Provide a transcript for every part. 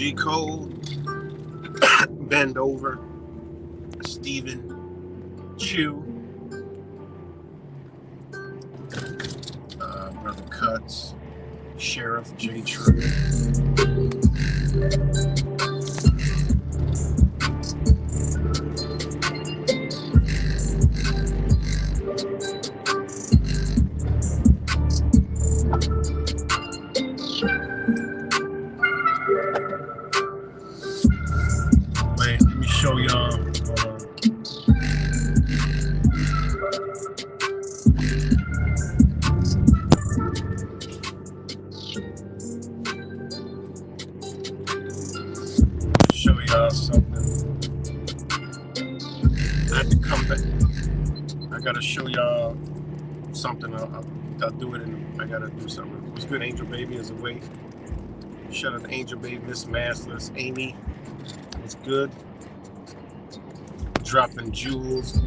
G Code, Bend Over, Stephen Chew, Brother Cuts, Sheriff J True. Wait, let me show y'all. Show y'all something. I have to come back. I gotta show y'all something. I'll do it, and I gotta do something. What's good, Angel Baby is awake. Shout out to Angel Baby, Miss Massless, Amy. What's good? Dropping Jewels,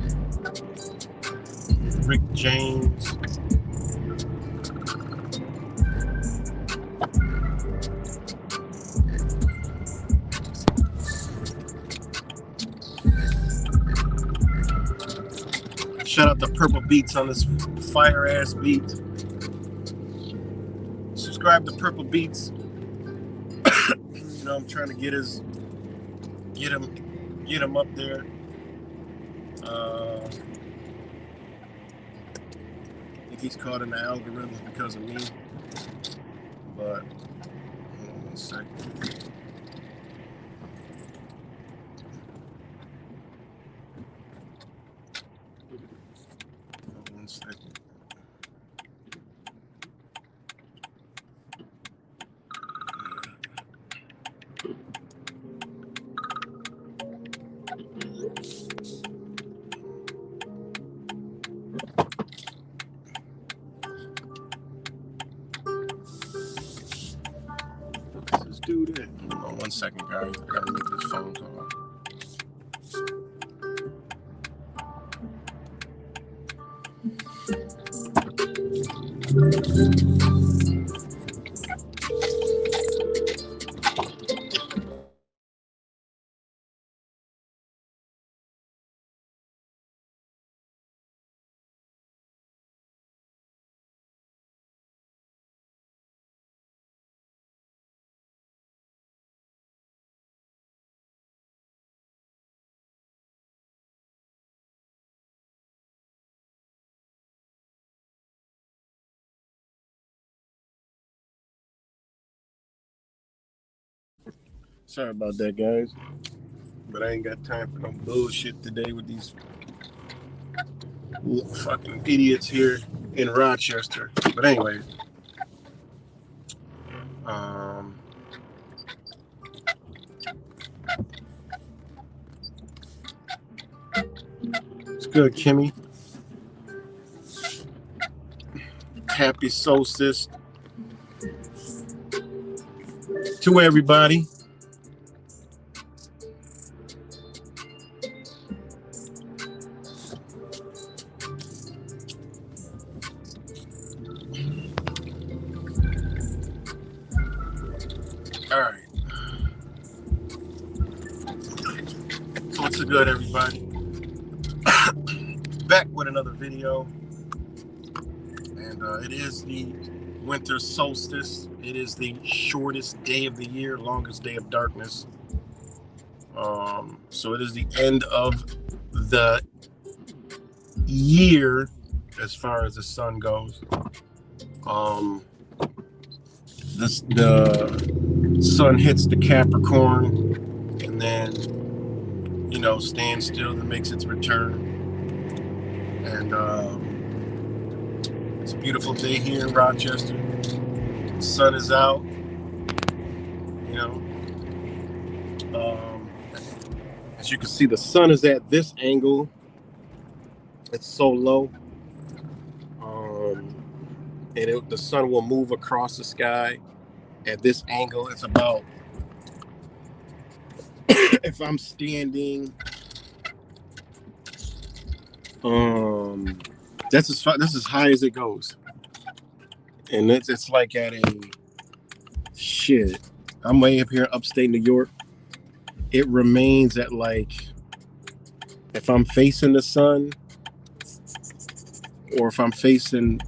Rick James. Shout out to Purple Beats on this fire ass beat. Subscribe to Purple Beats. You know, I'm trying to get him up there. I think he's caught in the algorithms because of me. But hold on 1 second. Hold on 1 second. Let's do that. Hold on 1 second, guys. I gotta make this phone call. Sorry about that, guys. But I ain't got time for no bullshit today with these fucking idiots here in Rochester. But anyway, it's good, Kimmy. Happy solstice to everybody. All right. So what's good, everybody? Back with another video. And it is the winter solstice. It is the shortest day of the year, longest day of darkness. So it is the end of the year as far as the sun goes. The sun hits the Capricorn and then, you know, stands still and makes its return. And it's a beautiful day here in Rochester. The sun is out, you know. As you can see, the sun is at this angle. It's so low. And the sun will move across the sky at this angle. It's about, if I'm standing, that's as high as it goes. And it's like at a, shit, I'm way up here in upstate New York. It remains at like, if I'm facing the sun or if I'm facing,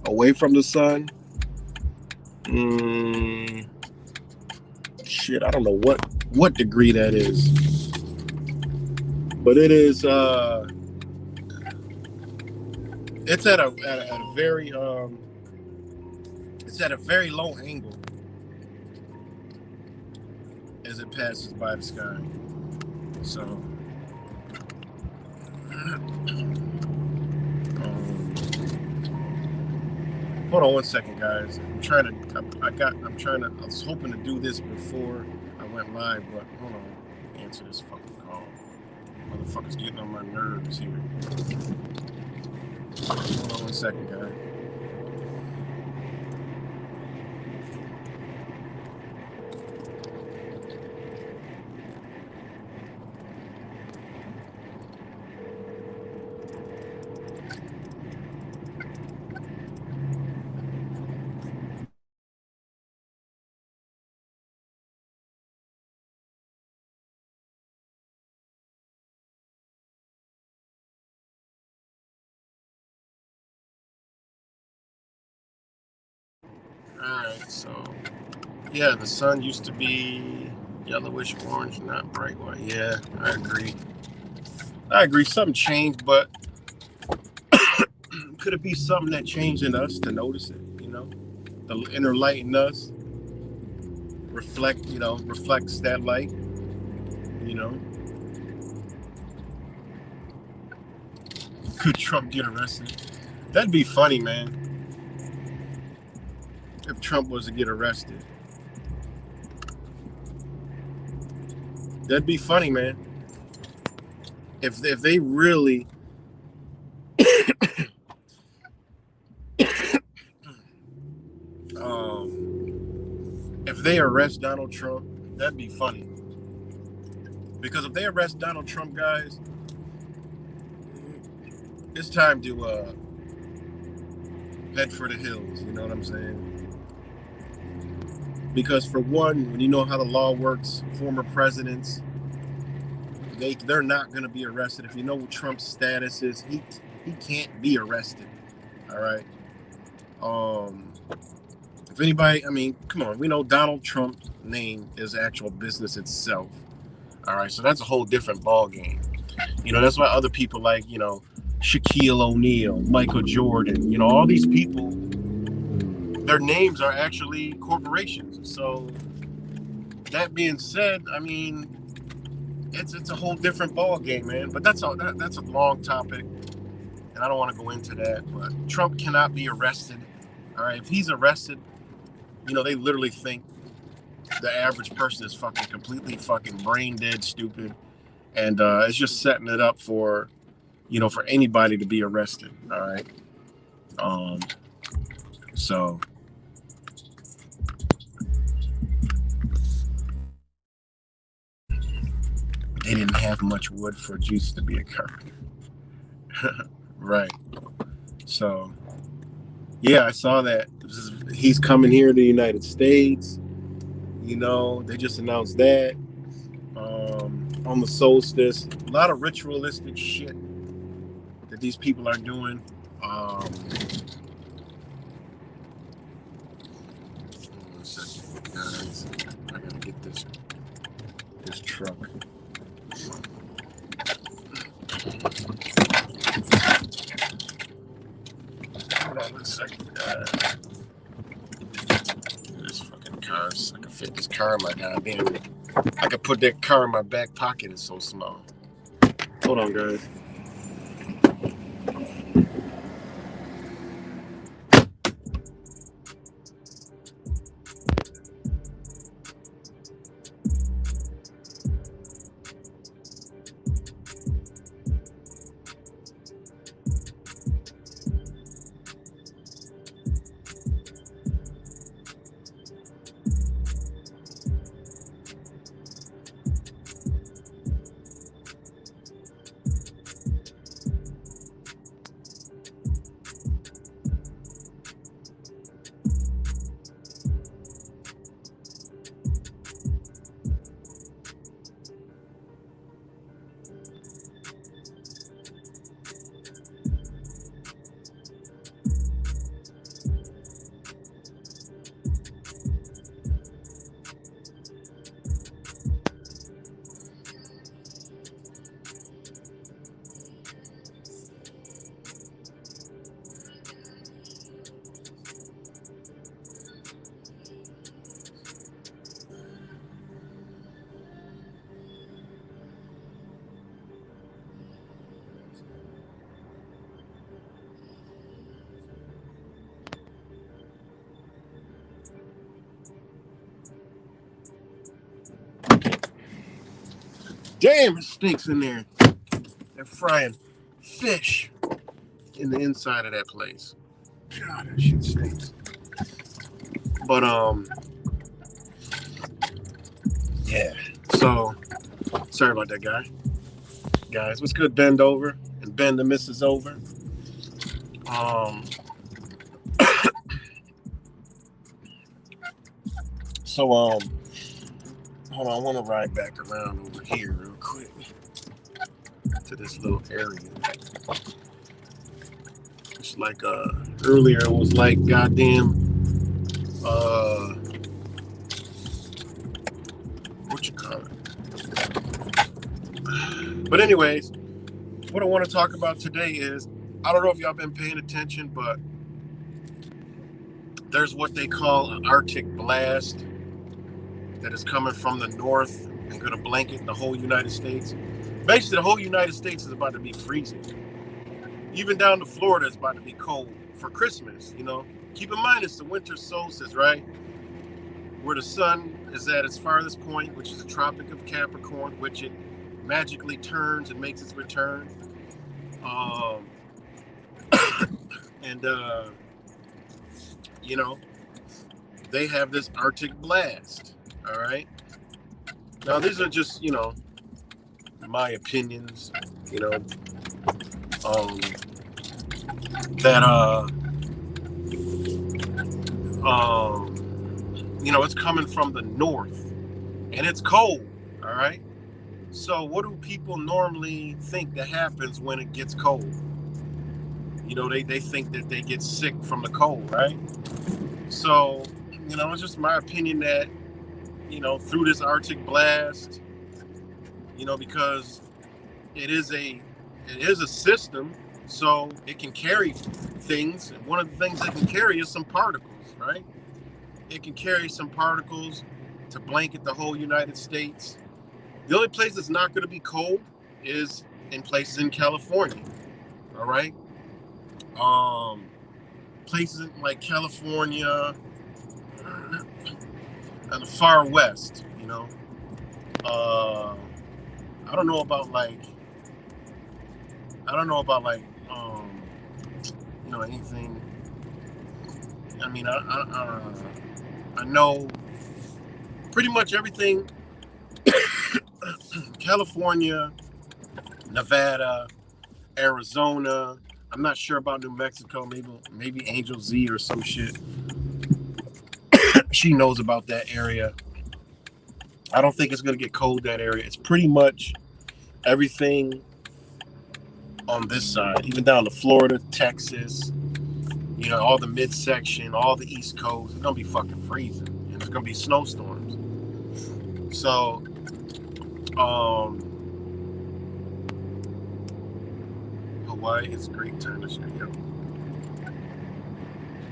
away from the sun, shit, I don't know what degree that is, but it is. It's at a very it's at a very low angle as it passes by the sky. So, hold on one second, guys. I was hoping to do this before I went live, but hold on. Answer this fucking call. Motherfucker's getting on my nerves here. Hold on one second, guys. Alright, so yeah, the sun used to be yellowish orange, not bright white. Yeah, I agree. Something changed, but could it be something that changed in us to notice it? The inner light in us reflects that light. Could Trump get arrested? That'd be funny, man. If Trump was to get arrested, that'd be funny, man. If they really if they arrest Donald Trump, that'd be funny. Because if they arrest Donald Trump, guys, it's time to head for the hills. You know what I'm saying? Because for one, when you know how the law works, former presidents, they're not going to be arrested. If you know what Trump's status is, he can't be arrested. All right. If anybody, I mean, come on, we know Donald Trump's name is actual business itself. All right, so that's a whole different ball game. That's why other people like, Shaquille O'Neal, Michael Jordan, all these people, their names are actually corporations. So that being said, I mean, it's a whole different ball game, man. But that's a long topic, and I don't want to go into that. But Trump cannot be arrested. All right, if he's arrested, they literally think the average person is fucking completely fucking brain dead, stupid, and it's just setting it up for, for anybody to be arrested. All right. So they didn't have much wood for Jesus to be a carpenter. Right. So yeah, I saw that. He's coming here to the United States. They just announced that on the solstice. A lot of ritualistic shit that these people are doing. One second, guys. I gotta get this truck. Hold on a second, guys. This fucking car, I can fit this car in my goddamn. I could put that car in my back pocket. It's so small. Hold on, guys. Damn, it stinks in there. They're frying fish in the inside of that place. God, that shit stinks. But yeah. So sorry about that, guys. What's good? Bend over and bend the missus over. So hold on. I want to ride back around over here real quick to this little area. It's like earlier it was like goddamn what you call it. But anyways, what I want to talk about today is, I don't know if y'all been paying attention, but there's what they call an Arctic blast that is coming from the north and going to blanket the whole United States. Basically, the whole United States is about to be freezing. Even down to Florida, it's about to be cold for Christmas, you know. Keep in mind, it's the winter solstice, right? Where the sun is at its farthest point, which is the Tropic of Capricorn, which it magically turns and makes its return. And you know, they have this Arctic blast. All right. Now these are just, you know, my opinions. You know, that you know, it's coming from the north, and it's cold. All right. So what do people normally think that happens when it gets cold? You know, they think that they get sick from the cold, right? So, you know, it's just my opinion that, you know, through this Arctic blast, you know, because it is a system, so it can carry things. And one of the things it can carry is some particles, right? It can carry some particles to blanket the whole United States. The only place that's not going to be cold is in places in California. All right. Places like California and the far west, you know. I don't know about like you know, anything. I mean, I know pretty much everything. California, Nevada, Arizona. I'm not sure about New Mexico. Maybe Angel Z or some shit. She knows about that area. I don't think it's gonna get cold that area. It's pretty much everything on this side, even down to Florida, Texas. You know, all the midsection, all the East Coast. It's gonna be fucking freezing, and it's gonna be snowstorms. So, Hawaii is a great time this year.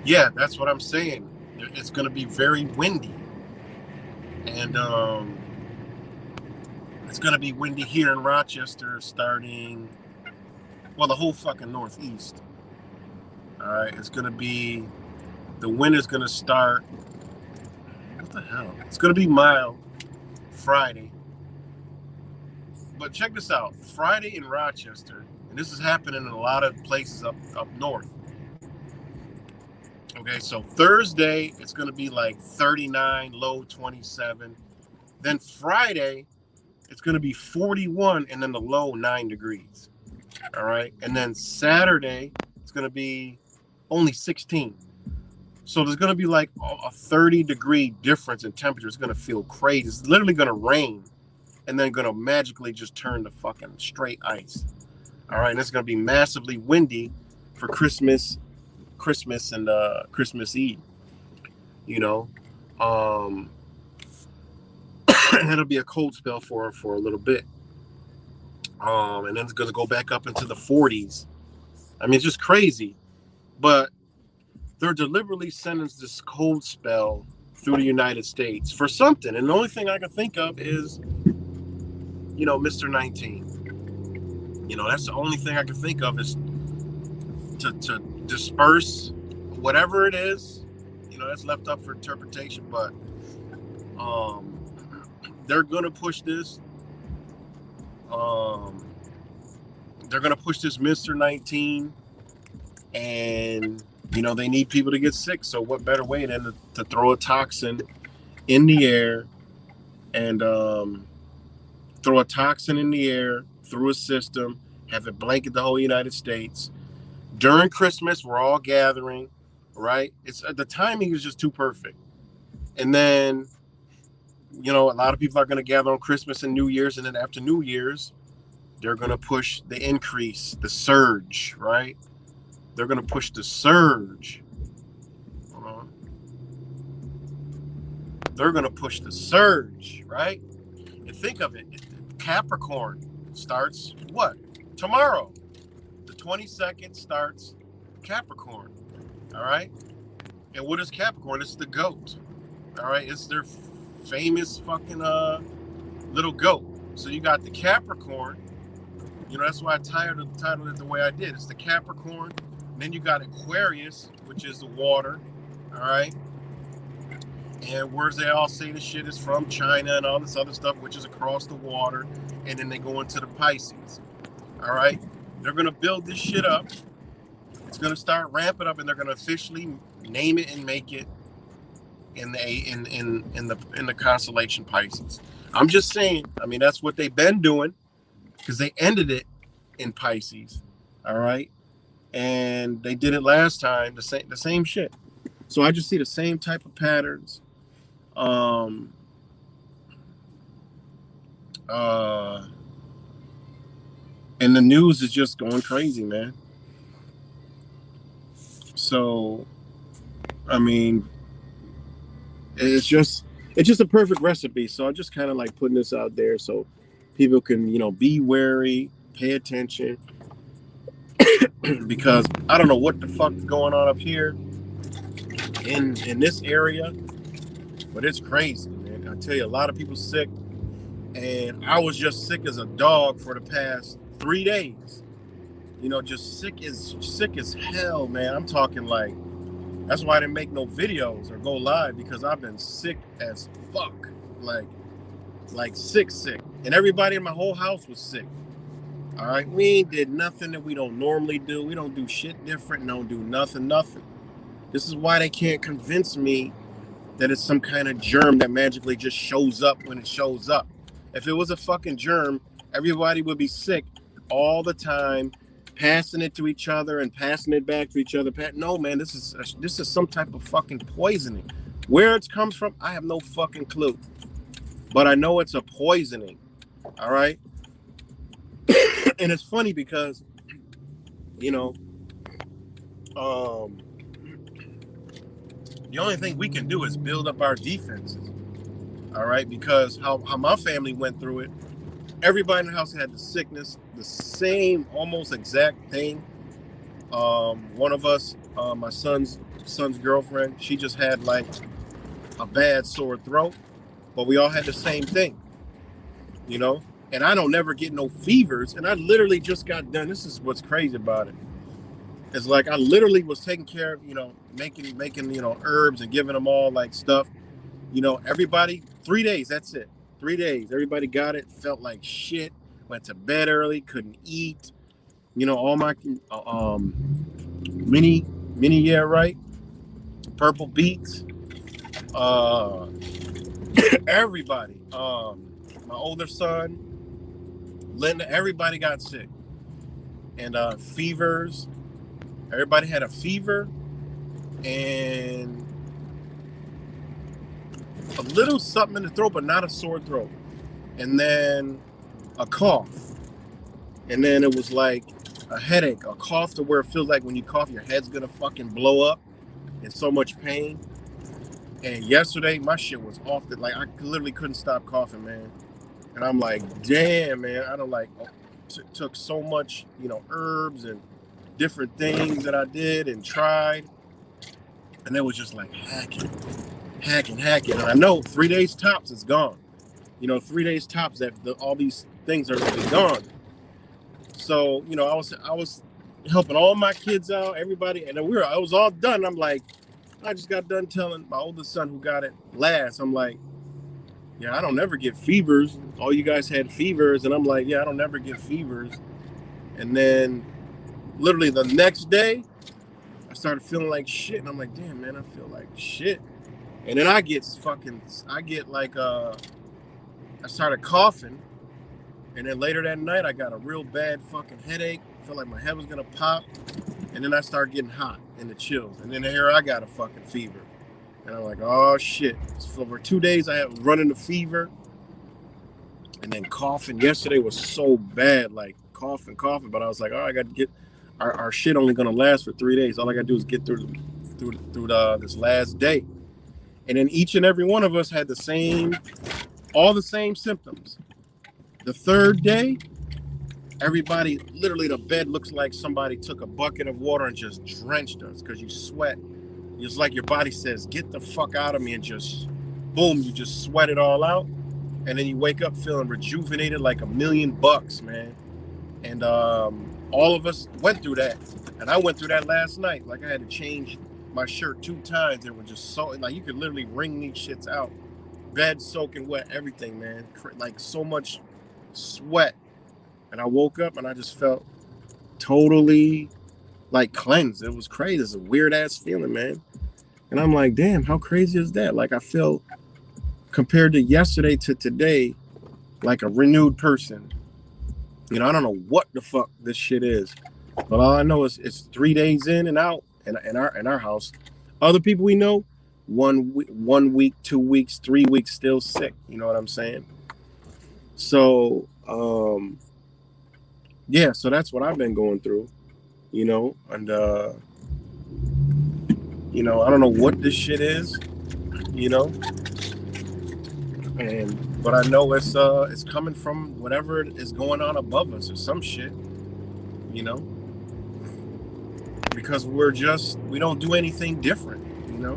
Yeah, that's what I'm saying. It's going to be very windy, and it's going to be windy here in Rochester starting, well, the whole fucking Northeast. All right, it's going to be, the wind is going to start, what the hell? It's going to be mild Friday. But check this out. Friday in Rochester, and this is happening in a lot of places up north. Okay, so Thursday, it's going to be like 39, low 27. Then Friday, it's going to be 41, and then the low 9 degrees. All right, and then Saturday, it's going to be only 16. So there's going to be like a 30-degree difference in temperature. It's going to feel crazy. It's literally going to rain, and then going to magically just turn to fucking straight ice. All right, and it's going to be massively windy for Christmas and Christmas Eve. You know, and it'll be a cold spell for a little bit. And then it's going to go back up into the 40s. I mean, it's just crazy. But they're deliberately sending this cold spell through the United States for something. And the only thing I can think of is, you know, Mr. 19. You know, that's the only thing I can think of is to disperse whatever it is. You know, that's left up for interpretation. But they're going to push this They're gonna push this Mr. 19, and they need people to get sick. So what better way than to throw a toxin in the air and throw a toxin in the air through a system, have it blanket the whole United States. During Christmas, we're all gathering, right? It's the timing is just too perfect. And then, a lot of people are going to gather on Christmas and New Year's, and then after New Year's, they're going to push the increase, the surge, right? They're going to push the surge. They're going to push the surge, right? And think of it. Capricorn starts what? Tomorrow. The 22nd starts Capricorn. All right? And what is Capricorn? It's the goat. All right? It's their famous fucking little goat. So you got the Capricorn. That's why I titled it the way I did. It's the Capricorn. And then you got Aquarius, which is the water. All right? And words they all say the shit is from China and all this other stuff, which is across the water. And then they go into the Pisces. All right? They're going to build this shit up. It's going to start ramping up, and they're going to officially name it and make it in the constellation Pisces. I'm just saying, that's what they've been doing, because they ended it in Pisces. All right? And they did it last time, the same shit. So I just see the same type of patterns. And the news is just going crazy, man. So, it's just a perfect recipe. So I'm just kind of like putting this out there so people can, be wary, pay attention, because I don't know what the fuck is going on up here in this area, but it's crazy, man. I tell you, a lot of people sick, and I was just sick as a dog for the past 3 days. Just sick as hell, man. I'm talking like, that's why I didn't make no videos or go live, because I've been sick as fuck, like sick, and everybody in my whole house was sick. All right, we ain't did nothing that we don't normally do. We don't do shit different. Don't do nothing. This is why they can't convince me that it's some kind of germ that magically just shows up when it shows up. If it was a fucking germ, everybody would be sick all the time, passing it to each other and passing it back to each other. No, man, this is some type of fucking poisoning. Where it comes from, I have no fucking clue. But I know it's a poisoning. All right? And it's funny because, the only thing we can do is build up our defenses. All right? Because how my family went through it, everybody in the house had the sickness, the same almost exact thing. One of us, my son's girlfriend, she just had like a bad sore throat, but we all had the same thing, and I don't never get no fevers. And I literally just got done. This is what's crazy about it. It's like I literally was taking care of, making herbs and giving them all like stuff. Everybody, 3 days, that's it. 3 days. Everybody got it, felt like shit, went to bed early, couldn't eat. All my mini, yeah, right? Purple beets. Everybody. My older son, Linda, everybody got sick. And fevers. Everybody had a fever and a little something in the throat, but not a sore throat. And then a cough. And then it was like a headache, a cough to where it feels like when you cough, your head's gonna fucking blow up in so much pain. And yesterday, my shit was off. Like, I literally couldn't stop coughing, man. And I'm like, damn, man. I don't took so much, herbs and different things that I did and tried. And it was just like hacking. And I know 3 days tops, it's gone. 3 days tops, that all these things are gonna be gone. So, I was helping all my kids out, everybody, and then I was all done. I'm like, I just got done telling my oldest son who got it last. I'm like, Yeah, I don't ever get fevers. All you guys had fevers, and I'm like, yeah, I don't ever get fevers. And then literally the next day, I started feeling like shit, and I'm like, damn, man, I feel like shit. And then I get like, I started coughing, and then later that night, I got a real bad fucking headache. Felt like my head was gonna pop, and then I started getting hot and the chills, and then here I got a fucking fever, and I'm like, oh shit. So for 2 days, I had running the fever, and then coughing. Yesterday was so bad, like coughing, but I was like, oh, I got to get our shit only gonna last for 3 days. All I gotta do is get through this last day. And then each and every one of us had all the same symptoms. The third day, everybody, literally the bed looks like somebody took a bucket of water and just drenched us because you sweat. It's like your body says, get the fuck out of me, and just, boom, you just sweat it all out. And then you wake up feeling rejuvenated like $1,000,000, man. And all of us went through that. And I went through that last night. Like, I had to change my shirt 2 times. It was just so, like, you could literally wring these shits out. Bed soaking wet, everything, man. Like, so much sweat. And I woke up and I just felt totally, like, cleansed. It was crazy. It's a weird-ass feeling, man. And I'm like, damn, how crazy is that? Like, I feel, compared to yesterday to today, like a renewed person. You know, I don't know what the fuck this shit is, but all I know is it's 3 days in and out in our house. Other people we know, 1 week, 2 weeks, 3 weeks still sick. You know what I'm saying? So yeah, so that's what I've been going through, you know, and you know, I don't know what this shit is, you know, but I know it's coming from whatever is going on above us or some shit, you know, because we don't do anything different, you know.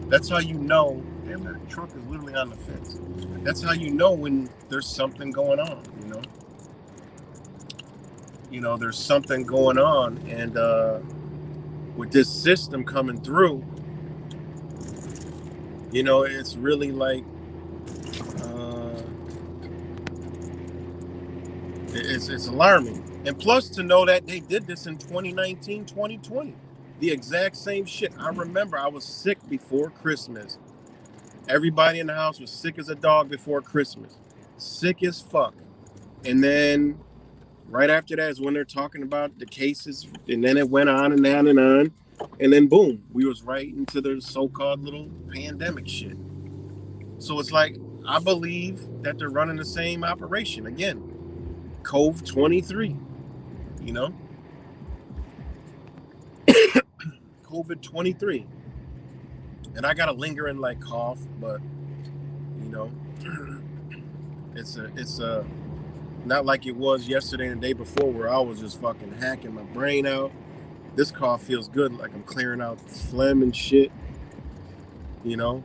That's how you know. Damn, that truck is literally on the fence. That's how you know when there's something going on, you know. You know, there's something going on, and with this system coming through, you know, it's really like it's alarming. And plus, to know that they did this in 2019, 2020, the exact same shit. I remember I was sick before Christmas. Everybody in the house was sick as a dog before Christmas, sick as fuck. And then right after that is when they're talking about the cases, and then it went on and on and on, and then boom, we was right into the so-called little pandemic shit. So it's like, I believe that they're running the same operation again. COV-23, you know, COVID-23, and I got a lingering like cough, but you know, it's a not like it was yesterday and the day before where I was just fucking hacking my brain out. This cough feels good, like I'm clearing out phlegm and shit, you know.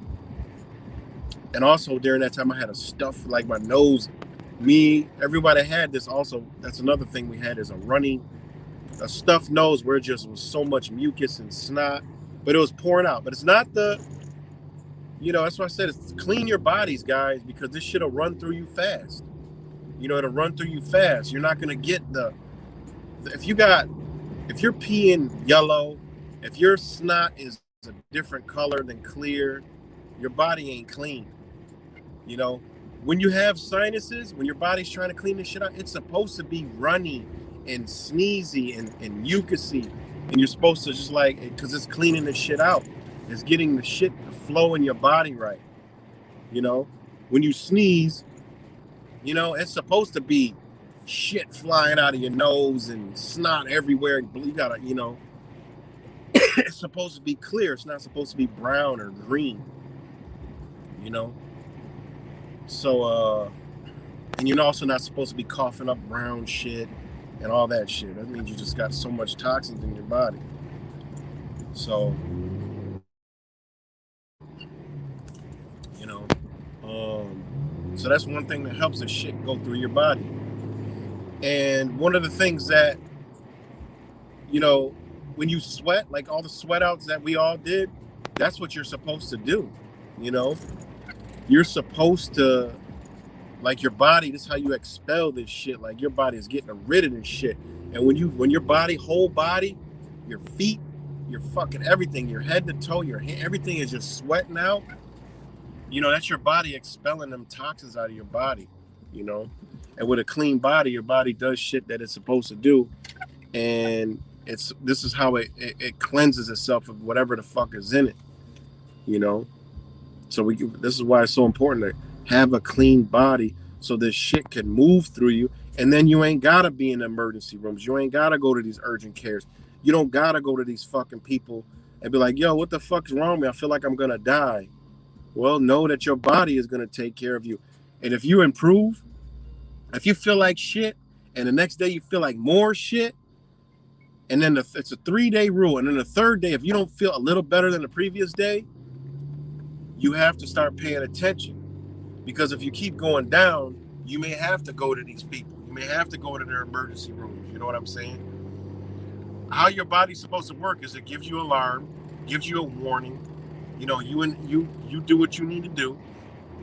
And also during that time I had a stuff like my nose. Everybody had this also. That's another thing we had, is a stuffed nose where it just was so much mucus and snot, but it was pouring out. But it's not you know, that's why I said, it's clean your bodies, guys, because this shit'll run through you fast. You know, it'll run through you fast. You're not gonna get if you're peeing yellow, if your snot is a different color than clear, your body ain't clean. You know, when you have sinuses, when your body's trying to clean this shit out, it's supposed to be runny and sneezy and mucusy, and you're supposed to just like, because it's cleaning the shit out. It's getting the shit to flow in your body right. You know, when you sneeze, you know, it's supposed to be shit flying out of your nose and snot everywhere. You gotta, you know, it's supposed to be clear. It's not supposed to be brown or green, you know. So, and you're also not supposed to be coughing up brown shit and all that shit. That means you just got so much toxins in your body. So, you know, so that's one thing that helps the shit go through your body. And one of the things that, you know, when you sweat, like all the sweat outs that we all did, that's what you're supposed to do, you know. you're supposed to, like, your body, this is how you expel this shit. Like, your body is getting rid of this shit. And when your body, whole body, your feet, your fucking everything, your head to toe, your hand, everything is just sweating out, you know, that's your body expelling them toxins out of your body, you know. And with a clean body, your body does shit that it's supposed to do. And this is how it cleanses itself of whatever the fuck is in it, you know. So this is why it's so important to have a clean body so this shit can move through you. And then you ain't gotta be in emergency rooms. You ain't gotta go to these urgent cares. You don't gotta go to these fucking people and be like, yo, what the fuck's wrong with me? I feel like I'm gonna die. Well, know that your body is gonna take care of you. And if you improve, if you feel like shit, and the next day you feel like more shit, and then it's a 3-day rule, and then the third day, if you don't feel a little better than the previous day, you have to start paying attention. Because if you keep going down, you may have to go to these people. You may have to go to their emergency rooms. You know what I'm saying? How your body's supposed to work is it gives you an alarm, gives you a warning. You know, you do what you need to do.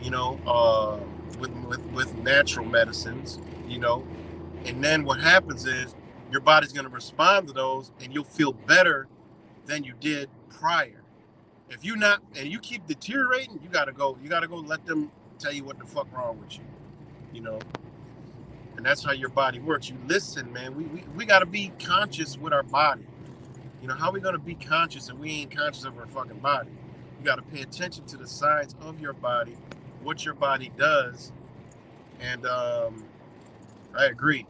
You know, with natural medicines. You know, and then what happens is your body's going to respond to those, and you'll feel better than you did prior. If you not and you keep deteriorating, you gotta go let them tell you what the fuck wrong with you, you know. And that's how your body works. You listen, man. We gotta be conscious with our body. You know, how are we gonna be conscious if we ain't conscious of our fucking body? You gotta pay attention to the signs of your body, what your body does. And I agree.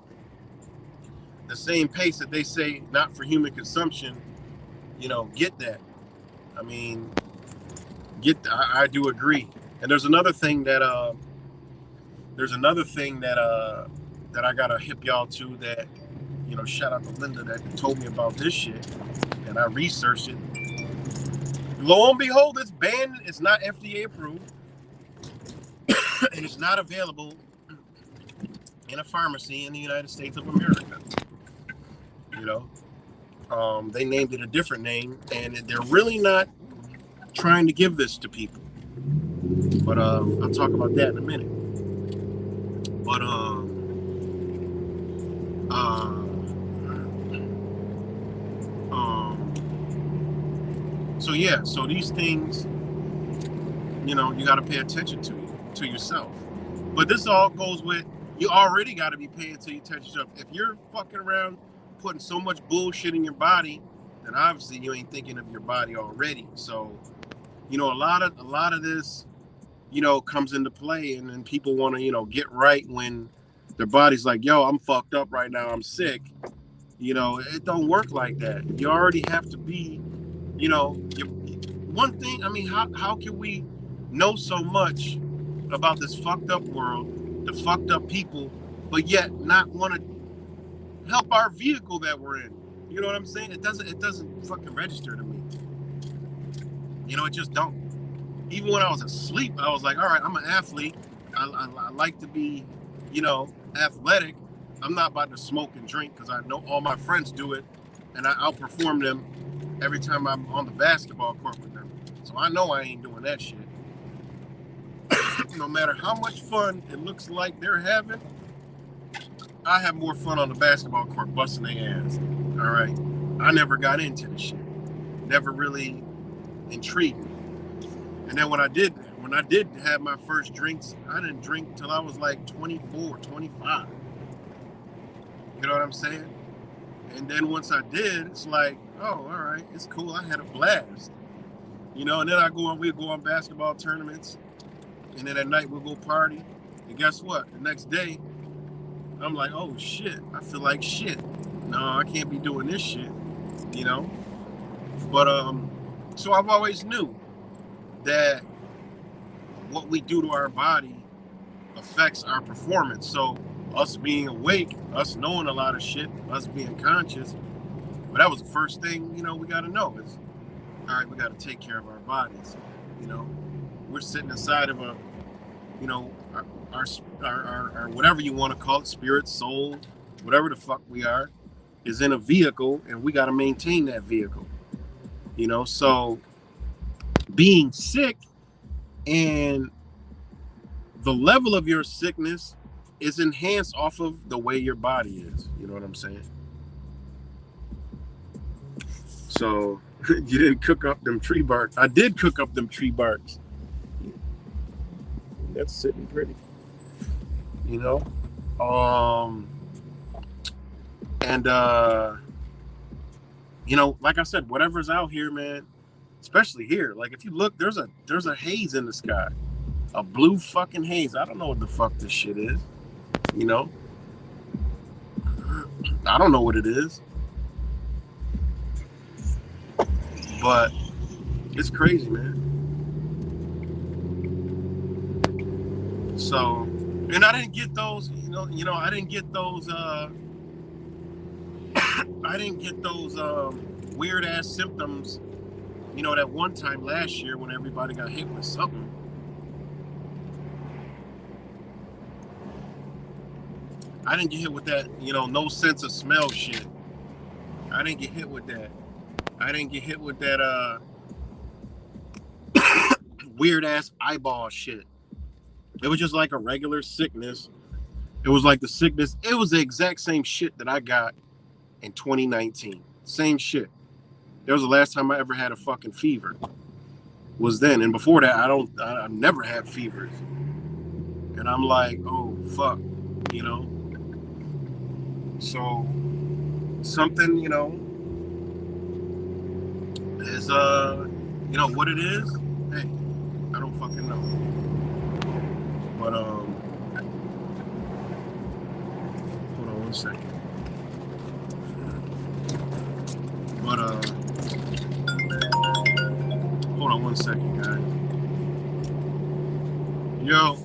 The same pace that they say not for human consumption, you know, get that. I mean, I do agree. And there's another thing that that I gotta hip y'all to, that, you know, shout out to Linda that told me about this shit, and I researched it. Lo and behold, it's banned. It's not FDA approved, and it's not available in a pharmacy in the United States of America. You know, they named it a different name, and they're really not trying to give this to people. But I'll talk about that in a minute. But so yeah, so these things, you know, you got to pay attention to yourself. But this all goes with, you already got to be paying attention to yourself. If you're fucking around putting so much bullshit in your body, then obviously you ain't thinking of your body already. So, you know, a lot of this, you know, comes into play, and then people want to, you know, get right when their body's like, yo, I'm fucked up right now, I'm sick. You know, it don't work like that. You already have to be, you know, one thing, I mean, how can we know so much about this fucked up world, the fucked up people, but yet not want to help our vehicle that we're in? You know what I'm saying? It doesn't fucking register to me. You know, it just don't. Even when I was asleep, I was like, all right, I'm an athlete. I like to be, you know, athletic. I'm not about to smoke and drink because I know all my friends do it, and I outperform them every time I'm on the basketball court with them. So I know I ain't doing that shit. No matter how much fun it looks like they're having, I have more fun on the basketball court busting their ass. All right? I never got into this shit. Never really intrigued me. And then when I did have my first drinks, I didn't drink till I was like 24, 25. You know what I'm saying? And then once I did, it's like, oh, all right, it's cool. I had a blast. You know, and then we'd go on basketball tournaments, and then at night we'll go party. And guess what? The next day, I'm like, oh shit, I feel like shit. No, I can't be doing this shit. You know? But so I've always knew that what we do to our body affects our performance. So us being awake, us knowing a lot of shit, us being conscious, but that was the first thing, you know, we got to know is, all right, we got to take care of our bodies. You know, we're sitting inside of a, you know, our whatever you want to call it, spirit, soul, whatever the fuck we are, is in a vehicle, and we got to maintain that vehicle. You know, so being sick and the level of your sickness is enhanced off of the way your body is. You know what I'm saying? So you didn't cook up them tree barks. I did cook up them tree barks. That's sitting pretty. You know? And you know, like I said, whatever's out here, man, especially here, like if you look, there's a haze in the sky. A blue fucking haze. I don't know what the fuck this shit is. You know? I don't know what it is. But it's crazy, man. So, and I didn't get those, I didn't get those weird ass symptoms, that one time last year when everybody got hit with something. I didn't get hit with that, no sense of smell shit. I didn't get hit with that. I didn't get hit with that weird ass eyeball shit. It was just like a regular sickness. It was like the sickness. It was the exact same shit that I got in 2019. Same shit. That was the last time I ever had a fucking fever. Was then. And before that, I've never had fevers. And I'm like, oh, fuck. So something, is, what it is. Hey, I don't fucking know. But, hold on one second. But, hold on one second, guys. Yo.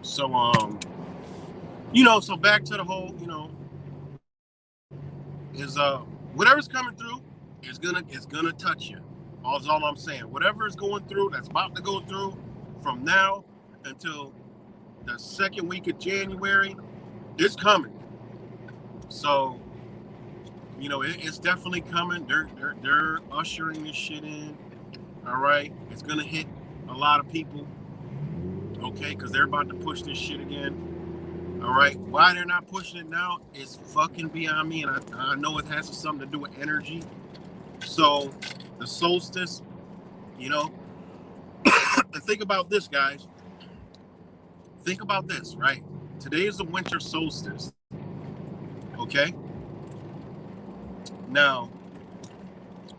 So, so back to the whole, is, whatever's coming through is gonna touch you. That's all I'm saying. Whatever is going through, that's about to go through from now until the second week of January, it's coming. So, it's definitely coming. They're ushering this shit in. All right, it's gonna hit a lot of people. Okay, because they're about to push this shit again. All right, why they're not pushing it now is fucking beyond me, and I know it has something to do with energy. So the solstice, and think about this, guys. Think about this, right? Today is the winter solstice. Okay. Now,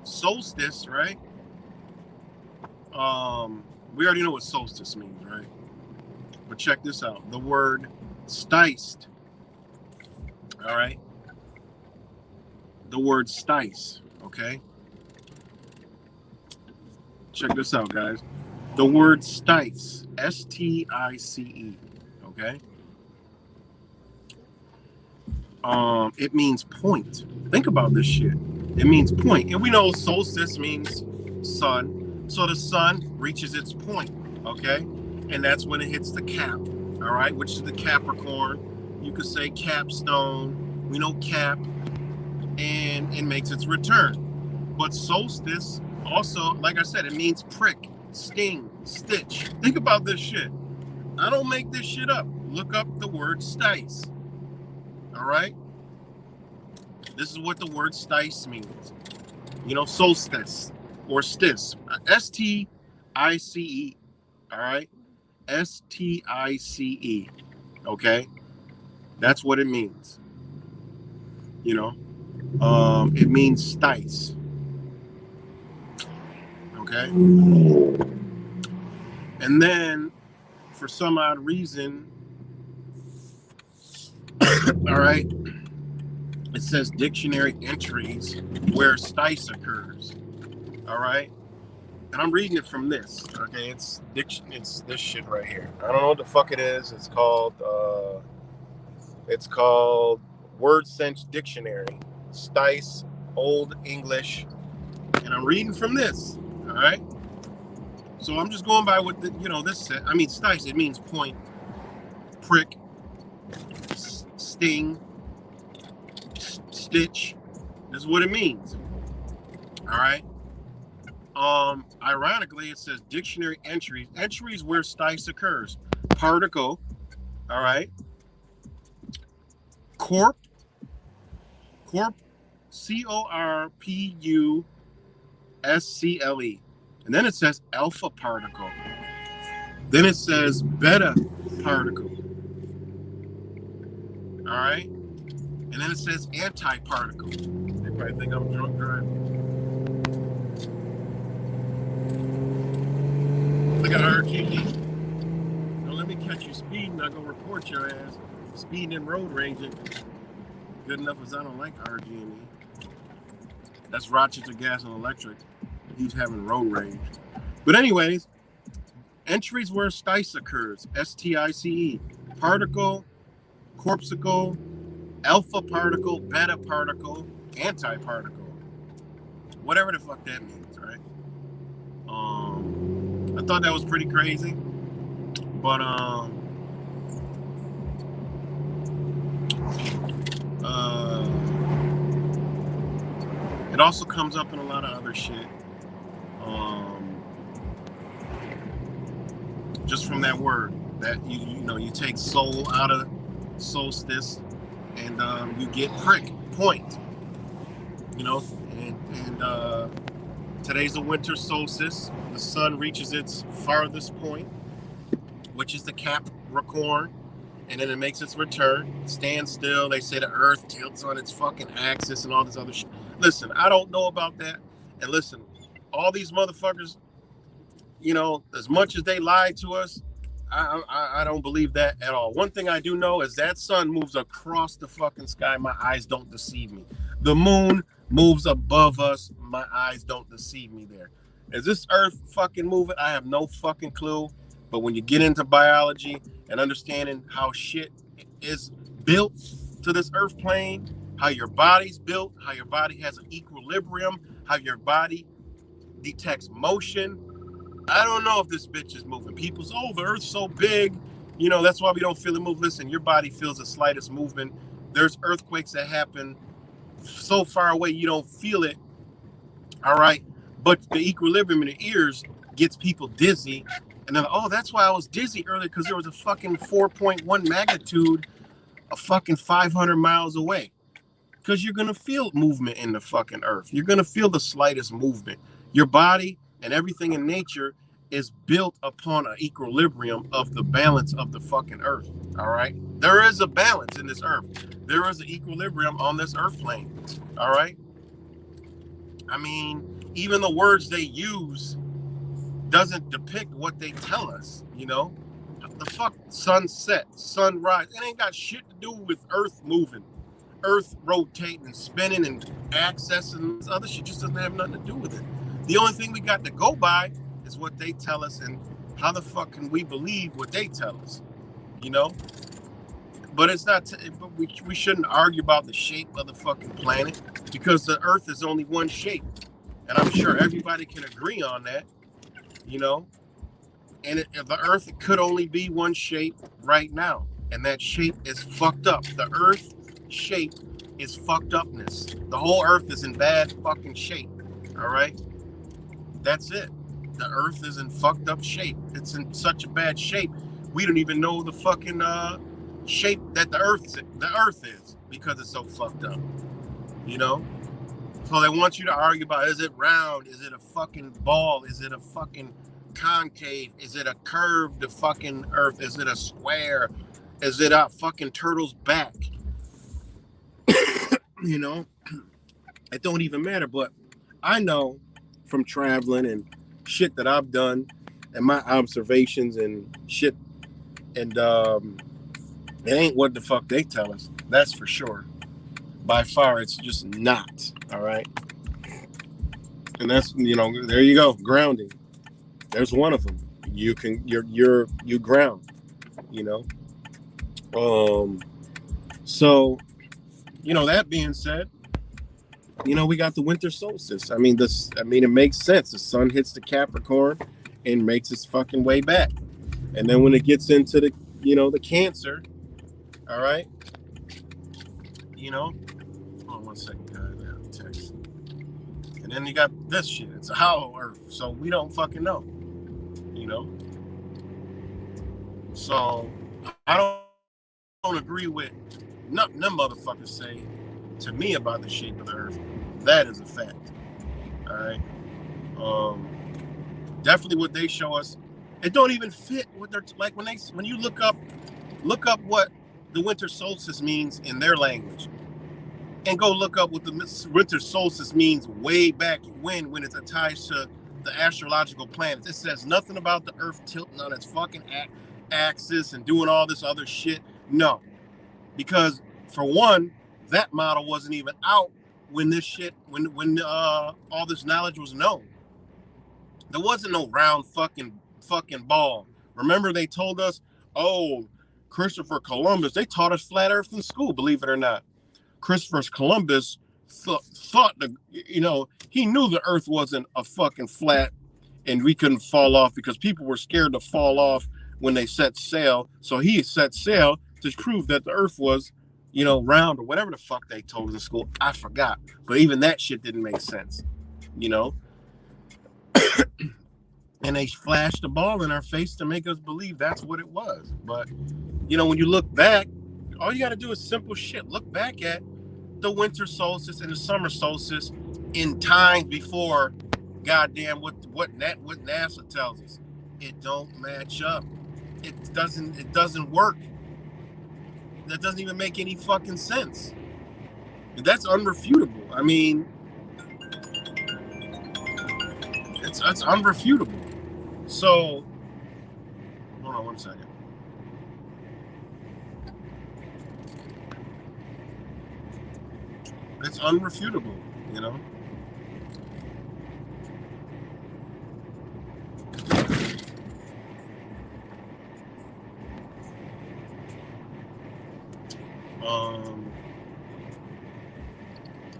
solstice, right? We already know what solstice means, right? But check this out. The word sticed. All right. The word stice. Okay. Check this out, guys. The word stice. S-T-I-C-E. Okay. It means point. Think about this shit. It means point. And we know solstice means sun. So the sun reaches its point. Okay. And that's when it hits the cap. All right, which is the Capricorn. You could say capstone. We know cap, and it makes its return. But solstice also, like I said, it means prick, sting, stitch. Think about this shit. I don't make this shit up. Look up the word stice. All right? This is what the word stice means. Solstice or stis. S-T-I-C-E. All right? S-T-I-C-E. Okay? That's what it means. It means stice. Okay? And then, for some odd reason, all right, it says dictionary entries where stice occurs. All right? And I'm reading it from this. Okay, it's this shit right here. I don't know what the fuck it is. It's called Word Sense Dictionary, Stice, Old English, and I'm reading from this. All right. So I'm just going by what this said. I mean, stice. It means point, prick, sting, stitch. This is what it means. All right. Ironically, it says dictionary entries. Entries where stice occurs. Particle. All right. Corp. Corp. CORPUSCLE. And then it says alpha particle. Then it says beta particle. All right. And then it says antiparticle. They probably think I'm drunk driving. Look at RGB. Don't let me catch you speeding. I'll go report your ass. Speeding and road raging. Good enough as I don't like RG&E. That's Rochester Gas and Electric. He's having road rage. But anyways, entries where stice occurs. STICE. Particle, corpuscle, alpha particle, beta particle, antiparticle. Whatever the fuck that means, right? I thought that was pretty crazy. But it also comes up in a lot of other shit. Just from that word, that you take soul out of solstice, and you get point. And today's the winter solstice. The sun reaches its farthest point, which is the CAP-Ricorn, and then it makes its return. Stands still. They say the Earth tilts on its fucking axis and all this other shit. Listen, I don't know about that. And listen, all these motherfuckers, as much as they lied to us, I don't believe that at all. One thing I do know is that sun moves across the fucking sky. My eyes don't deceive me. The moon moves above us. My eyes don't deceive me there. Is this Earth fucking moving? I have no fucking clue. But when you get into biology and understanding how shit is built to this Earth plane, how your body's built, how your body has an equilibrium, how your body detects motion, I don't know if this bitch is moving. People's, the Earth's so big, that's why we don't feel it move. Listen, your body feels the slightest movement. There's earthquakes that happen so far away you don't feel it. All right. But the equilibrium in the ears gets people dizzy. And then, that's why I was dizzy earlier, because there was a fucking 4.1 magnitude a fucking 500 miles away. Because you're going to feel movement in the fucking Earth. You're going to feel the slightest movement. Your body and everything in nature is built upon an equilibrium of the balance of the fucking Earth. All right. There is a balance in this Earth. There is an equilibrium on this Earth plane. All right. I mean, even the words they use doesn't depict what they tell us. The fuck sunset, sunrise. It ain't got shit to do with Earth moving, Earth rotating and spinning and accessing. This other shit just doesn't have nothing to do with it. The only thing we got to go by is what they tell us, and how the fuck can we believe what they tell us? But it's not. But we shouldn't argue about the shape of the fucking planet, because the Earth is only one shape, and I'm sure everybody can agree on that. And the Earth could only be one shape right now, and that shape is fucked up. The Earth shape is fucked upness. The whole Earth is in bad fucking shape. All right, that's it. The Earth is in fucked up shape. It's in such a bad shape, we don't even know the fucking shape that the Earth is, because it's so fucked up. So they want you to argue about, is it round? Is it a fucking ball? Is it a fucking concave? Is it a curved fucking Earth? Is it a square? Is it a fucking turtle's back? It don't even matter. But I know from traveling and shit that I've done and my observations and shit, and it ain't what the fuck they tell us. That's for sure. By far, it's just not. All right. And that's, there you go. Grounding. There's one of them. You ground, So, that being said, we got the winter solstice. I mean, it makes sense. The sun hits the Capricorn and makes its fucking way back. And then when it gets into the, the Cancer, all right, hold on one second, guys. vortex. And then you got this shit. It's a hollow Earth, so we don't fucking know. You know. So I don't agree with nothing them motherfuckers say to me about the shape of the Earth. That is a fact. All right. Definitely what they show us, it don't even fit what they're like when you look up what the winter solstice means in their language, and go look up what the winter solstice means way back when it's attached to the astrological planets. It says nothing about the Earth tilting on its fucking axis and doing all this other shit. No, because for one, that model wasn't even out when this shit when all this knowledge was known. There wasn't no round fucking ball. Remember they told us, oh, Christopher Columbus, they taught us flat Earth in school, believe it or not. Christopher Columbus thought that, you know, he knew the Earth wasn't a fucking flat and we couldn't fall off because people were scared to fall off when they set sail. So he set sail to prove that the Earth was, you know, round or whatever the fuck they told us in school. I forgot. But even that shit didn't make sense, you know? And they flashed the ball in our face to make us believe that's what it was. But, you know, when you look back, all you got to do is simple shit. Look back at the winter solstice and the summer solstice in time before goddamn what NASA tells us. It don't match up. It doesn't work. That doesn't even make any fucking sense. That's unrefutable. I mean, it's unrefutable. So, hold on one second. It's unrefutable, you know?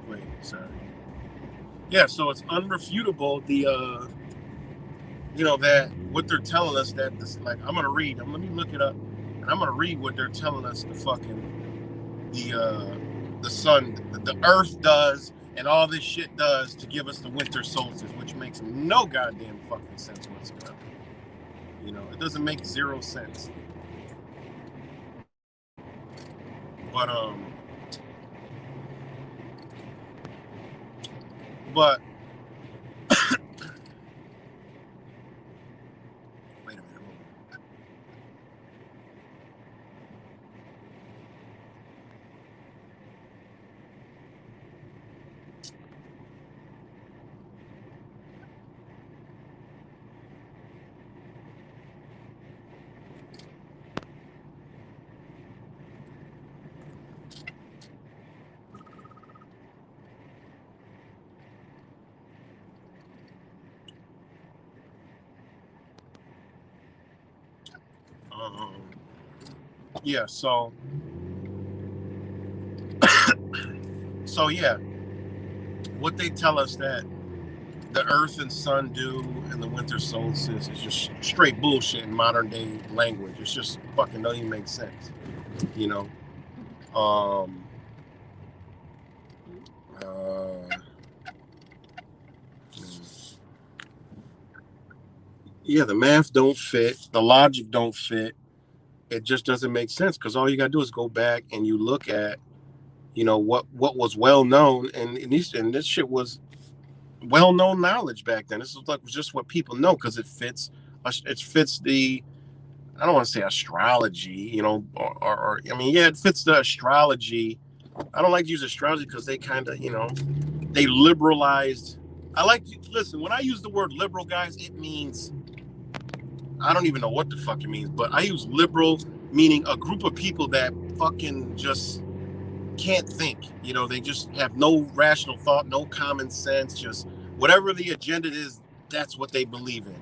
Wait, sorry. Yeah, so it's unrefutable, you know, that what they're telling us that this, like, let me look it up, and I'm gonna read what they're telling us the sun, the Earth does, and all this shit does to give us the winter solstice, which makes no goddamn fucking sense whatsoever. You know, it doesn't make zero sense. But wait a minute. Yeah, so yeah, what they tell us that the Earth and Sun do and the winter solstice is just straight bullshit in modern day language. It's just fucking don't even make sense, you know. Yeah, the math don't fit, the logic don't fit. It just doesn't make sense because all you gotta do is go back and you look at, you know, what was well known, and this shit was well known knowledge back then. This is like just what people know because it fits the, I don't want to say astrology, you know, or I mean, yeah, it fits the astrology. I don't like to use astrology because they kind of, you know, they liberalized. Listen, when I use the word liberal, guys, it means, I don't even know what the fuck it means, but I use liberal meaning a group of people that fucking just can't think. You know, they just have no rational thought, no common sense, just whatever the agenda is, that's what they believe in.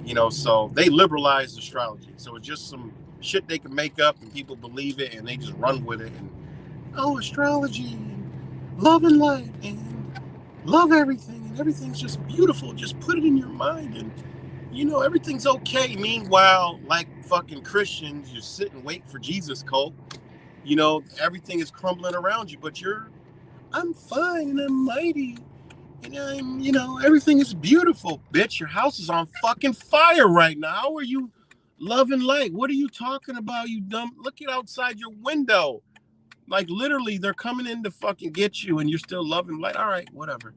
You know, so they liberalized astrology. So it's just some shit they can make up and people believe it and they just run with it. And, oh, astrology, love and light, and love everything, and everything's just beautiful. Just put it in your mind and, you know, everything's okay. Meanwhile, like fucking Christians, you sit and wait for Jesus cult. You know, everything is crumbling around you, but you're I'm fine and I'm mighty. And I'm, you know, everything is beautiful. Bitch, your house is on fucking fire right now. How are you loving light? What are you talking about, you dumb? Look at outside your window. Like literally, they're coming in to fucking get you, and you're still loving light. All right, whatever.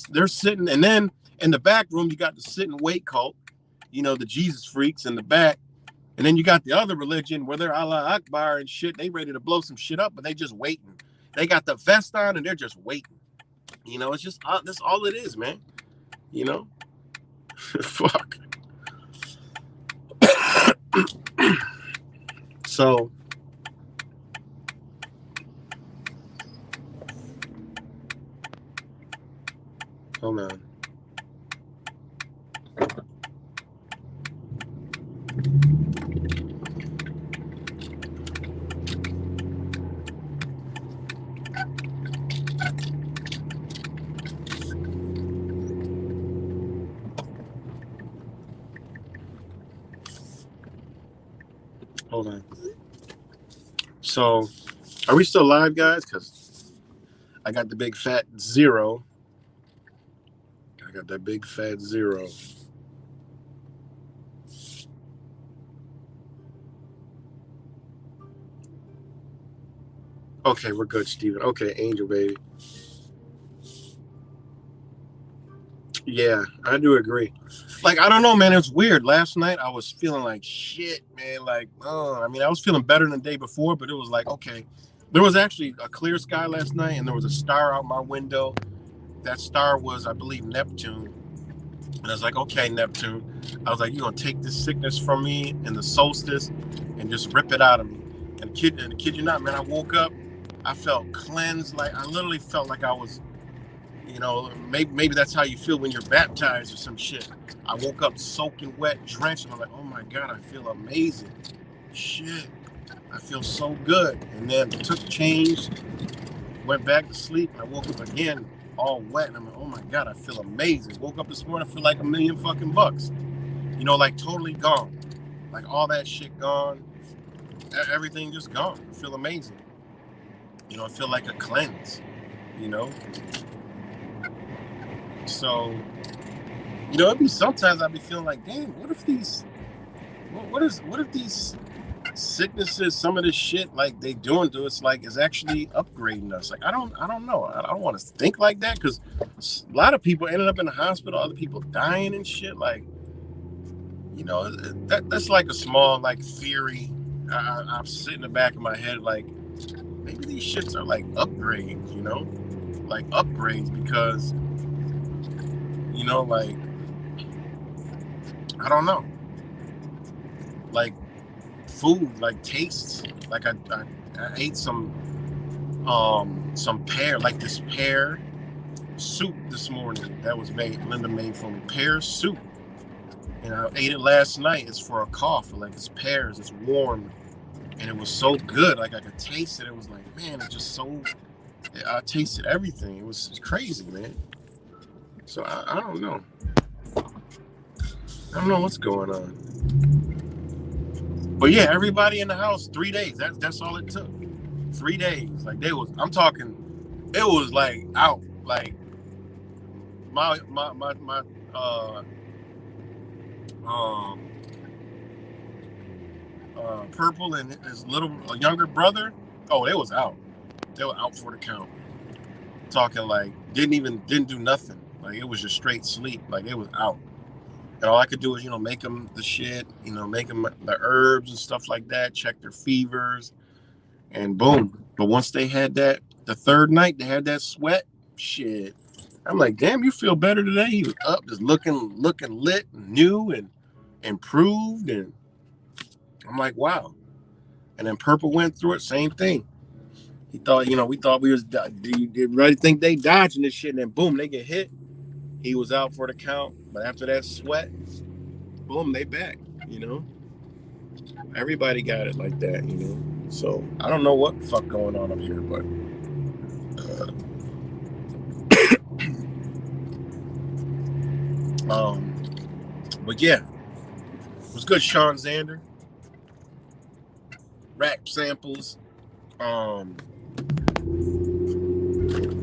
They're sitting, and then in the back room, you got the sit and wait cult. You know, the Jesus freaks in the back. And then you got the other religion where they're Allah Akbar and shit. They ready to blow some shit up, but they just waiting. They got the vest on and they're just waiting. You know, it's just that's all it is, man. You know, fuck. So, hold on. Hold on. So, are we still live, guys? Because I got the big fat 0. I got that big fat 0. Okay, we're good, Steven. Okay, Angel Baby. Yeah, I do agree. Like, I don't know, man. It was weird. Last night, I was feeling like shit, man. Like, I mean, I was feeling better than the day before, but it was like, okay. There was actually a clear sky last night, and there was a star out my window. That star was, I believe, Neptune. And I was like, okay, Neptune. I was like, you're going to take this sickness from me in the solstice and just rip it out of me. And kid you not, man, I woke up. I felt cleansed. Like, I literally felt like I was, you know, maybe that's how you feel when you're baptized or some shit. I woke up soaking wet, drenched, and I'm like, oh my God, I feel amazing. Shit, I feel so good. And then took change, went back to sleep, and I woke up again all wet. And I'm like, oh my God, I feel amazing. Woke up this morning, I feel like $1,000,000 fucking bucks. You know, like totally gone. Like all that shit gone. Everything just gone. I feel amazing. You know, I feel like a cleanse, you know? So, you know, it'd be sometimes I'd be feeling like, damn, what if these sicknesses, some of this shit like they doing to us, like is actually upgrading us? Like I don't know. I don't want to think like that because a lot of people ended up in the hospital, other people dying and shit. Like, you know, that's like a small like theory. I'm sitting in the back of my head like maybe these shits are like upgrades, you know, like upgrades because. You know, like, I don't know. Like, food, like, tastes. Like, I ate some pear, like this pear soup this morning that was Linda made for me. Pear soup. And I ate it last night. It's for a cough. Like, it's pears. It's warm. And it was so good. Like, I could taste it. It was like, man, it's just so... I tasted everything. It was crazy, man. So I don't know. I don't know what's going on. But yeah, everybody in the house, 3 days. That's all it took. 3 days. Like I'm talking, it was like out. Like my Purple and his younger brother, oh, they was out. They were out for the count. Talking like didn't do nothing. Like it was just straight sleep. Like it was out. And all I could do is, you know, make them the shit, you know, make them the herbs and stuff like that, check their fevers, and boom. But once they had that, the third night, they had that sweat, shit. I'm like, damn, you feel better today? He was up, just looking lit and new and improved. And I'm like, wow. And then Purple went through it, same thing. He thought, you know, we thought we was, you really think they dodging this shit, and then boom, they get hit. He was out for the count, but after that sweat, boom, they back, you know. Everybody got it like that, you know. So I don't know what the fuck going on up here, but but yeah, it was good. Sean Xander, rap samples,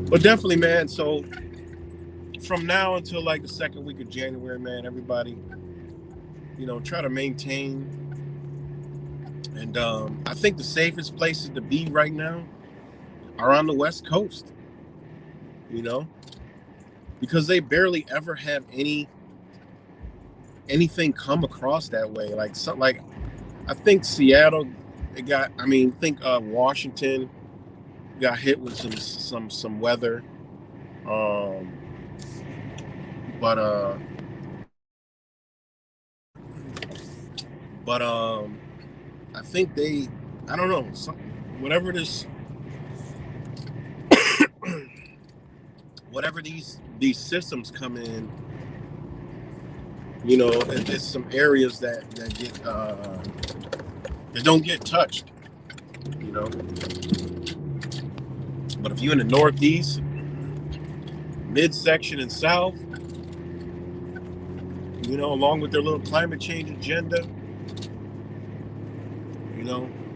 But definitely, man. So from now until like the second week of January, man, everybody, try to maintain. And I think the safest places to be right now are on the West Coast, you know, because they barely ever have anything come across that way. Like I think Seattle, think Washington got hit with some weather. Um, but I think I don't know, whatever this, whatever these systems come in, there's some areas that get that don't get touched, you know. But if you're in the Northeast, midsection, and South, along with their little climate change agenda,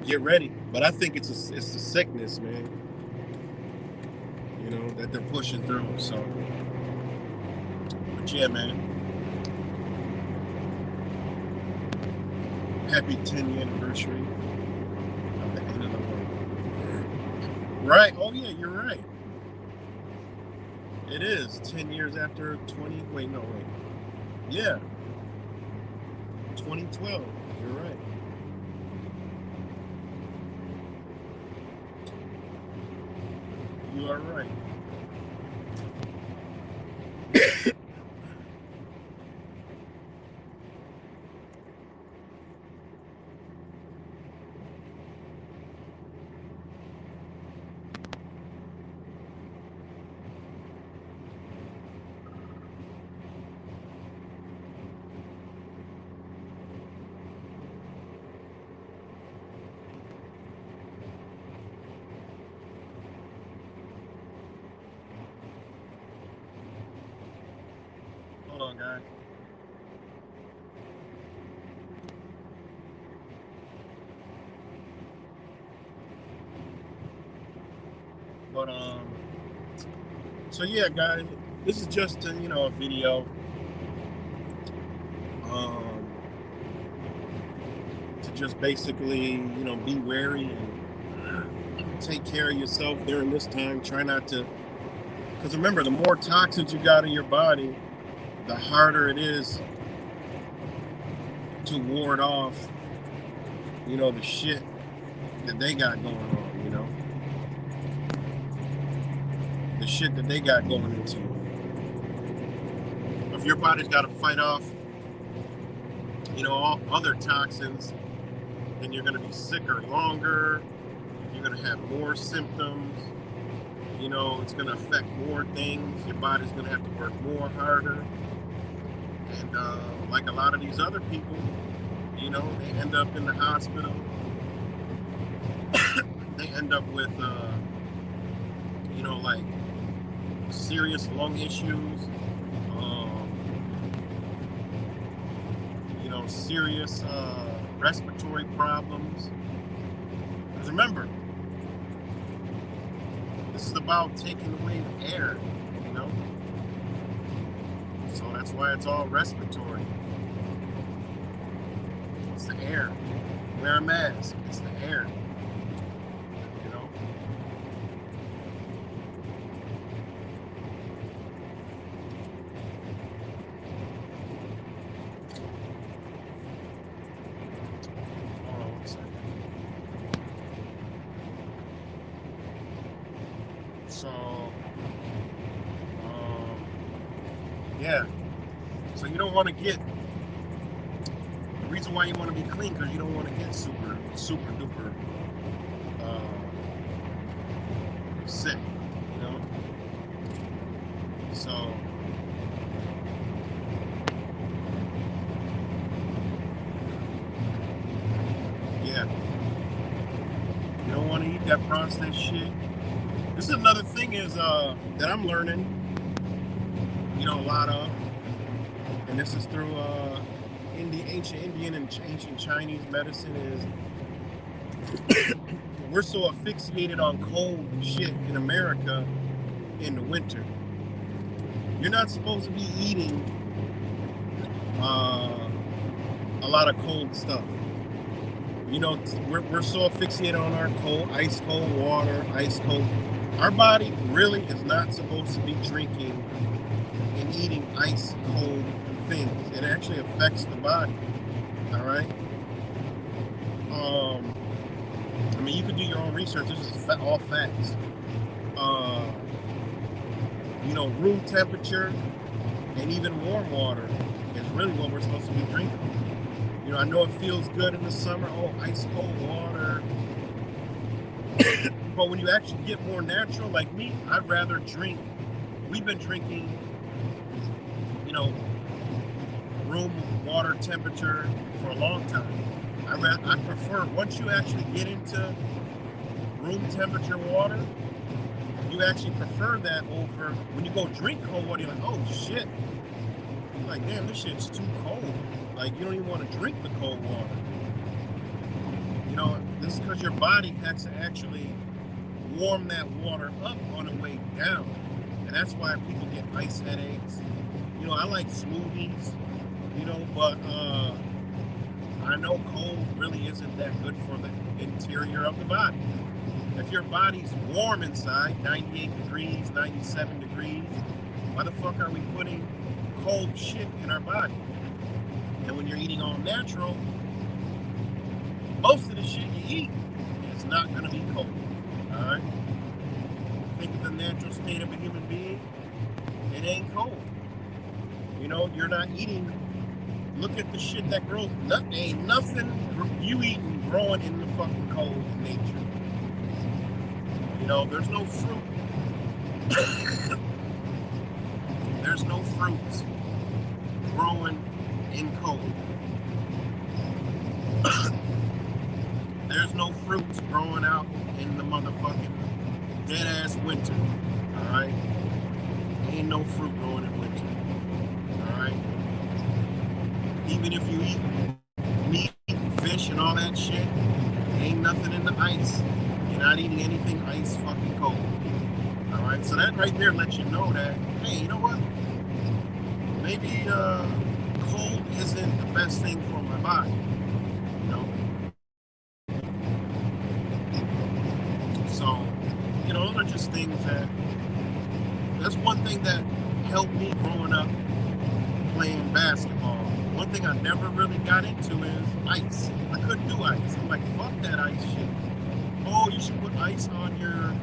get ready. But I think it's a sickness, man, that they're pushing through. So, but yeah, man. Happy 10th anniversary of the end of the world. Right. Oh yeah, you're right. It is 10 years after 20. Wait, no, wait. Yeah. 2012. You're right. You are right. Hold on, guys. But so yeah, guys, this is just a video to just basically be wary and take care of yourself during this time. Try not to, because remember, the more toxins you got in your body, the harder it is to ward off the shit that they got going on, the shit that they got going into. If your body's got to fight off all other toxins, then you're going to be sicker longer, you're going to have more symptoms, it's going to affect more things, your body's going to have to work more harder. And like a lot of these other people, they end up in the hospital. They end up with like serious lung issues, serious respiratory problems. Because remember, this is about taking away the air, So that's why it's all respiratory. It's the air. Wear a mask. It's the air. Yeah. So you don't want to get, the reason why you want to be clean, because you don't want to get super duper sick, So yeah, you don't want to eat that processed shit. This is another thing is that I'm learning, a lot of, and this is through ancient Indian and ancient Chinese medicine, is we're so asphyxiated on cold shit in America in the winter. You're not supposed to be eating a lot of cold stuff. You know, we're so asphyxiated on our ice cold water, ice cold. Our body really is not supposed to be drinking and eating ice cold things. It actually affects the body. All right. I mean, you can do your own research. This is all facts. You know, room temperature and even warm water is really what we're supposed to be drinking. You know, I know it feels good in the summer. Oh, ice cold water. But when you actually get more natural, like me, I'd rather drink. We've been drinking, you know, room water temperature for a long time. I prefer, once you actually get into room temperature water, you actually prefer that over when you go drink cold water. You're like, oh shit. You're like, damn, this shit's too cold. Like, you don't even want to drink the cold water. You know, this is because your body has to actually warm that water up on the way down. And that's why people get ice headaches. You know, I like smoothies, you know, but I know cold really isn't that good for the interior of the body. If your body's warm inside, 98 degrees, 97 degrees, why the fuck are we putting cold shit in our body? And when you're eating all natural, most of the shit you eat is not going to be cold. All right? Think of the natural state of a human being. It ain't cold. You know, you're not eating. Look at the shit that grows. Ain't nothing you eating growing in the fucking cold in nature. You know, there's no fruit. There's no fruits growing in cold. There's no fruits growing out in the motherfucking dead ass winter. Alright? Ain't no fruit growing in winter. Alright? Even if you eat meat, fish, and all that shit, ain't nothing in the ice. You're not eating anything ice fucking cold. Alright? So that right there lets you know that, hey, you know what? Maybe cold isn't the best thing for my body. You know? So, you know, those are just things that's one thing that helped me growing up playing basketball. One thing I never really got into is ice. I couldn't do ice. I'm like, fuck that ice shit. Oh, you should put ice on your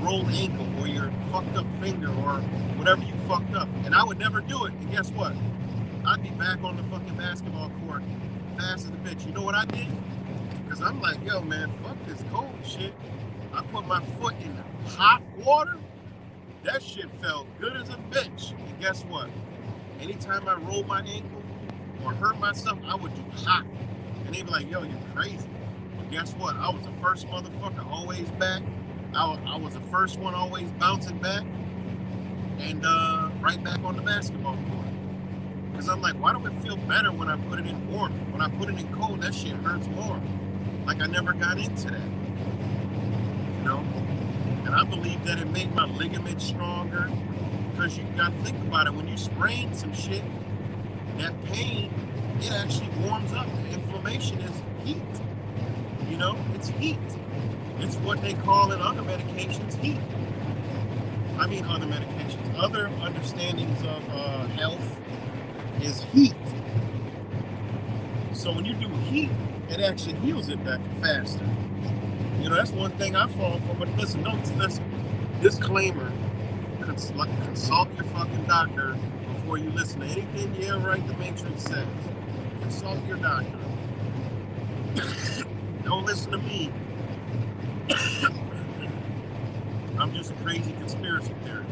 rolled ankle or your fucked up finger or whatever you fucked up. And I would never do it. And guess what? I'd be back on the fucking basketball court fast as a bitch. You know what I did? Because I'm like, yo, man, fuck this cold shit. I put my foot in hot water. That shit felt good as a bitch. And guess what? Anytime I rolled my ankle or hurt myself, I would do hot. And they'd be like, yo, you're crazy. But guess what? I was the first motherfucker always back. I was the first one always bouncing back. And right back on the basketball court. Because I'm like, why do it feel better when I put it in warm? When I put it in cold, that shit hurts more. Like I never got into that. You know? And I believe that it made my ligaments stronger. Because you got to think about it. When you sprain some shit, that pain, it actually warms up. Inflammation is heat. You know? It's heat. It's what they call in other medications heat. I mean other medications. Other understandings of health is heat. So when you do heat, it actually heals it back faster. You know, that's one thing I fall for. But listen, disclaimer, consult your fucking doctor before you listen to anything you ever write the Matrix says. Consult your doctor. Don't listen to me. I'm just a crazy conspiracy theorist.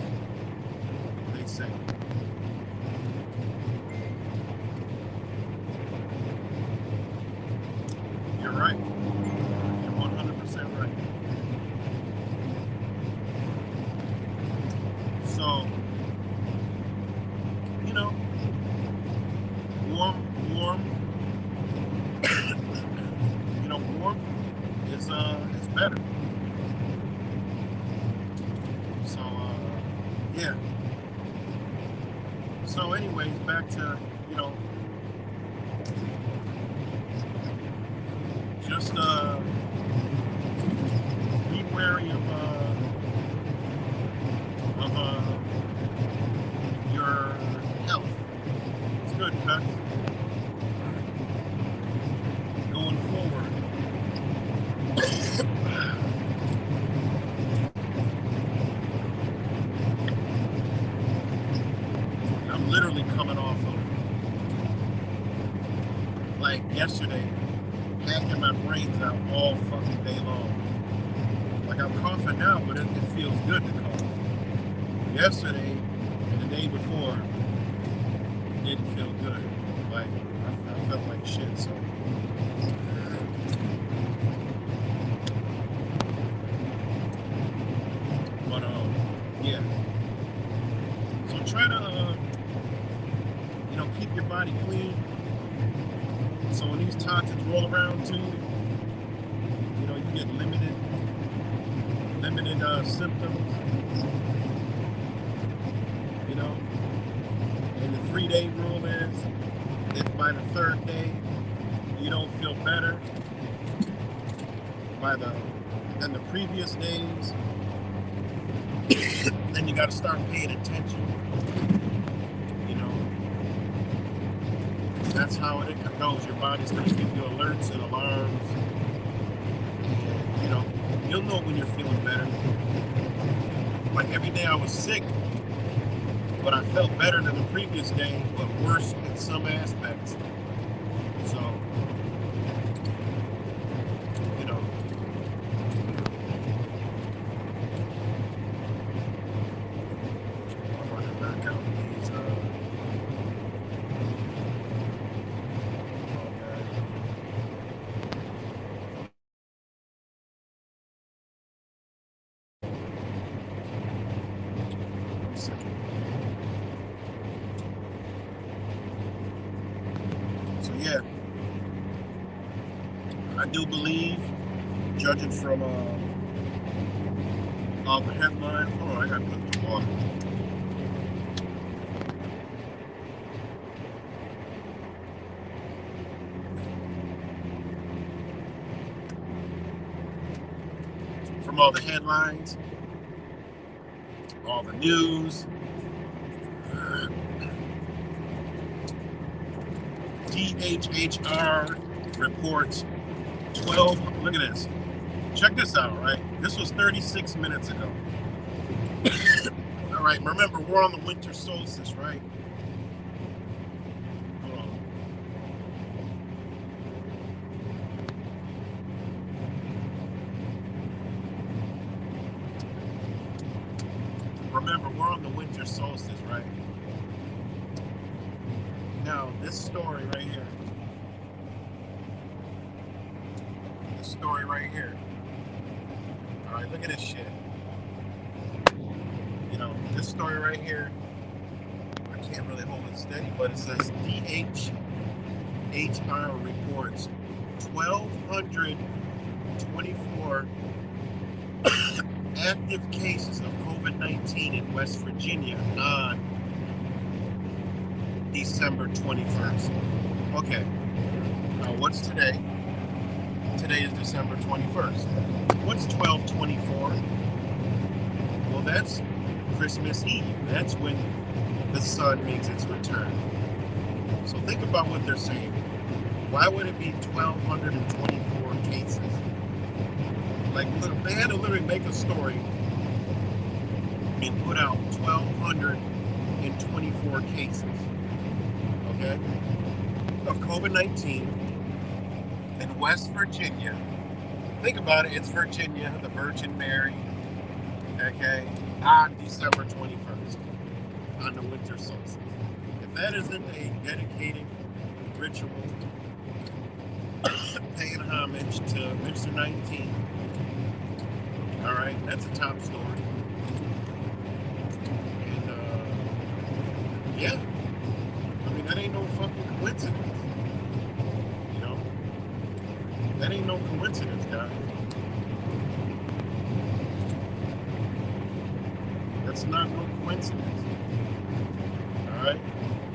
They say. You're right. You're 100% right. So, you know, warm, you know, warm is better. to, you know, just be wary of your health. It's good, cut. Going forward. I'm literally coming off of, like, yesterday, hacking my brains out all fucking day long. Like, I'm coughing now, but it feels good to cough. Yesterday and the day before, it didn't feel good. Like, I felt like shit, so. But, yeah. So try to, you know, keep your body clean. So when these toxins roll around too, you know, you get limited symptoms, you know. And the 3-day rule is, if by the 3rd day you don't feel better than the previous days, then you got to start paying attention. You know, that's how it goes. Your body's going to give you alerts and alarms. You know, you'll know when you're feeling better. Like every day I was sick, but I felt better than the previous day, but worse in some aspects. So, you know, I'm running back out these, so yeah, I do believe, judging from all the headlines. Oh, I gotta put the water. From all the headlines, all the news, DHHR reports 12, look at this. Check this out, right? This was 36 minutes ago. All right, remember, we're on the winter solstice, right? Hold on. Remember, we're on the winter solstice, right? Now, this story right here. This story right here. All right, look at this shit. You know, this story right here, I can't really hold it steady, but it says DHHR reports 1,224 active cases of COVID-19 in West Virginia on December 21st. Okay, now what's today? Today is December 21st. What's 12/24? Well, that's Christmas Eve. That's when the sun makes its return. So think about what they're saying. Why would it be 1,224 cases? Like, they had to literally make a story and put out 1,224 cases, okay, of COVID-19 in West Virginia. Think about it, it's Virginia, the Virgin Mary, okay, on December 21st, on the winter solstice. If that isn't a dedicated ritual, paying homage to Mr. 19, all right, that's a top story. And, yeah, I mean, that ain't no fucking coincidence. You know? That ain't no coincidence, guys. That's not no coincidence. All right?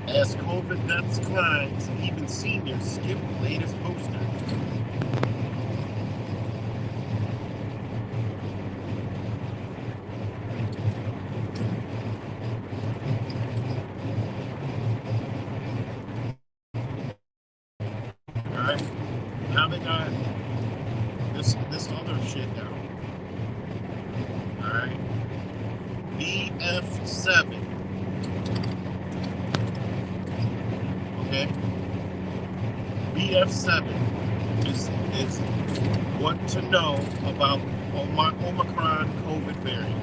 As COVID deaths climbs, even seniors skip latest booster. Alright? Now they got this other shit now. Alright? BF7. Okay? BF7 is what to know about Omicron COVID variant.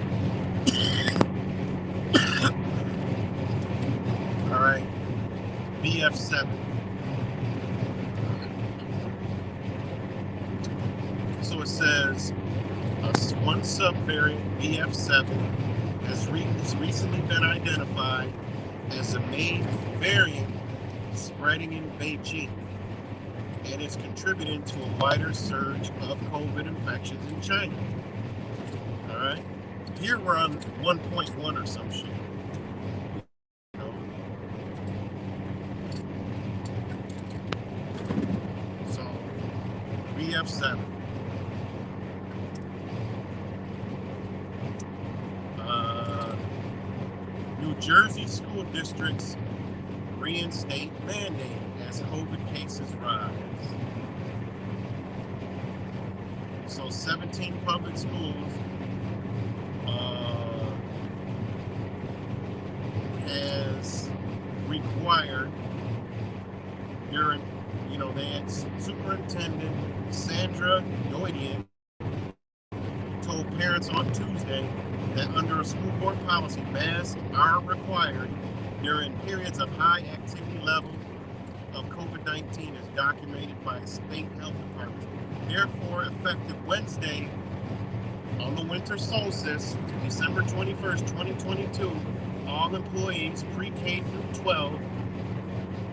Alright? BF7. So it says one subvariant, BF7, has recently been identified as the main variant spreading in Beijing, and it's contributing to a wider surge of COVID infections in China. All right, here we're on 1.1 or some shit. You know? So BF7. New Jersey school districts reinstate mandate as COVID cases rise. So 17 public schools has required during, they had Superintendent Sandra Doidian told parents on Tuesday that under a school board policy, masks are required during periods of high activity level of COVID-19 as documented by state health departments. Therefore, effective Wednesday on the winter solstice, December 21st, 2022, all employees pre-K through 12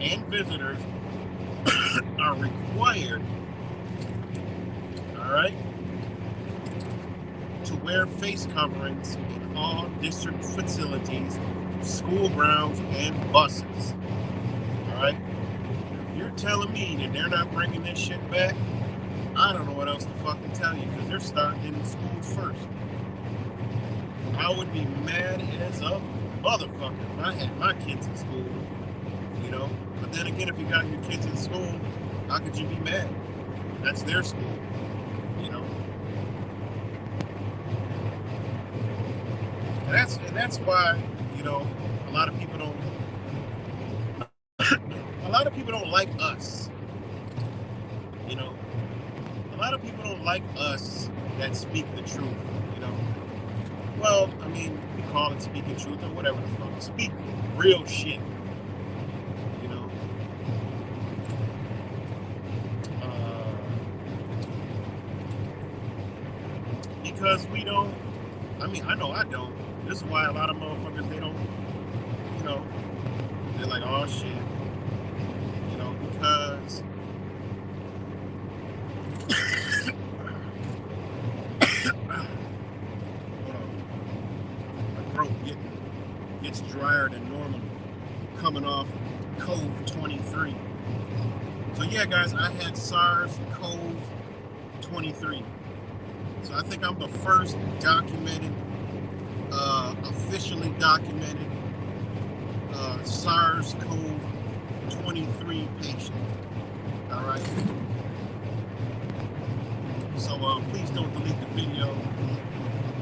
and visitors are required, all right, to wear face coverings in all district facilities, school grounds, and buses. All right? If you're telling me that they're not bringing this shit back, I don't know what else to fucking tell you, because they're starting in the schools first. I would be mad as a motherfucker if I had my kids in school, But then again, if you got your kids in school, how could you be mad? That's their school, And that's why, a lot of people don't like us. A lot of people don't like us that speak the truth, Well, we call it speaking truth or whatever the fuck. Speak real shit, because we don't, I know I don't. This is why a lot of motherfuckers, they don't, they're like, oh shit, because my throat gets drier than normal coming off COV-23. So yeah, guys, I had SARS-CoV-23. So I think I'm the first officially documented SARS-CoV-23 patient. All right. So please don't delete the video.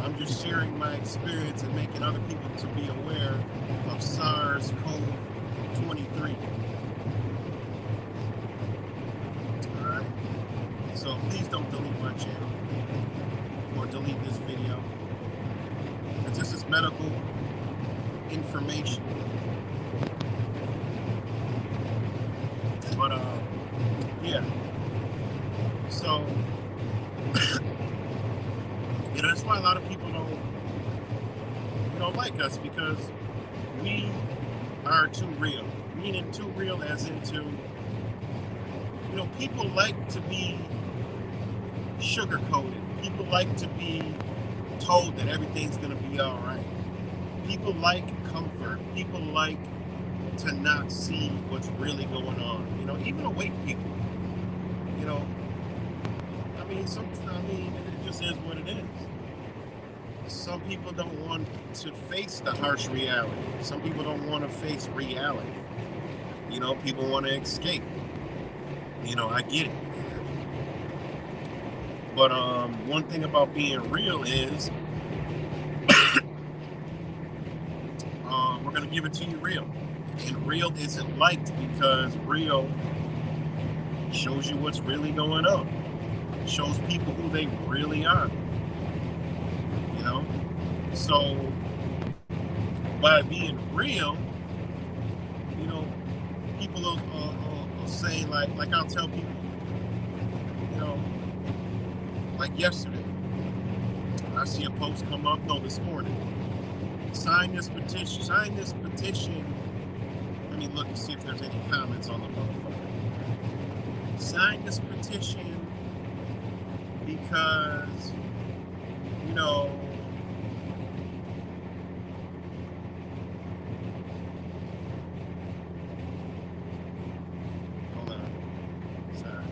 I'm just sharing my experience and making other people to be aware of SARS-CoV-23. All right. So please don't delete my channel or delete this video, because this is medical information. But yeah, so that's why a lot of people don't like us, because we are too real. Meaning too real as into, people like to be sugar-coated. People like to be told that everything's going to be all right. People like comfort. People like to not see what's really going on. You know, even awake people. You know, I mean, it just is what it is. Some people don't want to face the harsh reality. Some people don't want to face reality. You know, people want to escape. You know, I get it. But one thing about being real is we're going to give it to you real. And real isn't liked because real shows you what's really going on. It shows people who they really are. You know? So, by being real, you know, people will say, like I'll tell people, you know, like yesterday, I see a post come up, no, this morning. Sign this petition. Let me look and see if there's any comments on the motherfucker. Sign this petition because, you know, hold on. Sorry.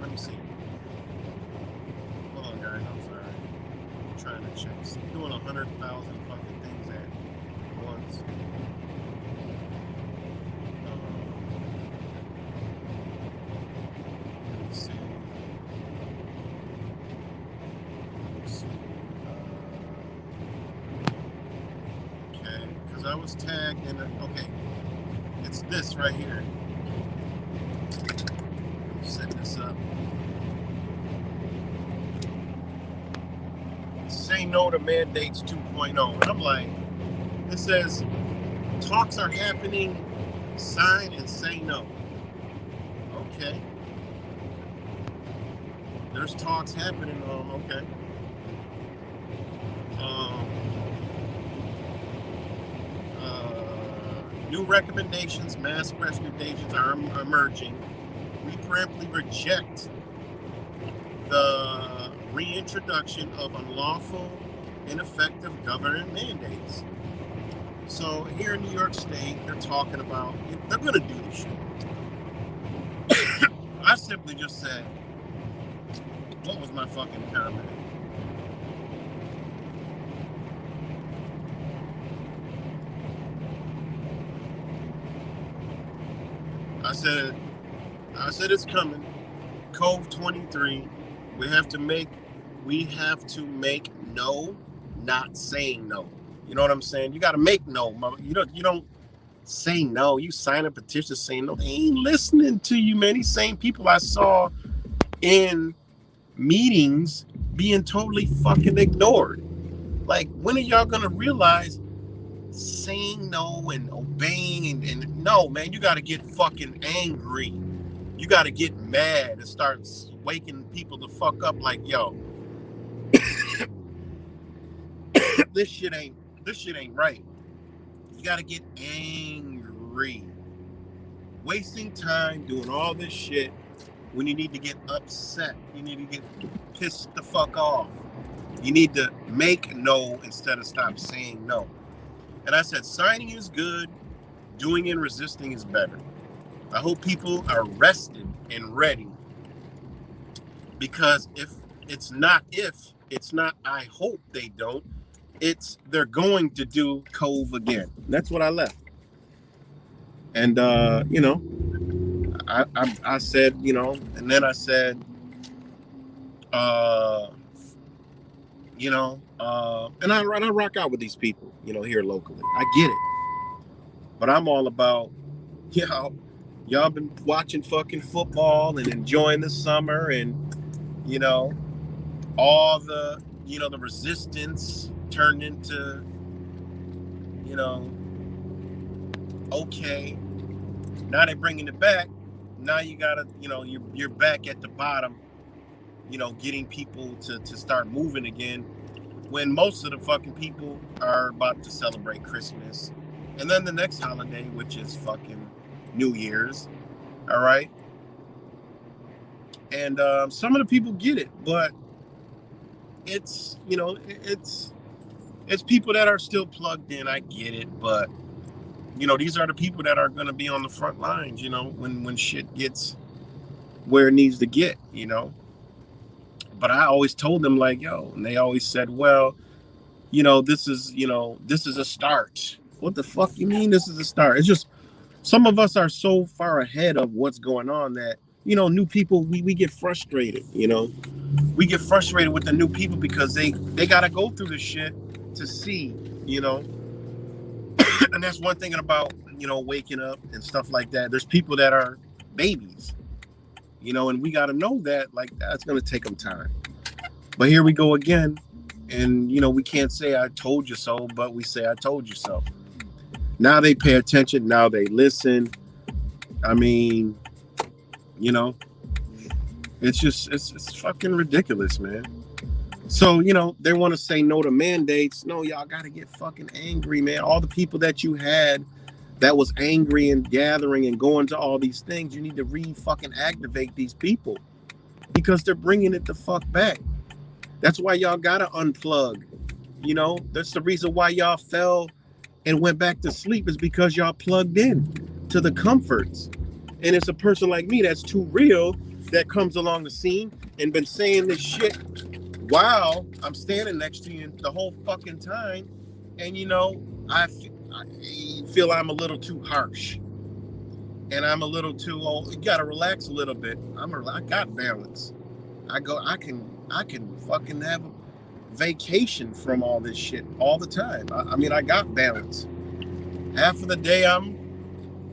Let me see. Hold on, guys. I'm sorry. I'm trying to check. So I'm doing 100,000 fucking things at once. Let me see. Okay, because I was tagged in a. Okay, it's this right here. Set this up. Say no to mandates 2.0. And I'm like, it says talks are happening, sign and say no. Okay. There's talks happening, okay. New recommendations, mass recommendations are emerging. We preemptively reject the reintroduction of unlawful, ineffective government mandates. So here in New York State, they're talking about, they're going to do this shit. I simply just said, what was my fucking comment? I said it's coming. COV-23. We have to make no, not saying no. You know what I'm saying? You got to make no. You don't say no. You sign a petition saying no. They ain't listening to you, man. These same people I saw in meetings being totally fucking ignored. Like, when are y'all gonna realize saying no and obeying and no, man, you got to get fucking angry. You got to get mad and start waking people the fuck up like, yo, this shit ain't right. You got to get angry. Wasting time doing all this shit when you need to get upset. You need to get pissed the fuck off. You need to make no instead of stop saying no. And I said, signing is good. Doing and resisting is better. I hope people are rested and ready, because it's not, I hope they don't, they're going to do COV again. That's what I left. And, you know, I said, you know, and then I said, you know, and I rock out with these people, you know, here locally. I get it. But I'm all about, you know, y'all been watching fucking football and enjoying the summer, and, you know, all the, you know, the resistance turned into, you know, okay, now they're bringing it back. now you gotta, you're back at the bottom, getting people to start moving again, when most of the fucking people are about to celebrate Christmas and then the next holiday, which is fucking New Year's. All right. And some of the people get it, but it's, it's people that are still plugged in. I get it, but these are the people that are going to be on the front lines, when shit gets where it needs to get, But I always told them, like, yo, and they always said, well, this is a start. What the fuck you mean this is a start? It's just some of us are so far ahead of what's going on that, new people, we get frustrated, we get frustrated with the new people because they got to go through this shit to see, and that's one thing about, waking up and stuff like that. There's people that are babies, and we got to know that, like, that's going to take them time. But here we go again. And, we can't say I told you so, but we say I told you so. Now they pay attention. Now they listen. I mean, it's fucking ridiculous, man. So, they want to say no to mandates. No, y'all got to get fucking angry, man. All the people that you had that was angry and gathering and going to all these things, you need to fucking activate these people because they're bringing it the fuck back. That's why y'all got to unplug. That's the reason why y'all fell and went back to sleep, is because y'all plugged in to the comforts. And it's a person like me that's too real that comes along the scene and been saying this shit while I'm standing next to you the whole fucking time. And, I feel I'm a little too harsh. And I'm a little too, you got to relax a little bit. I got balance. I can fucking have a vacation from all this shit all the time. I mean, I got balance. Half of the day I'm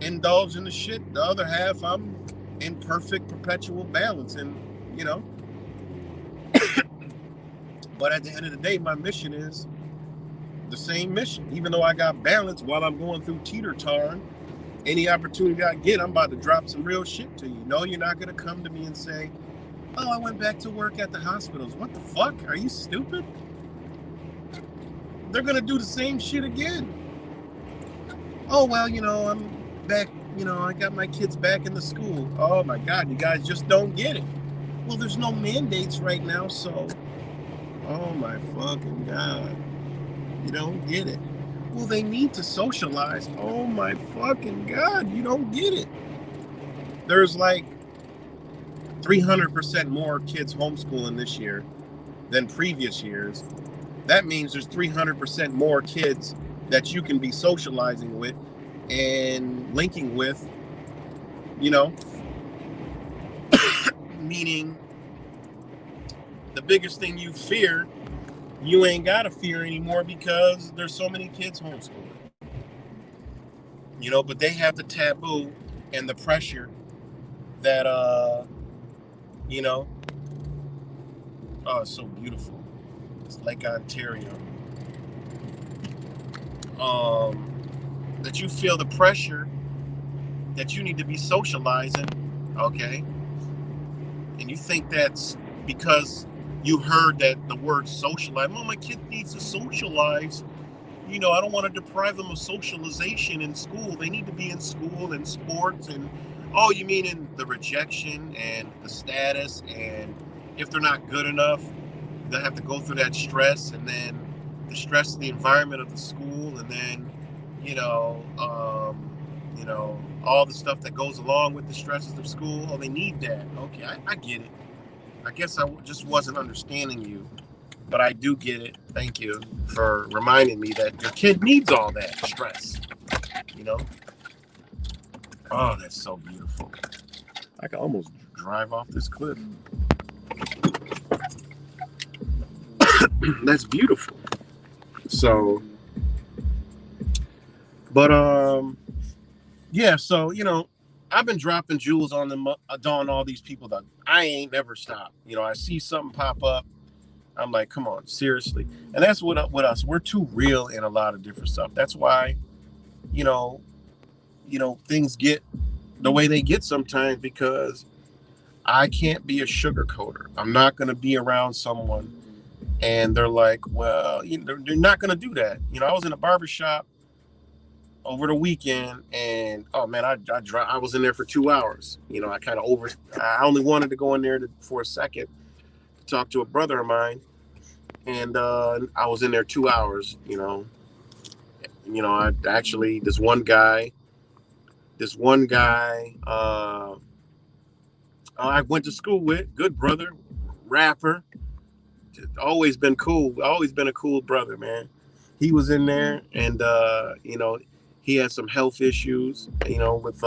indulging the shit. The other half I'm in perfect perpetual balance. And, but at the end of the day, my mission is the same mission. Even though I got balance while I'm going through teeter-tottering, any opportunity I get, I'm about to drop some real shit to you. No, you're not going to come to me and say, oh, I went back to work at the hospitals. What the fuck? Are you stupid? They're going to do the same shit again. Oh, well, I'm back, I got my kids back in the school. Oh, my God, you guys just don't get it. Well, there's no mandates right now, so, oh, my fucking God. You don't get it. Well, they need to socialize. Oh, my fucking God, you don't get it. There's like 300% more kids homeschooling this year than previous years. That means there's 300% more kids that you can be socializing with and linking with, meaning the biggest thing you fear, you ain't got to fear anymore because there's so many kids homeschooling. But they have the taboo and the pressure that, oh, it's so beautiful. It's Lake Ontario. That you feel the pressure that you need to be socializing, okay? And you think that's because you heard that the word socialize. Oh, my kid needs to socialize. I don't want to deprive them of socialization in school. They need to be in school and sports. And, oh, you mean in the rejection and the status, and if they're not good enough, they'll have to go through that stress, and then the stress of the environment of the school, and then, all the stuff that goes along with the stresses of school. Oh, they need that. Okay, I get it. I guess I just wasn't understanding you, but I do get it. Thank you for reminding me that your kid needs all that stress, Oh, that's so beautiful. I can almost drive off this cliff. That's beautiful. So, but, yeah, so, I've been dropping jewels on them, on all these people that I ain't never stopped. I see something pop up. I'm like, come on, seriously. And that's what with us. We're too real in a lot of different stuff. That's why, things get the way they get sometimes, because I can't be a sugarcoater. I'm not going to be around someone and they're like, well, they're not going to do that. I was in a barbershop over the weekend, and oh man, I was in there for 2 hours. I only wanted to go in there for a second to talk to a brother of mine, and I was in there 2 hours. I actually this one guy, I went to school with, good brother, rapper, always been cool, always been a cool brother, man. He was in there, and he had some health issues, with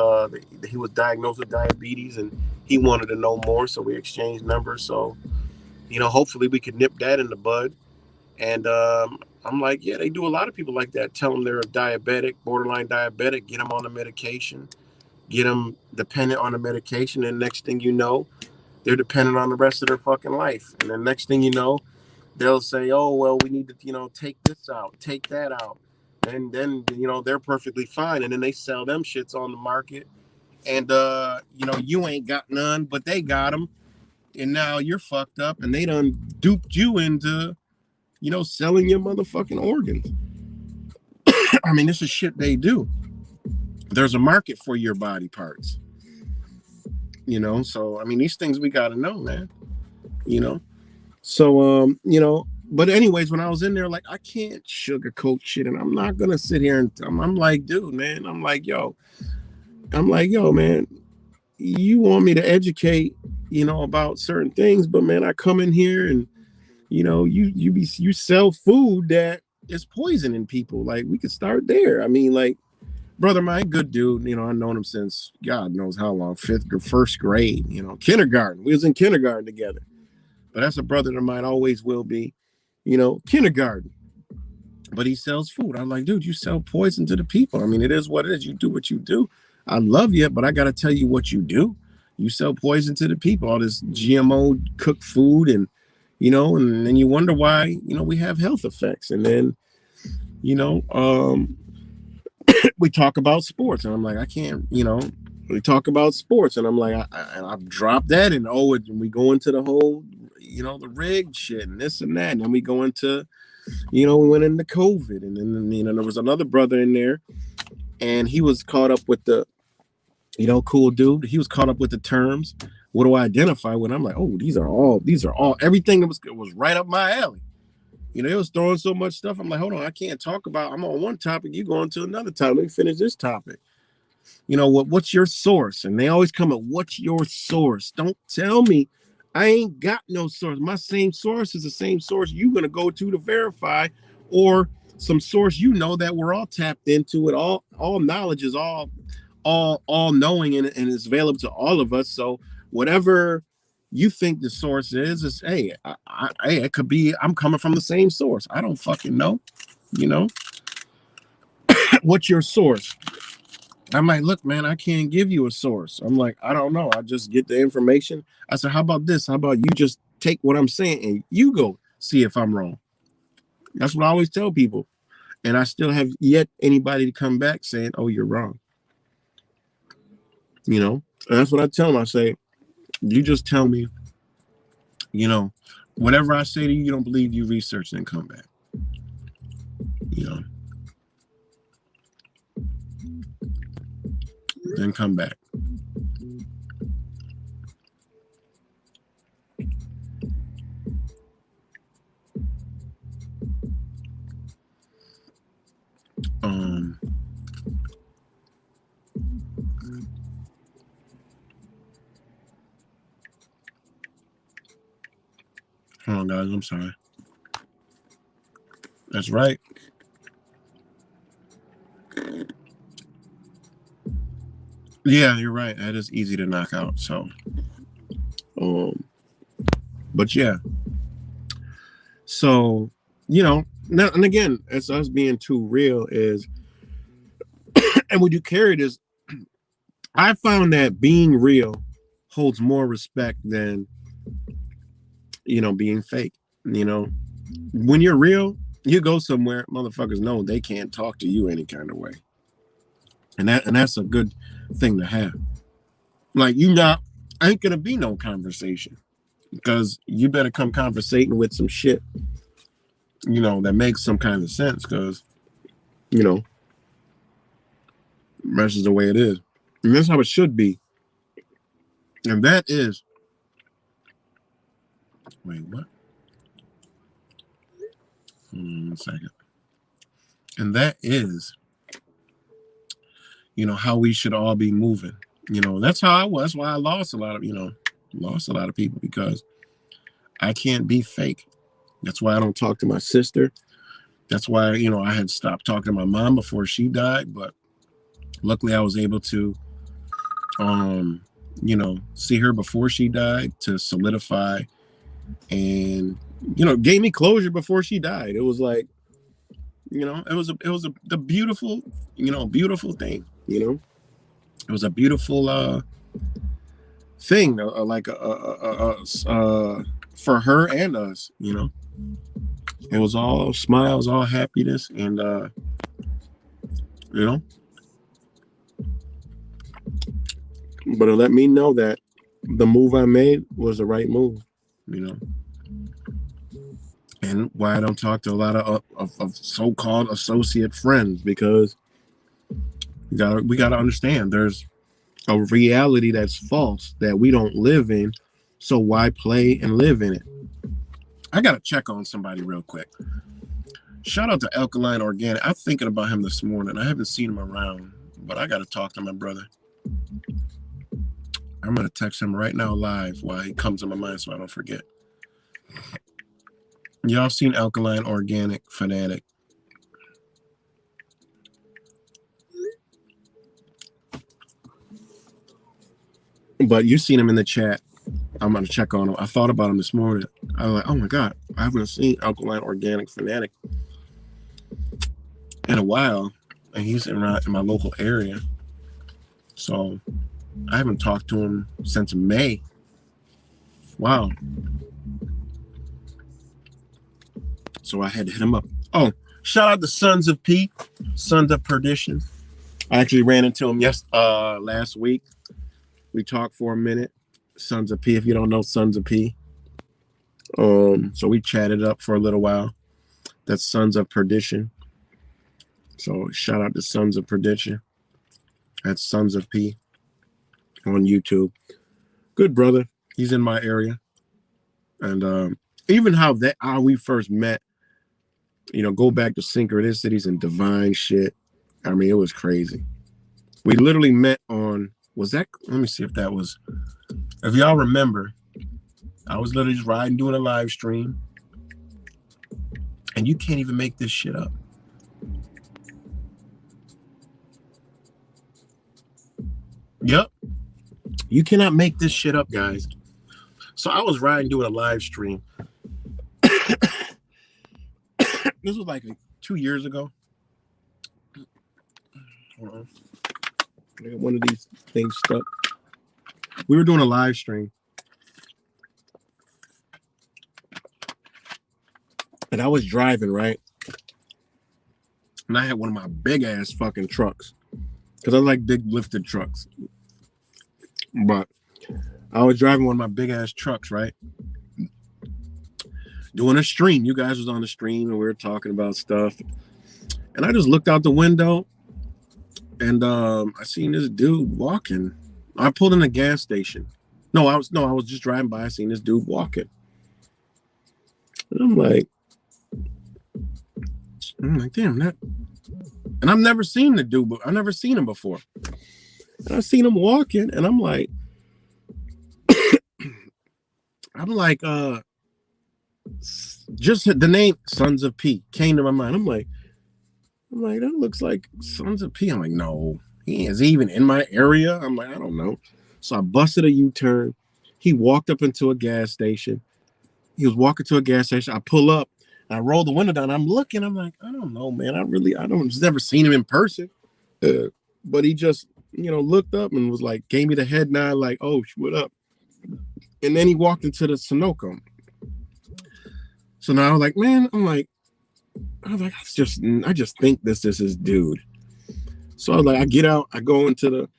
he was diagnosed with diabetes, and he wanted to know more, so we exchanged numbers. So hopefully we could nip that in the bud. And I'm like, yeah, they do a lot of people like that. Tell them they're a diabetic, borderline diabetic, get them on the medication, get them dependent on the medication, and next thing you know, they're dependent on the rest of their fucking life. And then next thing you know, they'll say, oh, well, we need to, take this out, take that out. And then, they're perfectly fine. And then they sell them shits on the market. And, you ain't got none, but they got them. And now you're fucked up, and they done duped you into, selling your motherfucking organs. I mean, this is shit they do. There's a market for your body parts. So, I mean, these things we got to know, man. So, but anyways, when I was in there, like, I can't sugarcoat shit, and I'm not gonna sit here and I'm like, dude, man, I'm like, yo, man, you want me to educate, about certain things, but man, I come in here and you sell food that is poisoning people. Like, we could start there. I mean, like, brother, my good dude, I've known him since God knows how long, first grade, kindergarten. We was in kindergarten together. But that's a brother of mine, always will be, kindergarten. But he sells food. I'm like, dude, you sell poison to the people. I mean, it is what it is. You do what you do. I love you, but I got to tell you what you do. You sell poison to the people, all this GMO cooked food, and, and then you wonder why, we have health effects. And then, we talk about sports, and I'm like, I can't, we talk about sports, and I'm like, I've dropped that, and and we go into the whole, the rigged shit and this and that, and then we go into, we went into COVID, and then there was another brother in there, and he was caught up with the, cool dude. He was caught up with the terms. What do I identify with? I'm like, oh, these are all everything that was right up my alley. It was throwing so much stuff. I'm like, hold on, I can't talk about. I'm on one topic, you go on to another topic. Let me finish this topic. What's your source? And they always come up, what's your source? Don't tell me I ain't got no source. My same source is the same source you're gonna go to verify, or some source that we're all tapped into. It all knowledge is all knowing, and it's available to all of us. So whatever you think the source is hey, it could be I'm coming from the same source. I don't fucking know. What's your source? I'm like, look, man, I can't give you a source. I'm like, I don't know. I just get the information. I said, how about this? How about you just take what I'm saying and you go see if I'm wrong? That's what I always tell people. And I still have yet anybody to come back saying, oh, you're wrong. And that's what I tell them. I say, you just tell me, whatever I say to you, you don't believe, you research and come back. Then come back. Hold on, guys. I'm sorry. That's right. Yeah, you're right. That is easy to knock out. So, but yeah. So, now, and again, it's us being too real is, and we do carry this. I found that being real holds more respect than, being fake. When you're real, you go somewhere, motherfuckers know they can't talk to you any kind of way. And that's a good thing to have. Like, ain't gonna be no conversation because you better come conversating with some shit, that makes some kind of sense because, that's just the way it is. And that's how it should be. And that is, wait, what? 1 second. And that is, how we should all be moving. That's how I was. That's why I lost a lot of people because I can't be fake. That's why I don't talk to my sister. That's why, I had stopped talking to my mom before she died. But luckily I was able to, see her before she died to solidify and, gave me closure before she died. It was like, it was the beautiful, beautiful thing, It was a beautiful thing, like for her and us, It was all smiles, all happiness, and but it let me know that the move I made was the right move, and why I don't talk to a lot of so-called associate friends, because we gotta understand there's a reality that's false that we don't live in, so why play and live in it? I gotta check on somebody real quick. Shout out to Alkaline Organic. I'm thinking about him this morning. I haven't seen him around, but I gotta talk to my brother. I'm gonna text him right now live while he comes to my mind so I don't forget. Y'all seen Alkaline Organic Fanatic? But you seen him in the chat. I'm gonna check on him. I thought about him this morning. I was like, oh my God, I haven't seen Alkaline Organic Fanatic in a while, and he's in my local area. So I haven't talked to him since May. Wow. So I had to hit him up. Oh, shout out to Sons of P, Sons of Perdition. I actually ran into him last week. We talked for a minute. Sons of P, if you don't know Sons of P. So we chatted up for a little while. That's Sons of Perdition. So shout out to Sons of Perdition. That's Sons of P on YouTube. Good brother. He's in my area. And even how we first met, go back to synchronicities and divine shit. I mean, it was crazy. We literally met on, let me see if y'all remember, I was literally just riding, doing a live stream, and you can't even make this shit up. Yep. You cannot make this shit up, guys. So I was riding, doing a live stream. This was like 2 years ago. Hold on. I got one of these things stuck. We were doing a live stream. And I was driving, right? And I had one of my big ass fucking trucks. Because I like big lifted trucks. But I was driving one of my big ass trucks, right? Doing a stream. You guys was on the stream and we were talking about stuff. And I just looked out the window and I seen this dude walking. I pulled in a gas station. I was just driving by. I seen this dude walking. And I'm like, damn, that. And I've never seen the dude, but I've never seen him before. And I seen him walking, and I'm like, just the name Sons of P came to my mind. I'm like, that looks like Sons of P. I'm like, no, he is even in my area. I'm like, I don't know. So I busted a U-turn. He walked up into a gas station. He was walking to a gas station. I pull up. I roll the window down. I'm looking. I'm like, I don't know, man. I've never seen him in person. But he just, looked up and was like, gave me the head nod, like, oh, what up? And then he walked into the Sunoco. So now I was like, I just think this is his dude. So I was like, I get out, I go into the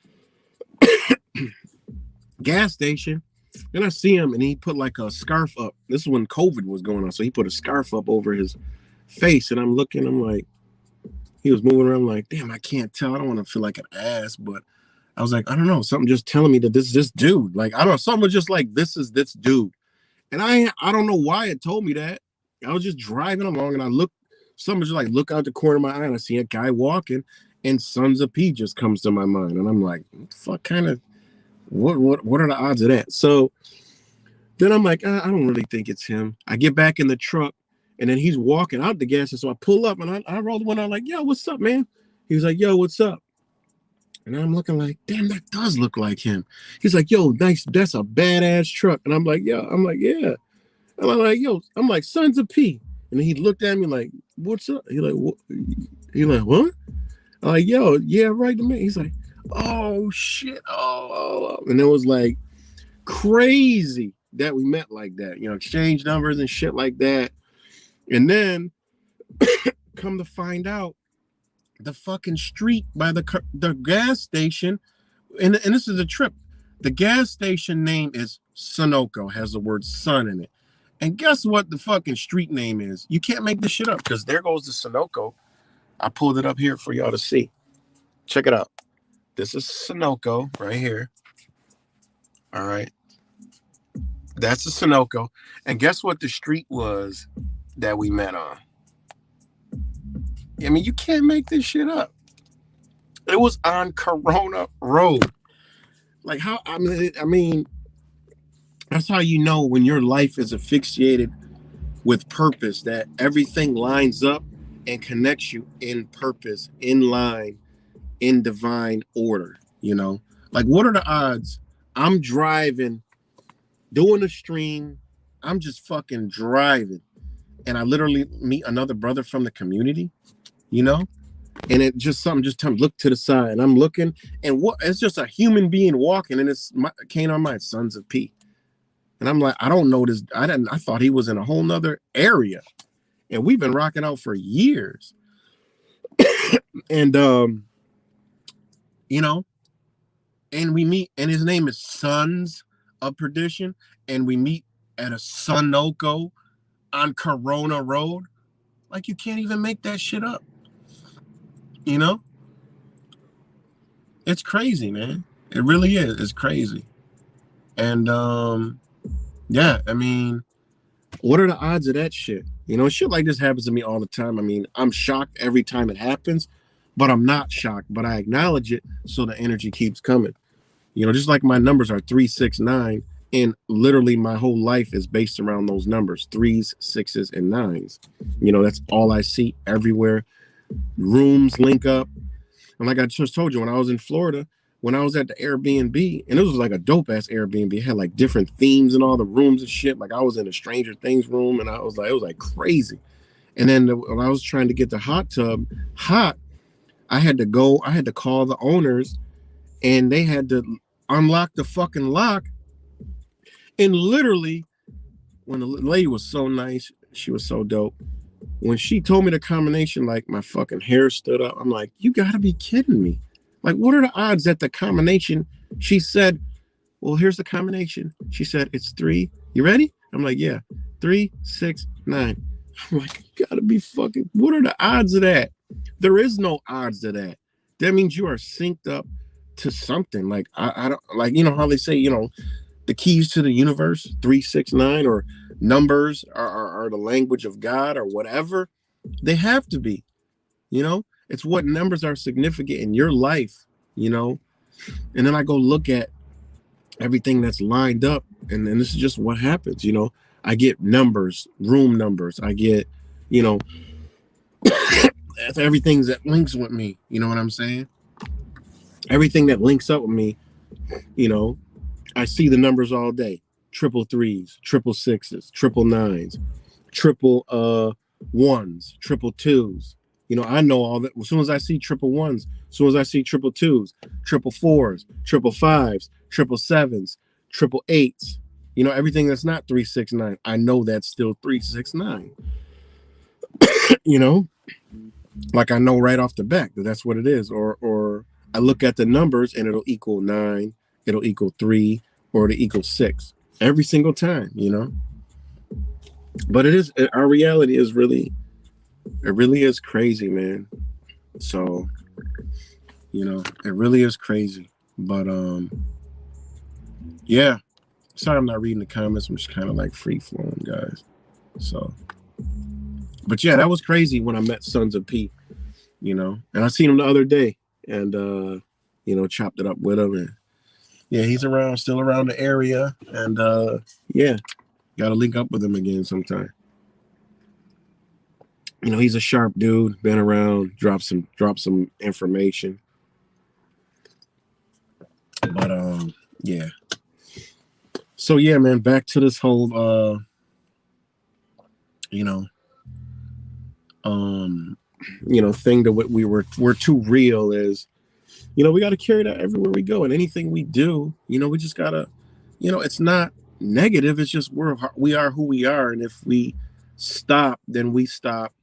gas station. And I see him, and he put like a scarf up. This is when COVID was going on, so he put a scarf up over his face. And I'm looking, I'm like, he was moving around, like, damn, I can't tell. I don't want to feel like an ass, but I was like, I don't know, something just telling me that this is this dude. Like, I don't know, something was just like, this is this dude. And I don't know why it told me that. I was just driving along, and I looked. Something just like look out the corner of my eye, and I see a guy walking, and Sons of P just comes to my mind, and I'm like, what the fuck kind of what are the odds of that? So then I'm like, I don't really think it's him. I get back in the truck, and then he's walking out the gas station. So I pull up, and I roll the window. I'm like, yo, what's up, man? He was like, yo, what's up? And I'm looking like, damn, that does look like him. He's like, yo, nice, that's a badass truck. And I'm like, yeah. And I'm like, yo, I'm like, Sons of P. And then he looked at me like, what's up? He like, what? He like, what? I'm like, yo, yeah, right to me. He's like, oh shit, oh. And it was like crazy that we met like that, you know, exchange numbers and shit like that. And then come to find out, the fucking street by the gas station, and this is a trip. The gas station name is Sunoco, has the word sun in it. And guess what the fucking street name is? You can't make this shit up, because there goes the Sunoco. I pulled it up here for y'all to see. Check it out. This is Sunoco right here. All right. That's the Sunoco. And guess what the street was that we met on? I mean, you can't make this shit up. It was on Corona Road. Like, how, I mean, that's how you know when your life is asphyxiated with purpose, that everything lines up and connects you in purpose, in line, in divine order, you know? Like, what are the odds? I'm driving, doing a stream. I'm just fucking driving. And I literally meet another brother from the community, you know? And it just something just look to the side, and I'm looking, and what, it's just a human being walking, and came on my Sons of P. And I'm like, I don't know this. I thought he was in a whole nother area. And we've been rocking out for years. And you know, and we meet, and his name is Sons of Perdition, and we meet at a Sunoco on Corona Road. Like, you can't even make that shit up. You know? It's crazy, man. It really is. It's crazy. And yeah, I mean, what are the odds of that shit? You know, shit like this happens to me all the time. I mean, I'm shocked every time it happens, but I'm not shocked, but I acknowledge it, so the energy keeps coming. You know, just like my numbers are 3, 6, 9, and literally my whole life is based around those numbers, 3s, 6s, and 9s. You know, that's all I see everywhere. Rooms link up. And like I just told you, when I was in Florida, when I was at the Airbnb, and it was like a dope ass Airbnb, it had like different themes in all the rooms and shit. Like, I was in a Stranger Things room, and I was like, it was like crazy. And then when I was trying to get the hot tub hot, I had to call the owners, and they had to unlock the fucking lock. And literally, when the lady was so nice, she was so dope. When she told me the combination, like, my fucking hair stood up. I'm like, you gotta be kidding me. Like, what are the odds that the combination, she said, well, here's the combination. She said, it's 3. You ready? I'm like, yeah. 3, 6, 9. I'm like, you gotta be fucking, what are the odds of that? There is no odds of that. That means you are synced up to something. Like, I don't, like, you know how they say, you know, the keys to the universe, 3, 6, 9, or numbers are the language of God or whatever. They have to be, you know? It's what numbers are significant in your life, you know? And then I go look at everything that's lined up, and then this is just what happens, you know? I get numbers, room numbers. I get, you know, everything that links with me. You know what I'm saying? Everything that links up with me, you know, I see the numbers all day. 333s, 666s, 999s, 111s, 222s. You know, I know all that. As soon as I see 111s, as soon as I see 222s, 444s, 555s, 777s, 888s, you know, everything that's not 369, I know that's still 369. You know, like, I know right off the bat that that's what it is. Or I look at the numbers, and it'll equal 9, it'll equal 3, or to equal 6 every single time, you know. But it is, our reality is really, it really is crazy, man. So, you know, it really is crazy. But yeah. Sorry, I'm not reading the comments. I'm just kind of like free flowing, guys. So, but yeah, that was crazy when I met Sons of P, you know, and I seen him the other day, and you know, chopped it up with him, and yeah, he's around, still around the area, and yeah, gotta link up with him again sometime. You know, he's a sharp dude, been around, drop some information, but yeah. So yeah, man, back to this whole you know, thing that we're too real is, you know, we got to carry that everywhere we go, and anything we do, you know, we just gotta, you know, it's not negative, it's just we are who we are, and if we stop, then we stop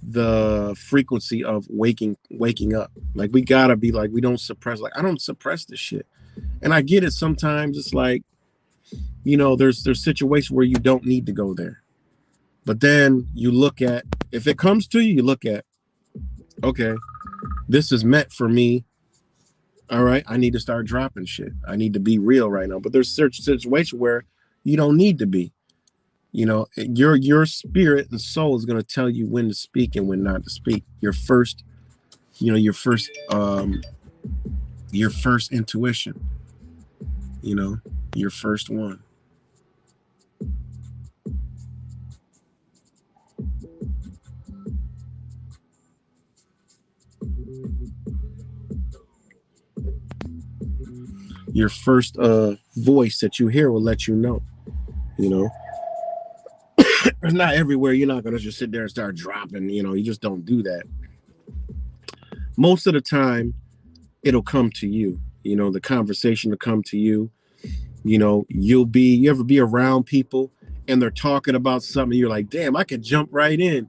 the frequency of waking up. Like, we gotta be like, we don't suppress, like, I don't suppress this shit. And I get it, sometimes it's like, you know, there's situations where you don't need to go there. But then you look at, if it comes to you, you look at, okay, this is meant for me. All right, I need to start dropping shit. I need to be real right now. But there's certain situations where you don't need to be. You know, your spirit and soul is going to tell you when to speak and when not to speak. Your first, you know, your first intuition. You know, your first one. Your first voice that you hear will let you know. You know, it's not everywhere. You're not gonna just sit there and start dropping. You know, you just don't do that. Most of the time, it'll come to you. You know, the conversation will come to you. You know, you ever be around people and they're talking about something, you're like, damn, I could jump right in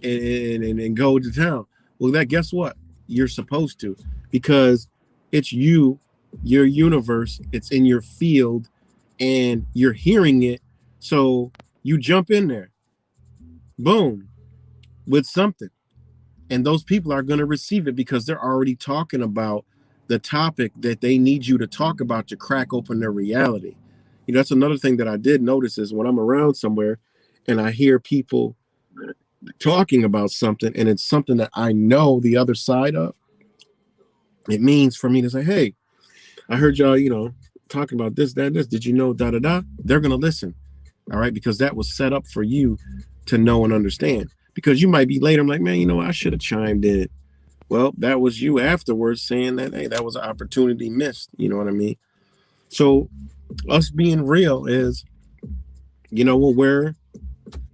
and go to town. Well, guess what? You're supposed to, because it's you, your universe, it's in your field, and you're hearing it. So you jump in there, boom, with something. And those people are going to receive it because they're already talking about the topic that they need you to talk about to crack open their reality. You know, that's another thing that I did notice is when I'm around somewhere and I hear people talking about something and it's something that I know the other side of, it means for me to say, hey, I heard y'all, you know, talking about this, that, and this. Did you know da da da? They're going to listen. All right. Because that was set up for you to know and understand. Because you might be later, I'm like, man, you know, I should have chimed in. Well, that was you afterwards saying that, hey, that was an opportunity missed. You know what I mean? So us being real is, you know, well, where,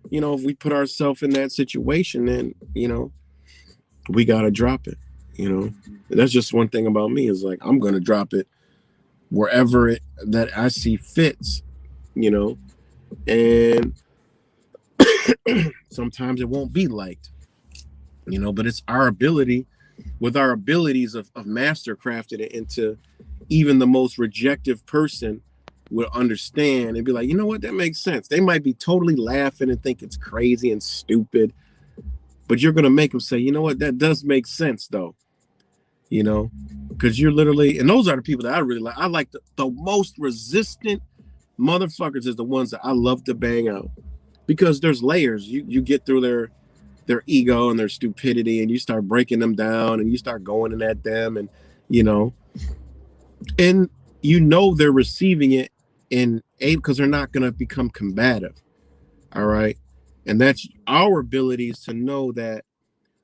you know, if we put ourselves in that situation, then, you know, we got to drop it. You know, and that's just one thing about me is like, I'm going to drop it wherever that I see fits, you know, and sometimes it won't be liked, you know, but it's our ability, with our abilities of mastercrafted it into even the most rejective person will understand and be like, you know what, that makes sense. They might be totally laughing and think it's crazy and stupid, but you're going to make them say, you know what, that does make sense though, you know, because you're literally, and those are the people that I really like. I like the most resistant motherfuckers is the ones that I love to bang out, because there's layers. You get through their ego and their stupidity, and you start breaking them down, and you start going in at them, and you know, and you know they're receiving it in aid because they're not going to become combative. All right, and that's our abilities to know that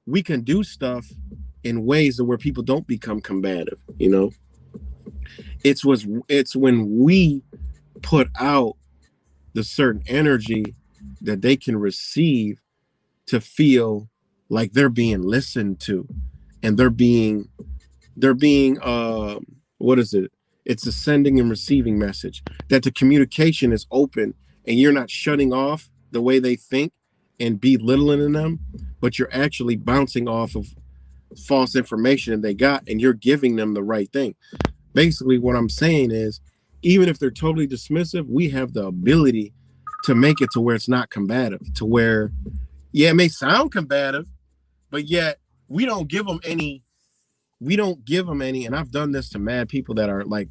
we can do stuff in ways where people don't become combative. You know, it's when we put out the certain energy that they can receive to feel like they're being listened to, and they're being what is it? It's a sending and receiving message, that the communication is open and you're not shutting off the way they think and belittling them, but you're actually bouncing off of false information that they got and you're giving them the right thing. Basically what I'm saying is, even if they're totally dismissive, we have the ability to make it to where it's not combative, to where, yeah, it may sound combative, but yet we don't give them any. We don't give them any. And I've done this to mad people that are like,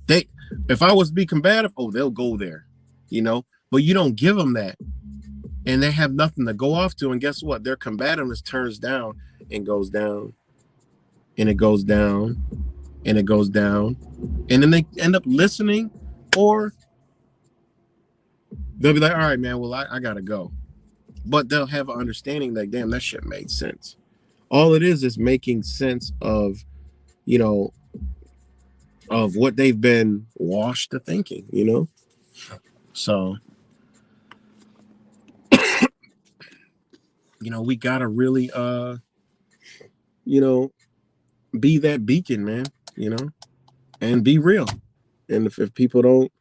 if I was to be combative, oh, they'll go there, you know, but you don't give them that. And they have nothing to go off to. And guess what? Their combativeness turns down and goes down. And it goes down. And it goes down. And then they end up listening, or they'll be like, all right, man, well, I got to go. But they'll have an understanding that, damn, that shit made sense. All it is making sense of, you know, of what they've been washed to thinking, you know? So, you know, we gotta really, you know, be that beacon, man, you know, and be real. And if people don't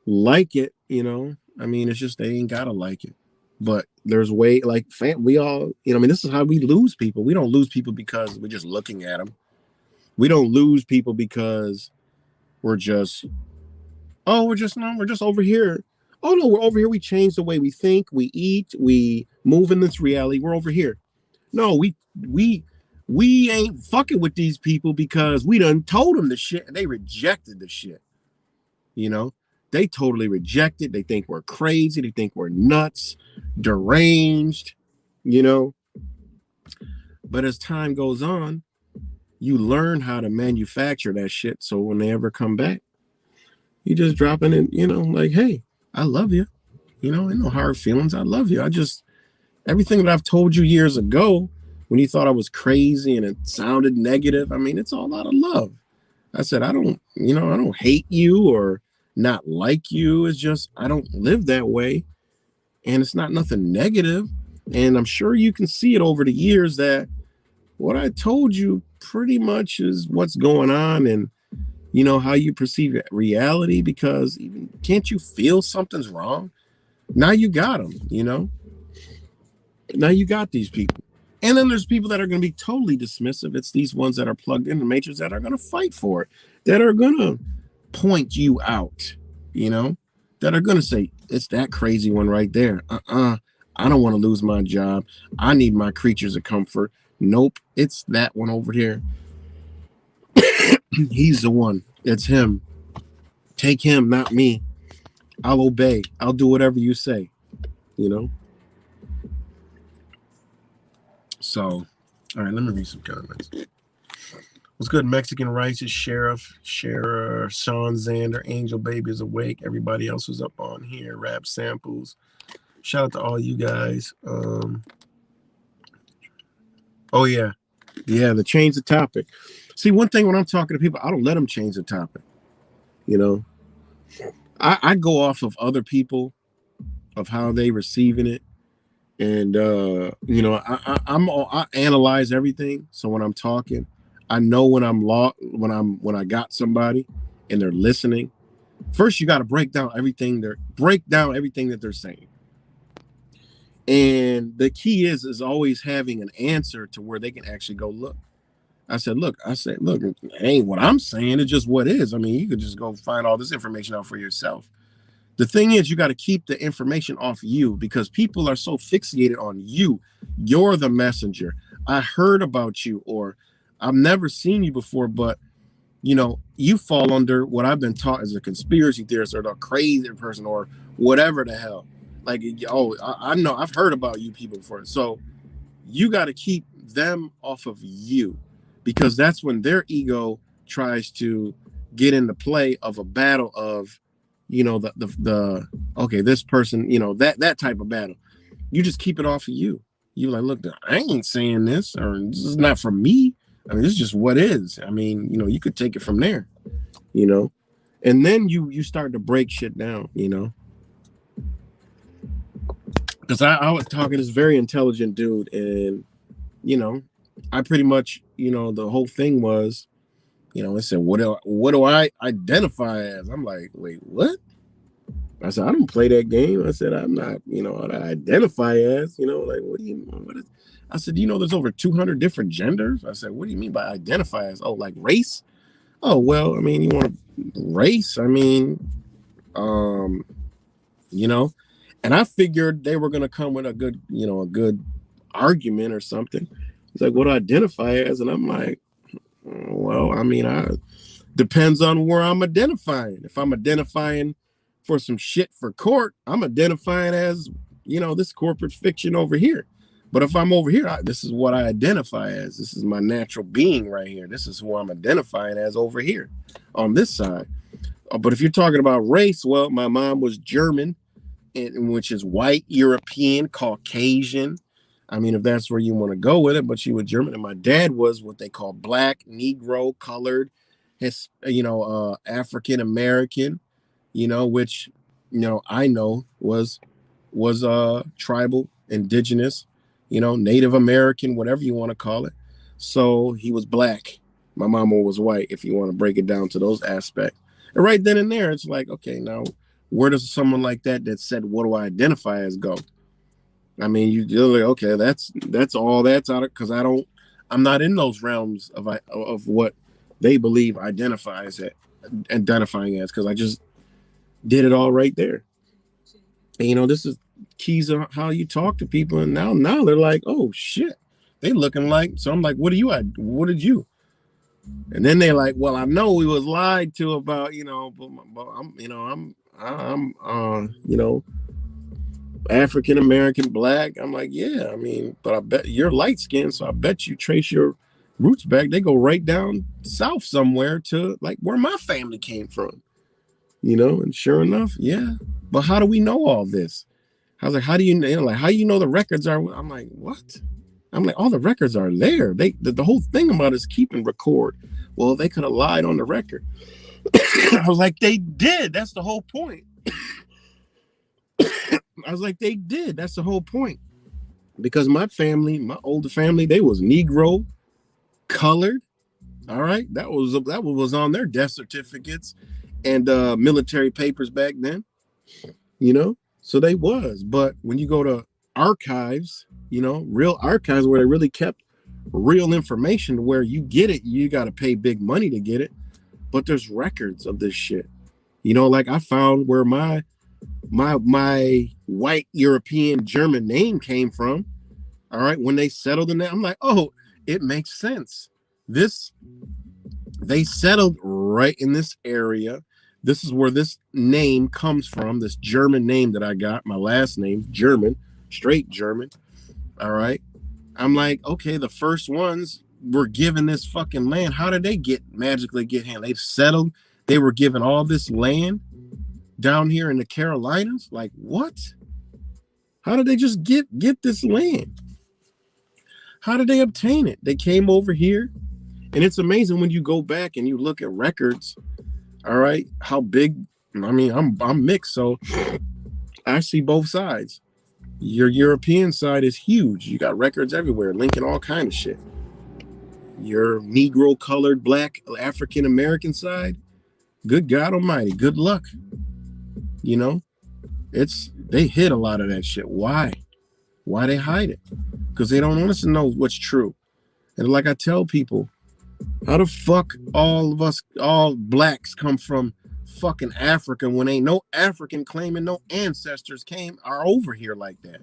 like it, you know, I mean, it's just, they ain't gotta like it. But there's way, like, we all, you know, I mean, this is how we lose people. We don't lose people because we're just looking at them. We don't lose people because we're just, oh, we're just over here. Oh no, we're over here. We change the way we think, we eat, we move in this reality. We're over here. No, we ain't fucking with these people because we done told them the shit and they rejected the shit. You know, they totally reject it. They think we're crazy. They think we're nuts, deranged, you know. But as time goes on, you learn how to manufacture that shit. So when they ever come back, you just drop it in, you know, like, hey, I love you. You know, ain't no hard feelings. I love you. Everything that I've told you years ago when you thought I was crazy and it sounded negative, I mean, it's all out of love. I said, I don't hate you or not like you. It's just, I don't live that way. And it's not nothing negative. And I'm sure you can see it over the years that what I told you pretty much is what's going on, and you know how you perceive reality, because even can't you feel something's wrong? Now you got them, you know. Now you got these people. And then there's people that are going to be totally dismissive. It's these ones that are plugged in the matrix that are going to fight for it, that are going to point you out, you know, that are going to say, it's that crazy one right there. I don't want to lose my job. I need my creatures of comfort. Nope, it's that one over here. He's the one. It's him. Take him, not me. I'll obey. I'll do whatever you say, you know? So, all right, let me read some comments. What's good? Mexican Rice is Sheriff, Sean Xander, Angel Baby is awake. Everybody else is up on here. Rap Samples. Shout out to all you guys. Oh, yeah. Yeah, the change the topic. See, one thing when I'm talking to people, I don't let them change the topic. You know, I go off of other people, of how they receiving it. And, you know, I analyze everything. So when I'm talking, I know when when I got somebody and they're listening. First, you got to break down everything that they're saying. And the key is always having an answer to where they can actually go look. I said, look, it ain't what I'm saying. It's just what is. I mean, you could just go find all this information out for yourself. The thing is, you got to keep the information off you, because people are so fixated on you. You're the messenger. I heard about you, or I've never seen you before, but you know, you fall under what I've been taught as a conspiracy theorist or the crazy person or whatever the hell. Like, oh, I know I've heard about you people before. So you got to keep them off of you, because that's when their ego tries to get into play of a battle of, you know, the okay, this person, you know, that type of battle. You just keep it off of you. You're like, look, I ain't saying this, or this is not from me. I mean, this is just what is. I mean, you know, you could take it from there, you know, and then you start to break shit down, you know. Because I was talking to this very intelligent dude, and, you know, I pretty much, you know, the whole thing was, you know, I said, what do I identify as? I'm like, wait, what? I said, I don't play that game. I said, I'm not, you know, what I identify as, you know, like, I said, you know, there's over 200 different genders. I said, what do you mean by identify as? Oh, like race? Oh, well, I mean, you want race? I mean, You know, and I figured they were going to come with a good, a good argument or something. It's like, what do I identify as? And I'm like, well, I mean, I depends on where I'm identifying. If I'm identifying for some shit for court, I'm identifying as, this corporate fiction over here. But if I'm over here, this is what I identify as. This is my natural being right here. This is who I'm identifying as over here on this side. But if you're talking about race, well, my mom was German, which is white, European, Caucasian. I mean, if that's where you want to go with it, but she was German. And my dad was what they call black, Negro, colored, African American, which, I know was tribal, indigenous, Native American, whatever you want to call it. So he was black. My mama was white, if you want to break it down to those aspects. And right then and there, it's like, okay, now where does someone like that said, what do I identify as go? I mean, you're like, okay, that's all that's out of, because I'm not in those realms of what they believe identifying as, because I just did it all right there. And, this is keys of how you talk to people. And now they're like, oh shit, they looking like, so I'm like, what did you? And then they're like, well, I know we was lied to about, but I'm African American, black. I'm like, yeah, I mean, but I bet you're light skinned, so I bet you trace your roots back. They go right down south somewhere to like where my family came from, and sure enough, yeah. But how do we know all this? I was like, how do you know? Like, how you know the records are? I'm like, what? I'm like, all the records are there. The whole thing about it is keep and record. Well, they could have lied on the record. I was like, they did. That's the whole point. I was like, they did. That's the whole point. Because my family, my older family, they was Negro, colored. All right, that was on their death certificates and military papers back then. So they was. But when you go to archives, real archives where they really kept real information, where you get it, you got to pay big money to get it. But there's records of this shit. Like I found where my white European German name came from. All right, when they settled in that, I'm like, oh, it makes sense. They settled right in this area. This is where this name comes from, this German name that I got. My last name's German, straight German. All right. I'm like, okay, the first ones were given this fucking land. How did they magically get handled? They've settled. They were given all this land down here in the Carolinas. Like, what? How did they just get this land? How did they obtain it? They came over here. And it's amazing when you go back and you look at records. All right, how big? I mean, I'm mixed, so I see both sides. Your European side is huge. You got records everywhere, linking all kind of shit. Your Negro, colored, black, African American side, good God Almighty, good luck. They hid a lot of that shit. Why? Why they hide it? Because they don't want us to know what's true. And like I tell people, how the fuck all of us, all blacks, come from fucking Africa when ain't no African claiming no ancestors are over here like that?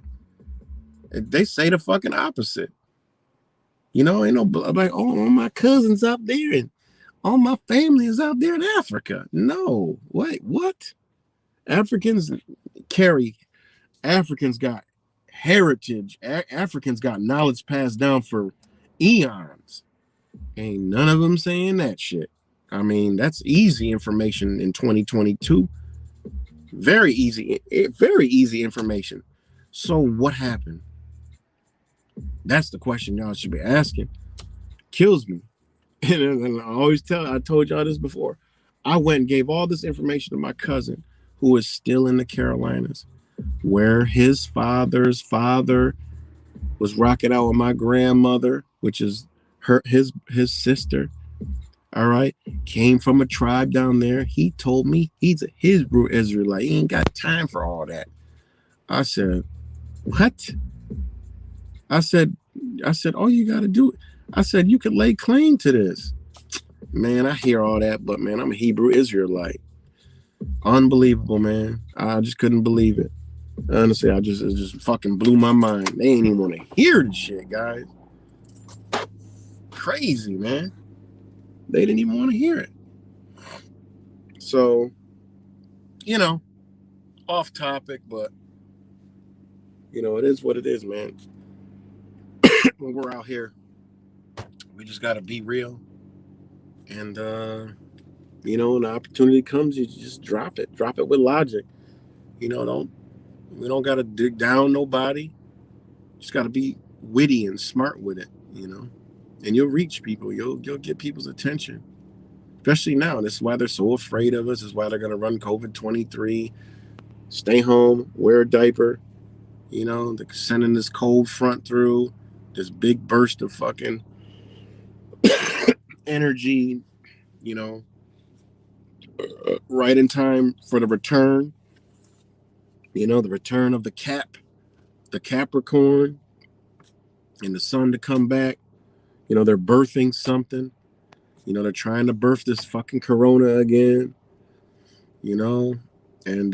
They say the fucking opposite. Ain't no like, oh, all my cousins out there and all my family is out there in Africa. No, wait, what? Africans got heritage. Africans got knowledge passed down for eons. Ain't none of them saying that shit. I mean, that's easy information in 2022. Very easy information. So what happened? That's the question y'all should be asking. Kills me. And I told y'all this before. I went and gave all this information to my cousin, who is still in the Carolinas, where his father's father was rocking out with my grandmother, which is his sister. All right, came from a tribe down there. He told me he's a Hebrew Israelite. He ain't got time for all that. I said, what? I said, all you got to do, I said, you could lay claim to this. Man, I hear all that, but man, I'm a Hebrew Israelite. Unbelievable, man. I just couldn't believe it. Honestly, it just fucking blew my mind. They ain't even want to hear the shit, guys. Crazy, man. They didn't even want to hear it. So, off topic, but it is what it is, man. When we're out here, we just gotta be real. And when the opportunity comes, you just drop it. Drop it with logic. We don't gotta dig down nobody. Just gotta be witty and smart with it, And you'll reach people. You'll get people's attention. Especially now. This is why they're so afraid of us. This is why they're gonna run COVID-23. Stay home, wear a diaper. They're sending this cold front through, this big burst of fucking energy, right in time for the return, the return of the Cap-Ricorn, and the sun to come back. They're birthing something. They're trying to birth this fucking corona again, and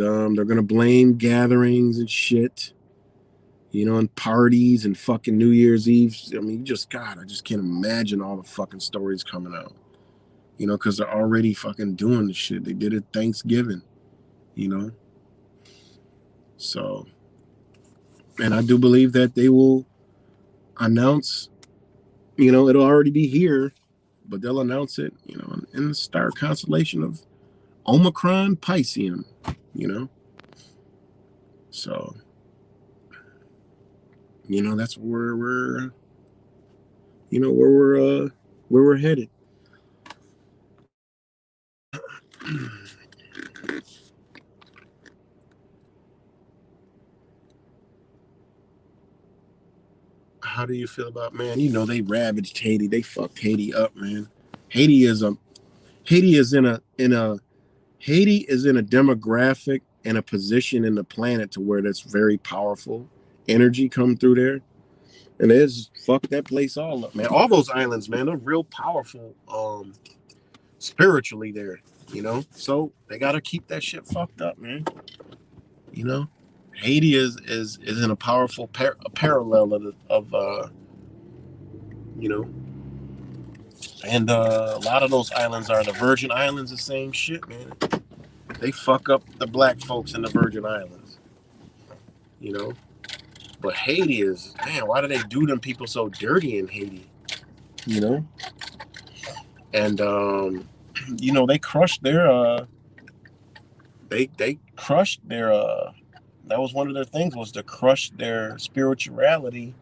they're going to blame gatherings and shit. And parties and fucking New Year's Eve. I mean, I just can't imagine all the fucking stories coming out. Because they're already fucking doing the shit. They did it Thanksgiving, So, and I do believe that they will announce, it'll already be here, but they'll announce it, in the star constellation of Omicron Pisceum, So, that's where we're headed. How do you feel about, man? They ravaged Haiti. They fucked Haiti up, man. Haiti is in a demographic and a position in the planet to where that's very powerful energy come through there, and they just fuck that place all up, man. All those islands, man, they're real powerful, spiritually there, So they gotta keep that shit fucked up, man. Haiti is in a powerful parallel of and a lot of those islands are the Virgin Islands. The same shit, man. They fuck up the black folks in the Virgin Islands, But Haiti is, man, why do they do them people so dirty in Haiti? And they crushed their they crushed their that was one of their things, was to crush their spirituality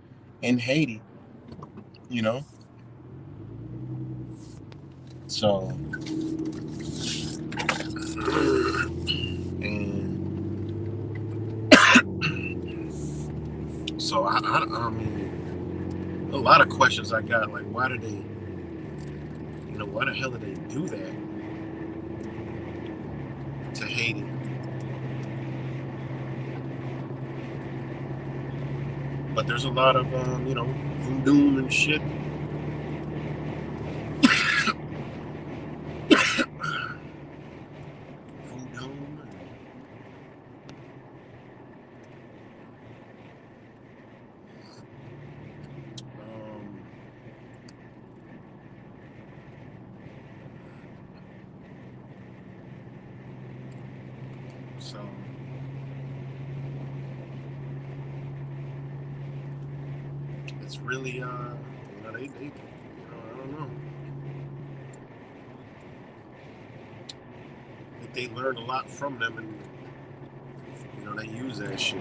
in Haiti, So, and so I mean, a lot of questions I got, like, why did they, why the hell did they do that to Haiti? But there's a lot of voodoo and shit. So it's really they I don't know. I think they learned a lot from them, and they use that shit.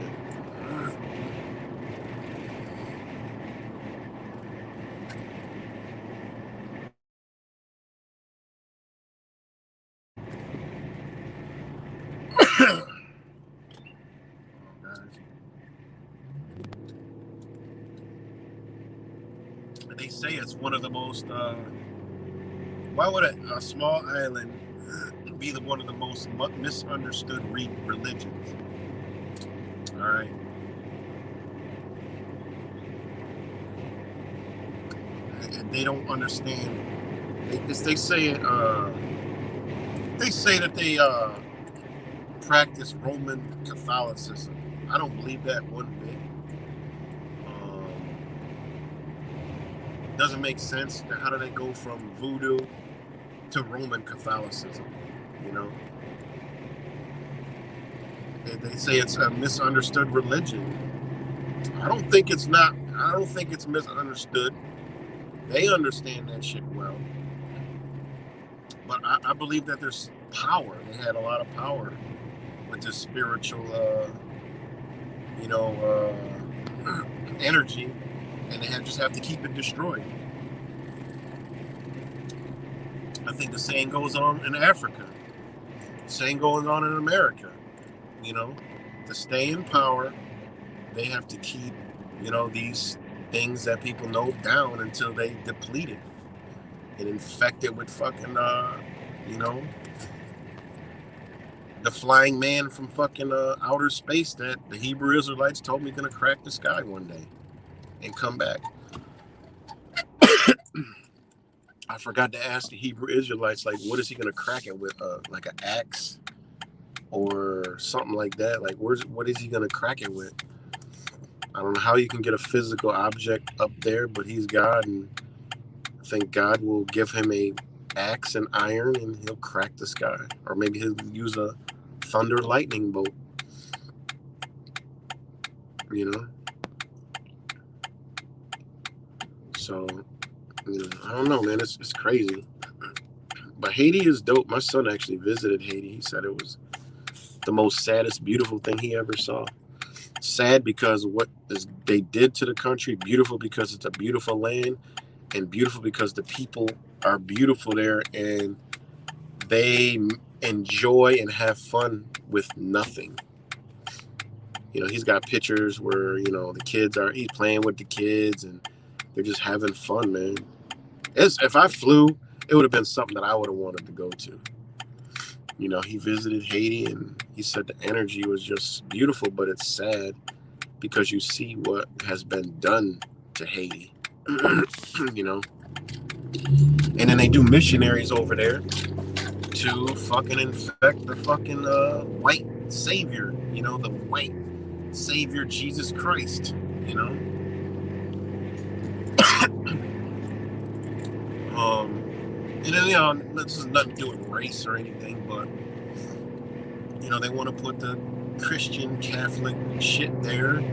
They say it's one of the most. Why would a small island be one of the most misunderstood religions? All right. And they don't understand. They say it. They say that practice Roman Catholicism. I don't believe that one bit. Doesn't make sense. How do they go from voodoo to Roman Catholicism? You know, they say it's a misunderstood religion. I don't think it's not. I don't think it's misunderstood. They understand that shit well. But I believe that there's power. They had a lot of power with this spiritual, energy, and they just have to keep it destroyed. I think the same goes on in Africa. The same goes on in America. You know, to stay in power, they have to keep, these things that people know down until they deplete it and infect it with fucking, the flying man from fucking outer space that the Hebrew Israelites told me gonna crack the sky one day and come back. I forgot to ask the Hebrew Israelites, like, what is he gonna crack it with? Like an axe or something like that? Like, what is he gonna crack it with? I don't know how you can get a physical object up there, but he's God, and I think God will give him a axe and iron, and he'll crack the sky, or maybe he'll use a thunder lightning bolt. So I don't know, man. It's crazy. But Haiti is dope. My son actually visited Haiti. He said it was the most saddest, beautiful thing he ever saw. Sad because what they did to the country. Beautiful because it's a beautiful land, and beautiful because the people are beautiful there, and they enjoy and have fun with nothing. He's got pictures where he's playing with the kids, and they're just having fun, man. If I flew, it would have been something that I would have wanted to go to. He visited Haiti, and he said the energy was just beautiful, but it's sad because you see what has been done to Haiti. And then they do missionaries over there to fucking infect the fucking white savior, the white savior Jesus Christ, and then this has nothing to do with race or anything, but they want to put the Christian Catholic shit there.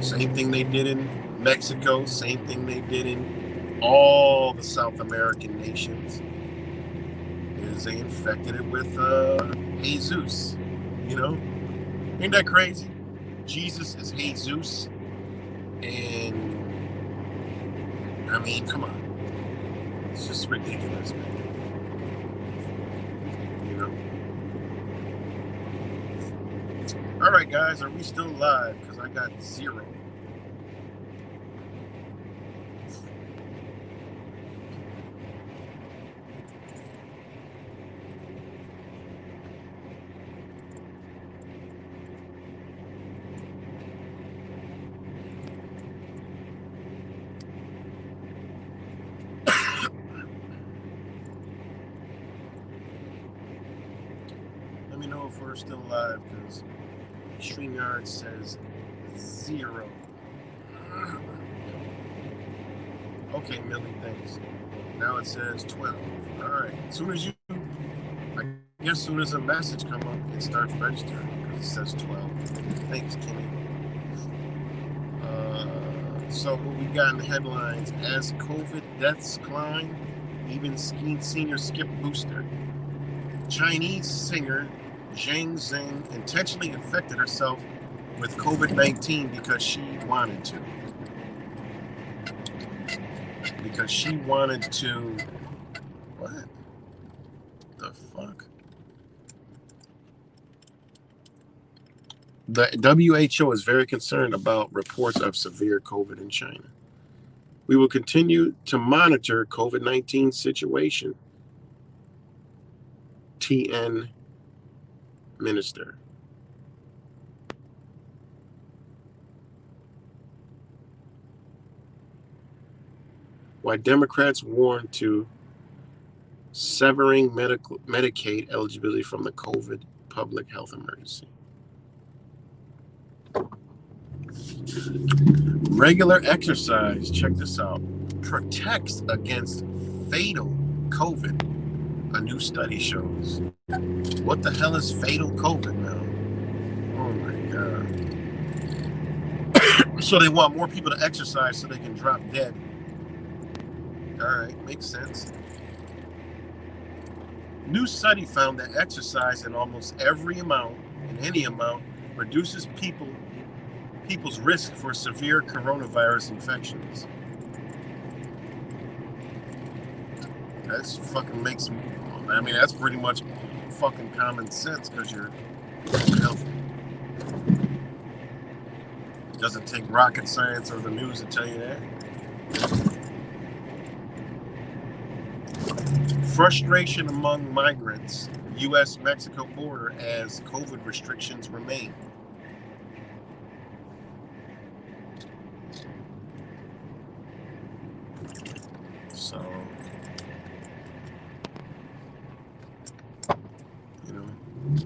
Same thing they did in Mexico, same thing they did in all the South American nations, is they infected it with Jesus. Ain't that crazy? Jesus is Jesus, and I mean, come on, it's just ridiculous, man. All right, guys, are we still live? Because I got 0. Let me know if we're still live, because StreamYard says 0. Okay, Millie, thanks. Now it says 12. All right. As soon as a message come up, it starts registering because it says 12. Thanks, Kimmy. So what we got in the headlines: as COVID deaths climb, even senior skip booster. Chinese singer Zhang Zheng intentionally infected herself with COVID-19 because she wanted to. What the fuck? The WHO is very concerned about reports of severe COVID in China. We will continue to monitor COVID-19 situation. TN Minister. Why Democrats warn to severing Medicaid eligibility from the COVID public health emergency. Regular exercise, check this out, protects against fatal COVID, a new study shows. What the hell is fatal COVID now? Oh my God. So they want more people to exercise so they can drop dead. All right, makes sense. New study found that exercise in almost every amount, in any amount, reduces people's risk for severe coronavirus infections. That's fucking makes, I mean, that's pretty much fucking common sense because you're healthy. It doesn't take rocket science or the news to tell you that. Frustration among migrants, U.S.-Mexico border as COVID restrictions remain. So, you know,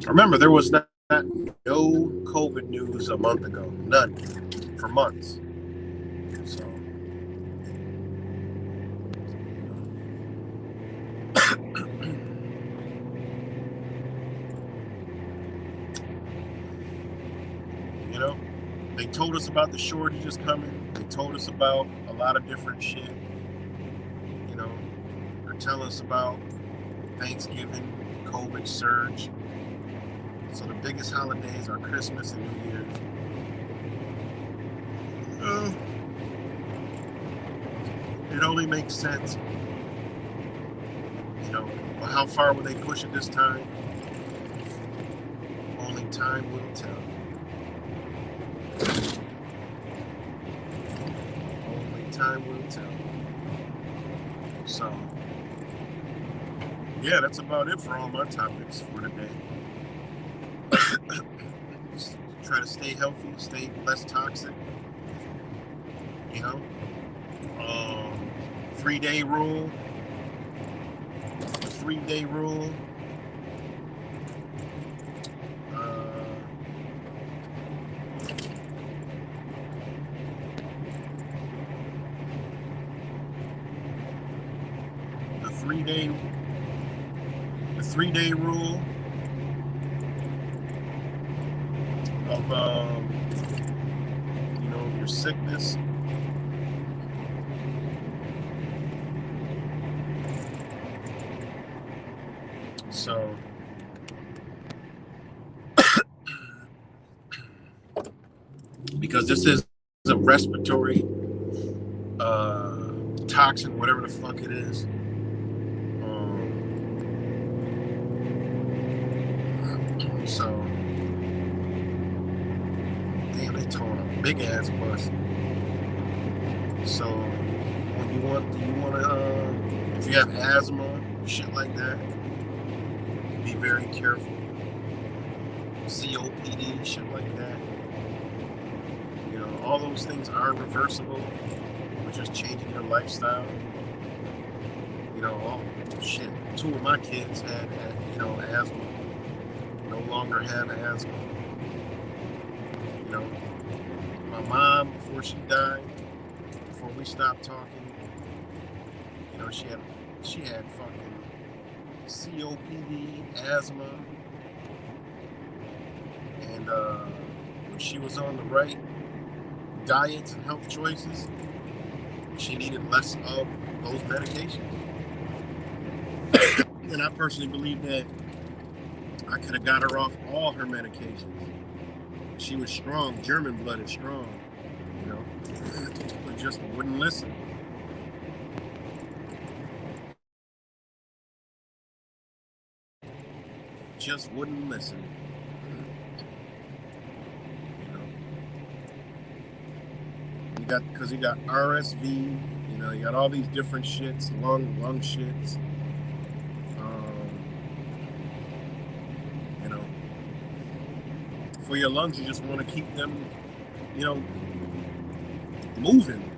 remember there was no COVID news a month ago, none, for months. So, you know, they told us about the shortages coming. They told us about a lot of different shit. You know, they're telling us about Thanksgiving, COVID surge. So the biggest holidays are Christmas and New Year's. It only makes sense. You know, well, how far will they push it this time? Only time will tell. Only time will tell. So, yeah, that's about it for all my topics for today. Try to stay healthy, stay less toxic. You know, 3-day rule. The 3-day rule. The 3-day rule of you know, your sickness. So because this is a respiratory toxin, whatever the fuck it is. So damn, they towing a big ass bus. So when you want to if you have asthma, shit like that, be very careful. COPD, shit like that. You know, all those things are reversible with just changing your lifestyle. You know, oh shit, 2 of my kids had you know, asthma. No longer have asthma. You know, my mom, before she died, before we stopped talking, you know, she had fucking COPD, asthma, and when she was on the right diets and health choices, she needed less of those medications. And I personally believe that I could have got her off all her medications. She was strong, German-blooded strong, you know, but just wouldn't listen. Just wouldn't listen. You know, because you got RSV, you know, you got all these different shits, lung shits. You know, for your lungs, you just want to keep them, you know, moving.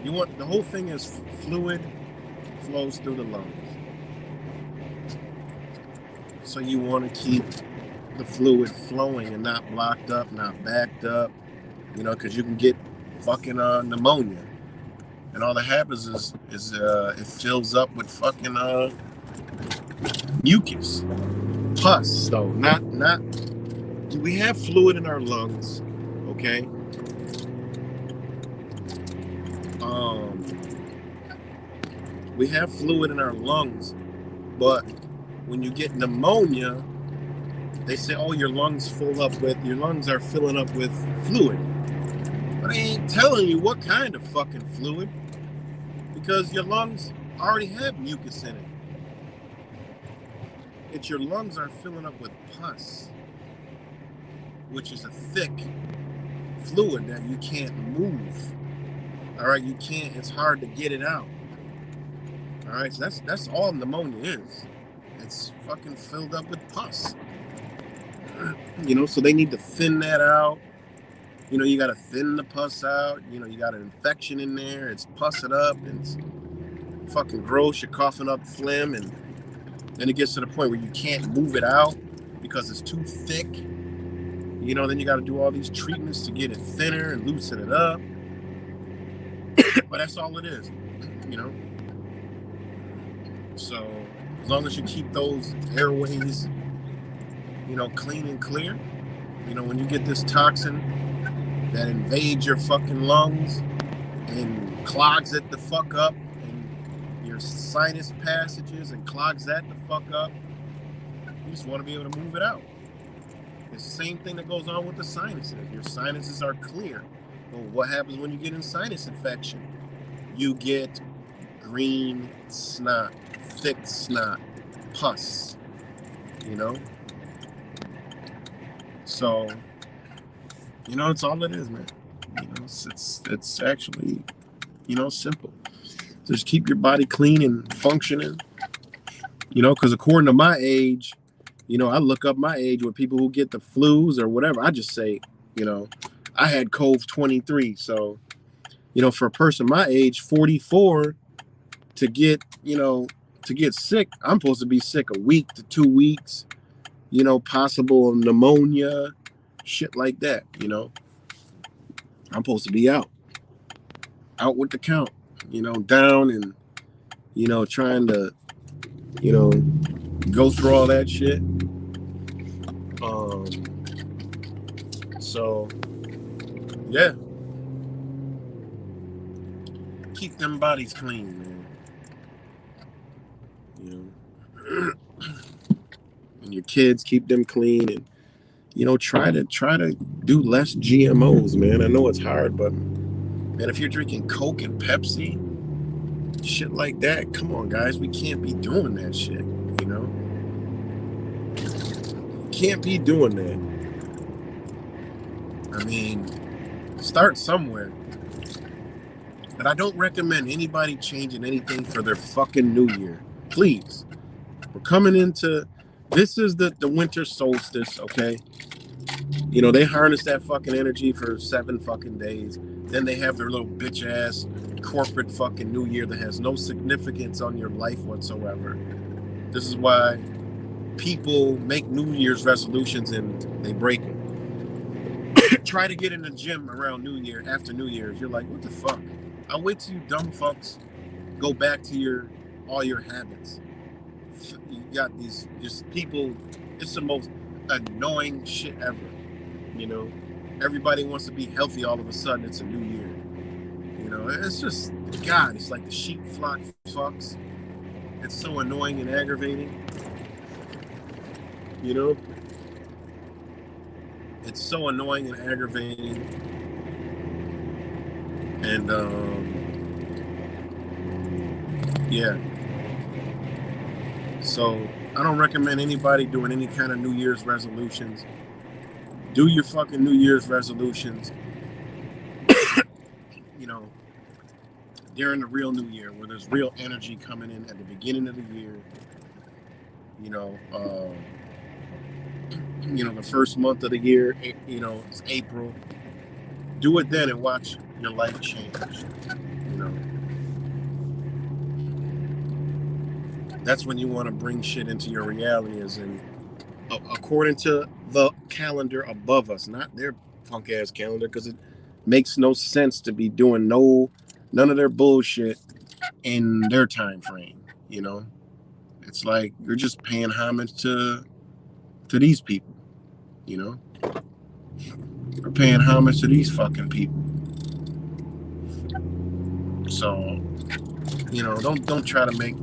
You want, the whole thing is fluid flows through the lungs. So you want to keep the fluid flowing and not blocked up, not backed up, you know, because you can get fucking pneumonia. And all that happens is it fills up with fucking mucus, pus. So not we have fluid in our lungs, okay? We have fluid in our lungs, but when you get pneumonia, they say, oh, your lungs are filling up with fluid. But I ain't telling you what kind of fucking fluid, because your lungs already have mucus in it. It's your lungs are filling up with pus, which is a thick fluid that you can't move. All right, it's hard to get it out. All right, so that's all pneumonia is. It's fucking filled up with pus. You know, so they need to thin that out. You know, you got to thin the pus out. You know, you got an infection in there. It's pussing up. And it's fucking gross. You're coughing up phlegm. And then it gets to the point where you can't move it out because it's too thick. You know, then you got to do all these treatments to get it thinner and loosen it up. But that's all it is, you know. So as long as you keep those airways, you know, clean and clear, you know, when you get this toxin that invades your fucking lungs and clogs it the fuck up, and your sinus passages and clogs that the fuck up, you just want to be able to move it out. It's the same thing that goes on with the sinuses. Your sinuses are clear. Well, what happens when you get in sinus infection? You get green snot, thick snot, pus, you know? So, you know, it's all it is, man. You know, it's actually, you know, simple. Just keep your body clean and functioning, you know, because according to my age, you know, I look up my age with people who get the flus or whatever. I just say, you know, I had COV-23. So, you know, for a person my age, 44, to get sick, I'm supposed to be sick a week to 2 weeks, you know, possible pneumonia, shit like that, you know. I'm supposed to be out with the count, you know, down and, you know, trying to, you know, go through all that shit. So, yeah. Keep them bodies clean, man. You know, and your kids, keep them clean, and you know, try to do less GMOs, man. I know it's hard, but man, if you're drinking Coke and Pepsi, shit like that, come on, guys, we can't be doing that shit. You know, can't be doing that. I mean, start somewhere. But I don't recommend anybody changing anything for their fucking New Year. Please. We're coming into, this is the winter solstice, okay? You know, they harness that fucking energy for 7 fucking days. Then they have their little bitch ass corporate fucking New Year that has no significance on your life whatsoever. This is why people make New Year's resolutions and they break them. Try to get in the gym around New Year, after New Year's. You're like, what the fuck? I'll wait till you dumb fucks go back to all your habits. You got these just people, it's the most annoying shit ever. You know, everybody wants to be healthy all of a sudden. It's a new year. You know, it's just, God, it's like the sheep flock fucks. It's so annoying and aggravating. You know, it's so annoying and aggravating. And, yeah. So I don't recommend anybody doing any kind of New Year's resolutions. Do your fucking New Year's resolutions, you know, during the real New Year, where there's real energy coming in at the beginning of the year. You know, the first month of the year, you know, it's April. Do it then and watch your life change. You know, that's when you want to bring shit into your reality, as in according to the calendar above us, not their punk ass calendar, because it makes no sense to be doing none of their bullshit in their time frame. You know, it's like you're just paying homage to these people. You know, we're paying homage to these fucking people. So, you know, don't try to make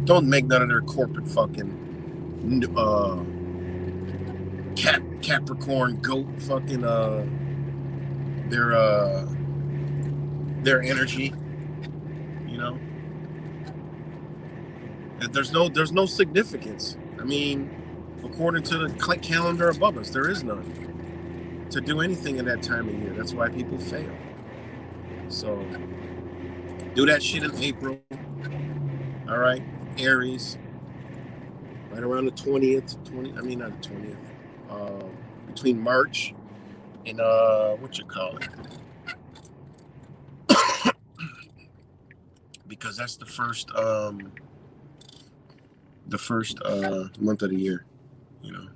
none of their corporate fucking Cap-Ricorn goat fucking their energy. You know, there's no significance. I mean, according to the calendar above us, there is none to do anything in that time of year. That's why people fail. So do that shit in April. All right, Aries. Right around the 20th, not the 20th. Between March and because that's the first month of the year, you know.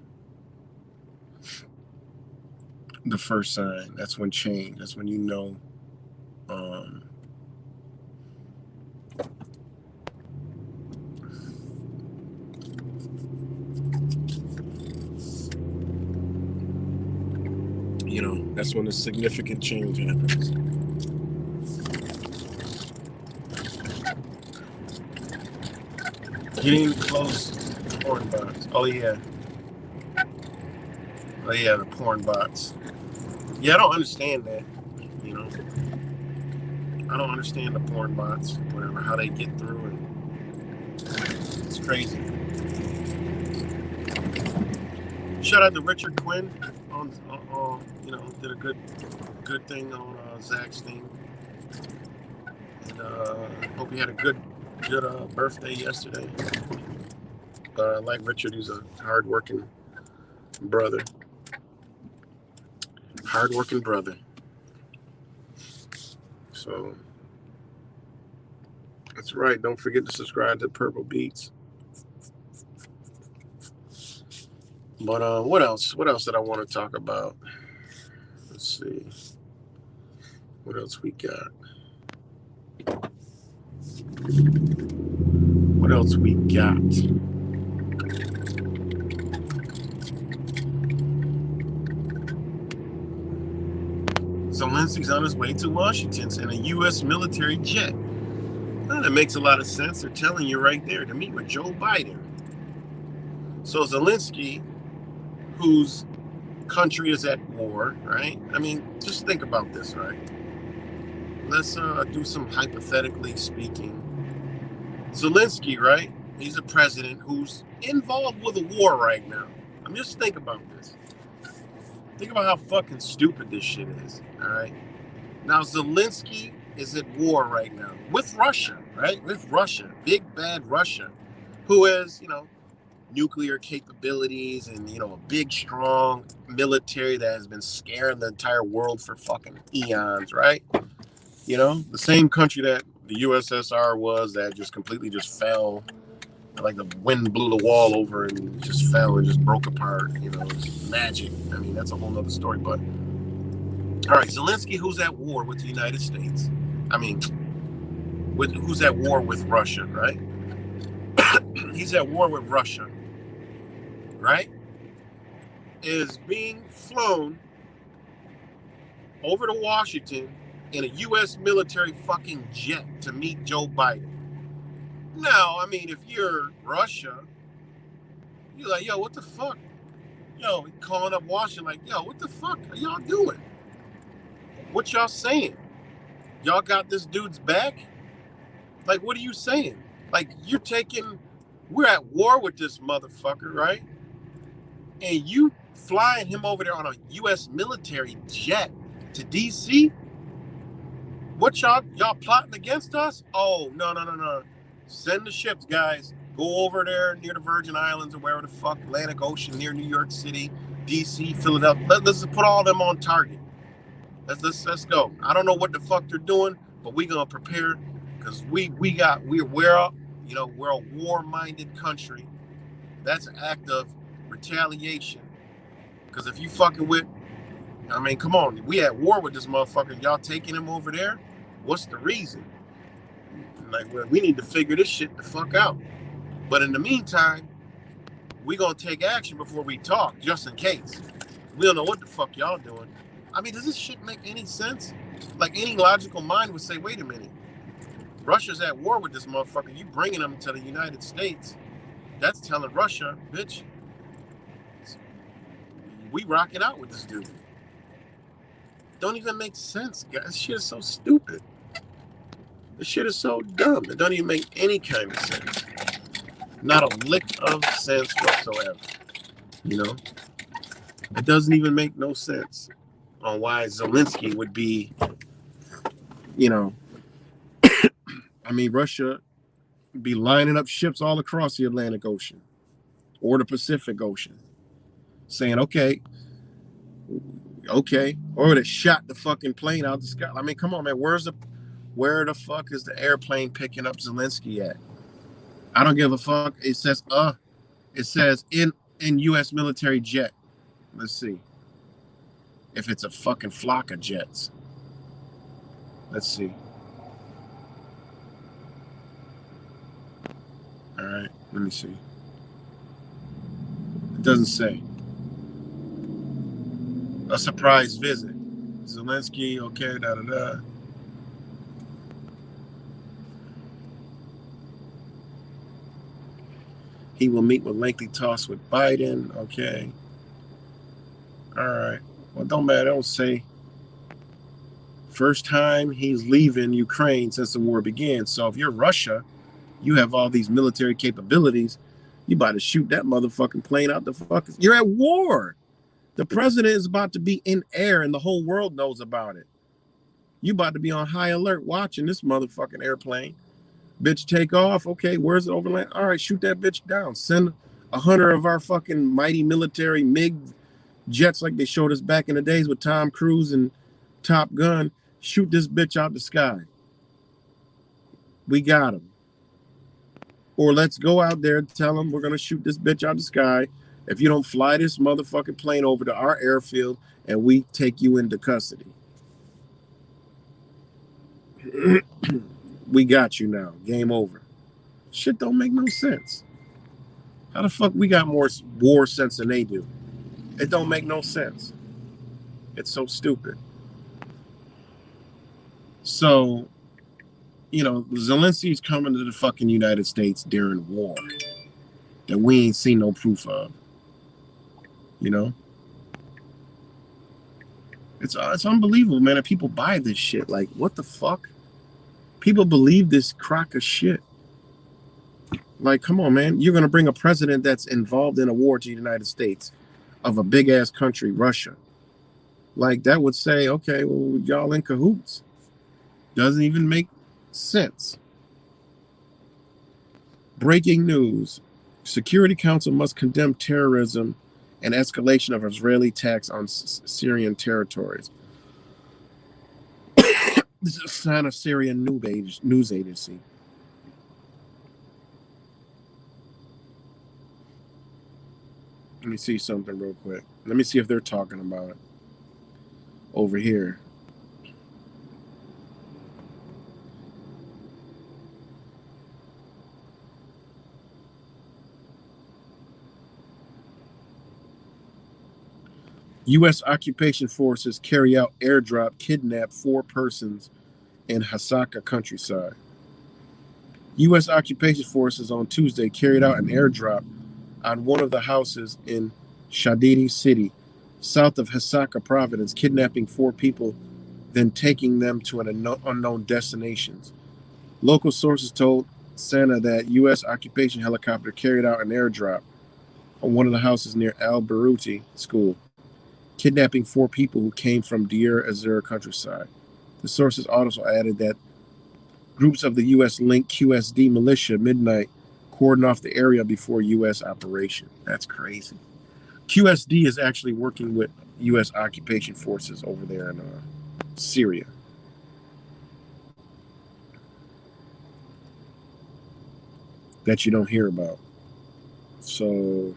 The first sign. That's when change. That's when you know that's when a significant change happens. Getting close to porn bots. Oh yeah, the porn bots. Yeah, I don't understand that. You know, I don't understand the porn bots. Whatever, how they get through, and it's crazy. Shout out to Richard Quinn on did a good thing on Zach's thing, and hope he had a good birthday yesterday. Like Richard, he's a hardworking brother. So that's right. Don't forget to subscribe to Purple Beats. But what else? What else did I want to talk about? Let's see. What else we got? Zelensky's on his way to Washington in a U.S. military jet. Well, that makes a lot of sense. They're telling you right there to meet with Joe Biden. So Zelensky, whose country is at war, right? I mean, just think about this, right? Let's do some hypothetically speaking. Zelensky, right? He's a president who's involved with a war right now. I mean, just think about this. Think about how fucking stupid this shit is, all right? Now, Zelensky is at war right now with Russia, right? With Russia, big bad Russia, who has, nuclear capabilities and, a big, strong military that has been scaring the entire world for fucking eons, right? The same country that the USSR was that just completely just fell, like the wind blew the wall over and just fell and just broke apart. It's magic. I mean, that's a whole nother story. But all right, Zelensky, who's at war with the United States? I mean, who's at war with Russia, right? He's at war with Russia, right? Is being flown over to Washington in a U.S. military fucking jet to meet Joe Biden. Now, I mean, if you're Russia, you're like, yo, what the fuck? Yo, calling up Washington like, yo, what the fuck are y'all doing? What y'all saying? Y'all got this dude's back? Like, what are you saying? Like, we're at war with this motherfucker, right? And you flying him over there on a U.S. military jet to D.C.? What y'all plotting against us? Oh, no. Send the ships, guys. Go over there near the Virgin Islands or wherever the fuck, Atlantic Ocean, near New York City, D.C., Philadelphia. Let's just put all them on target. Let's go. I don't know what the fuck they're doing, but we gonna prepare because we're a war-minded country. That's an act of retaliation. Because if you fucking with, I mean, come on, we at war with this motherfucker. Y'all taking him over there? What's the reason? Like, well, we need to figure this shit the fuck out. But in the meantime, we gonna take action before we talk, just in case. We don't know what the fuck y'all doing. I mean, does this shit make any sense? Like, any logical mind would say, wait a minute. Russia's at war with this motherfucker. You bringing them to the United States. That's telling Russia, bitch, we rocking out with this dude. Don't even make sense, guys. This shit is so stupid. This shit is so dumb. It don't even make any kind of sense. Not a lick of sense whatsoever. You know? It doesn't even make no sense on why Zelensky would be, you know, I mean, Russia be lining up ships all across the Atlantic Ocean or the Pacific Ocean saying, okay, or they shot the fucking plane out the sky. I mean, come on, man. Where the fuck is the airplane picking up Zelensky at? I don't give a fuck. It says in U.S. military jet. Let's see if it's a fucking flock of jets. Let's see. All right, let me see. It doesn't say. A surprise visit. Zelensky, okay, da-da-da. He will meet with lengthy talks with Biden, okay. All right. Well, don't matter, don't say. First time he's leaving Ukraine since the war began. So if you're Russia, you have all these military capabilities, you about to shoot that motherfucking plane out the fuck. You're at war. The president is about to be in air and the whole world knows about it. You about to be on high alert watching this motherfucking airplane. Bitch take off. Okay, where's the overland? All right, shoot that bitch down. Send 100 of our fucking mighty military MiG jets like they showed us back in the days with Tom Cruise and Top Gun. Shoot this bitch out the sky. We got him. Or let's go out there and tell them we're going to shoot this bitch out the sky if you don't fly this motherfucking plane over to our airfield and we take you into custody. We got you now. Game over. Shit don't make no sense. How the fuck we got more war sense than they do? It don't make no sense. It's so stupid. So, you know, Zelensky's coming to the fucking United States during war that we ain't seen no proof of. You know? It's unbelievable, man. And people buy this shit. Like, what the fuck? People believe this crock of shit. Like, come on, man. You're going to bring a president that's involved in a war to the United States of a big-ass country, Russia. Like, that would say, okay, well, y'all in cahoots. Doesn't even make sense. Breaking news. Security Council must condemn terrorism and escalation of Israeli attacks on Syrian territories. This is a sign of Syrian news agency. Let me see something real quick. Let me see if they're talking about it over here. U.S. occupation forces carry out airdrop, kidnap 4 persons in Hasaka countryside. U.S. occupation forces on Tuesday carried out an airdrop on one of the houses in Shadidi City, south of Hasaka Province, kidnapping 4 people, then taking them to an unknown destinations. Local sources told Sana that U.S. occupation helicopter carried out an airdrop on one of the houses near Al Baruti School, kidnapping 4 people who came from Deir Ezzar countryside. The sources also added that groups of the U.S.-linked QSD militia midnight cordoned off the area before U.S. operation. That's crazy. QSD is actually working with U.S. occupation forces over there in Syria. That you don't hear about. So,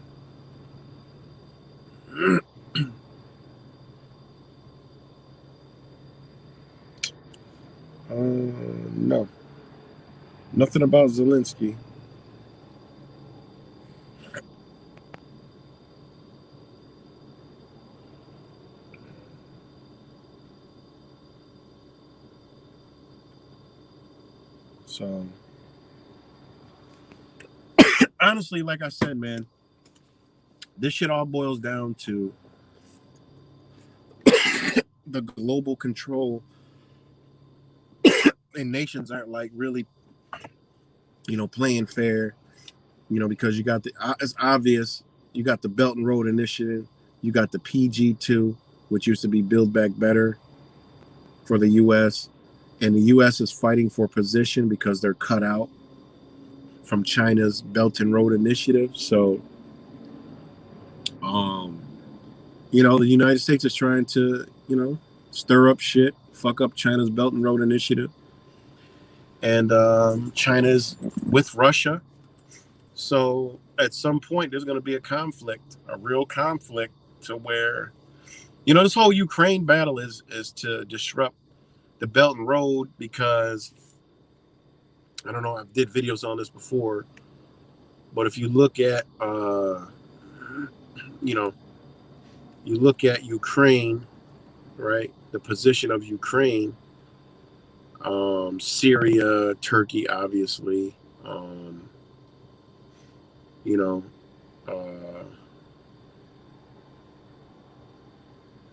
No, nothing about Zelensky. So, honestly, like I said, man, this shit all boils down to the global control, and nations aren't like really, playing fair, because you got it's obvious, you got the Belt and Road Initiative, you got the PG2, which used to be Build Back Better for the U.S., and the U.S. is fighting for position because they're cut out from China's Belt and Road Initiative. So, the United States is trying to, stir up shit, fuck up China's Belt and Road Initiative. And China's with Russia. So at some point, there's going to be a conflict, a real conflict, to where, this whole Ukraine battle is to disrupt the Belt and Road, because I don't know, I did videos on this before, but if you look at, you look at Ukraine, right? The position of Ukraine, Syria, Turkey, obviously, you know, hold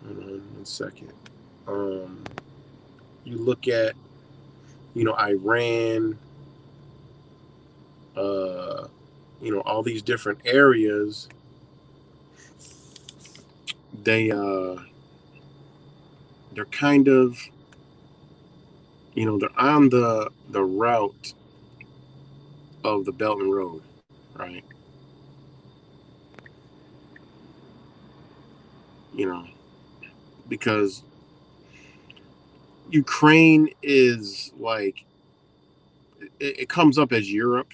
on 1 second. You look at, Iran, all these different areas, they're kind of, they're on the route of the Belt and Road, right? Because Ukraine is like, it comes up as Europe,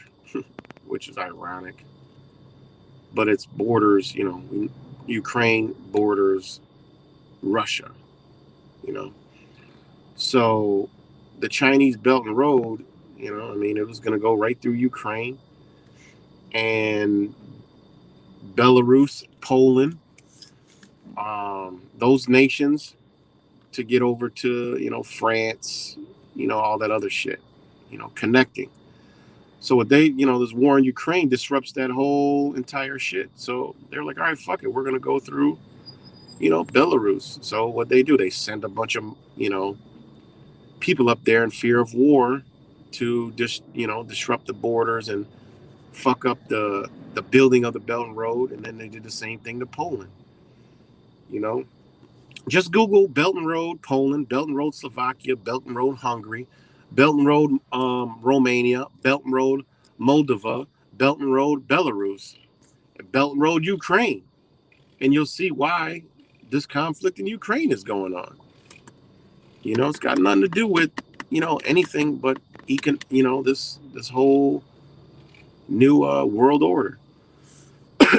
which is ironic, but its borders, Ukraine borders Russia, so the Chinese Belt and Road, it was going to go right through Ukraine and Belarus, Poland, those nations, to get over to, France, all that other shit, connecting. So what this war in Ukraine disrupts that whole entire shit. So they're like, all right, fuck it, we're going to go through, Belarus. So what they do, they send a bunch of, people up there in fear of war to just, disrupt the borders and fuck up the building of the Belt and Road. And then they did the same thing to Poland. Just Google Belt and Road Poland, Belt and Road Slovakia, Belt and Road Hungary, Belt and Road Romania, Belt and Road Moldova, Belt and Road Belarus, Belt and Road Ukraine, and you'll see why this conflict in Ukraine is going on. It's got nothing to do with anything but this whole new world order.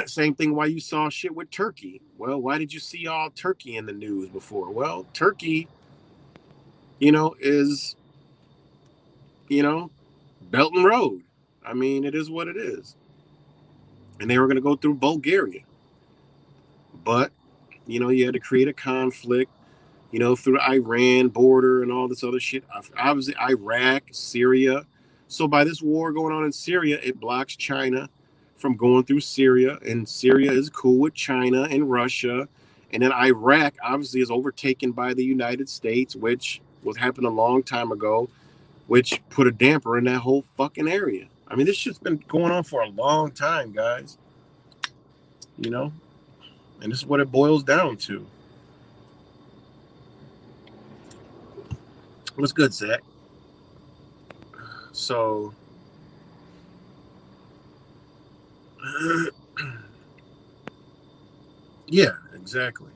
Same thing why you saw shit with Turkey. Well, why did you see all Turkey in the news before? Well, Turkey, is, Belt and Road. I mean, it is what it is. And they were going to go through Bulgaria. But, you had to create a conflict, through the Iran border and all this other shit. Obviously, Iraq, Syria. So by this war going on in Syria, it blocks China from going through Syria. And Syria is cool with China and Russia. And then Iraq, obviously, is overtaken by the United States, which was happened a long time ago, which put a damper in that whole fucking area. I mean, this shit's been going on for a long time, guys. And this is what it boils down to. What's good, Zach? So, yeah, exactly.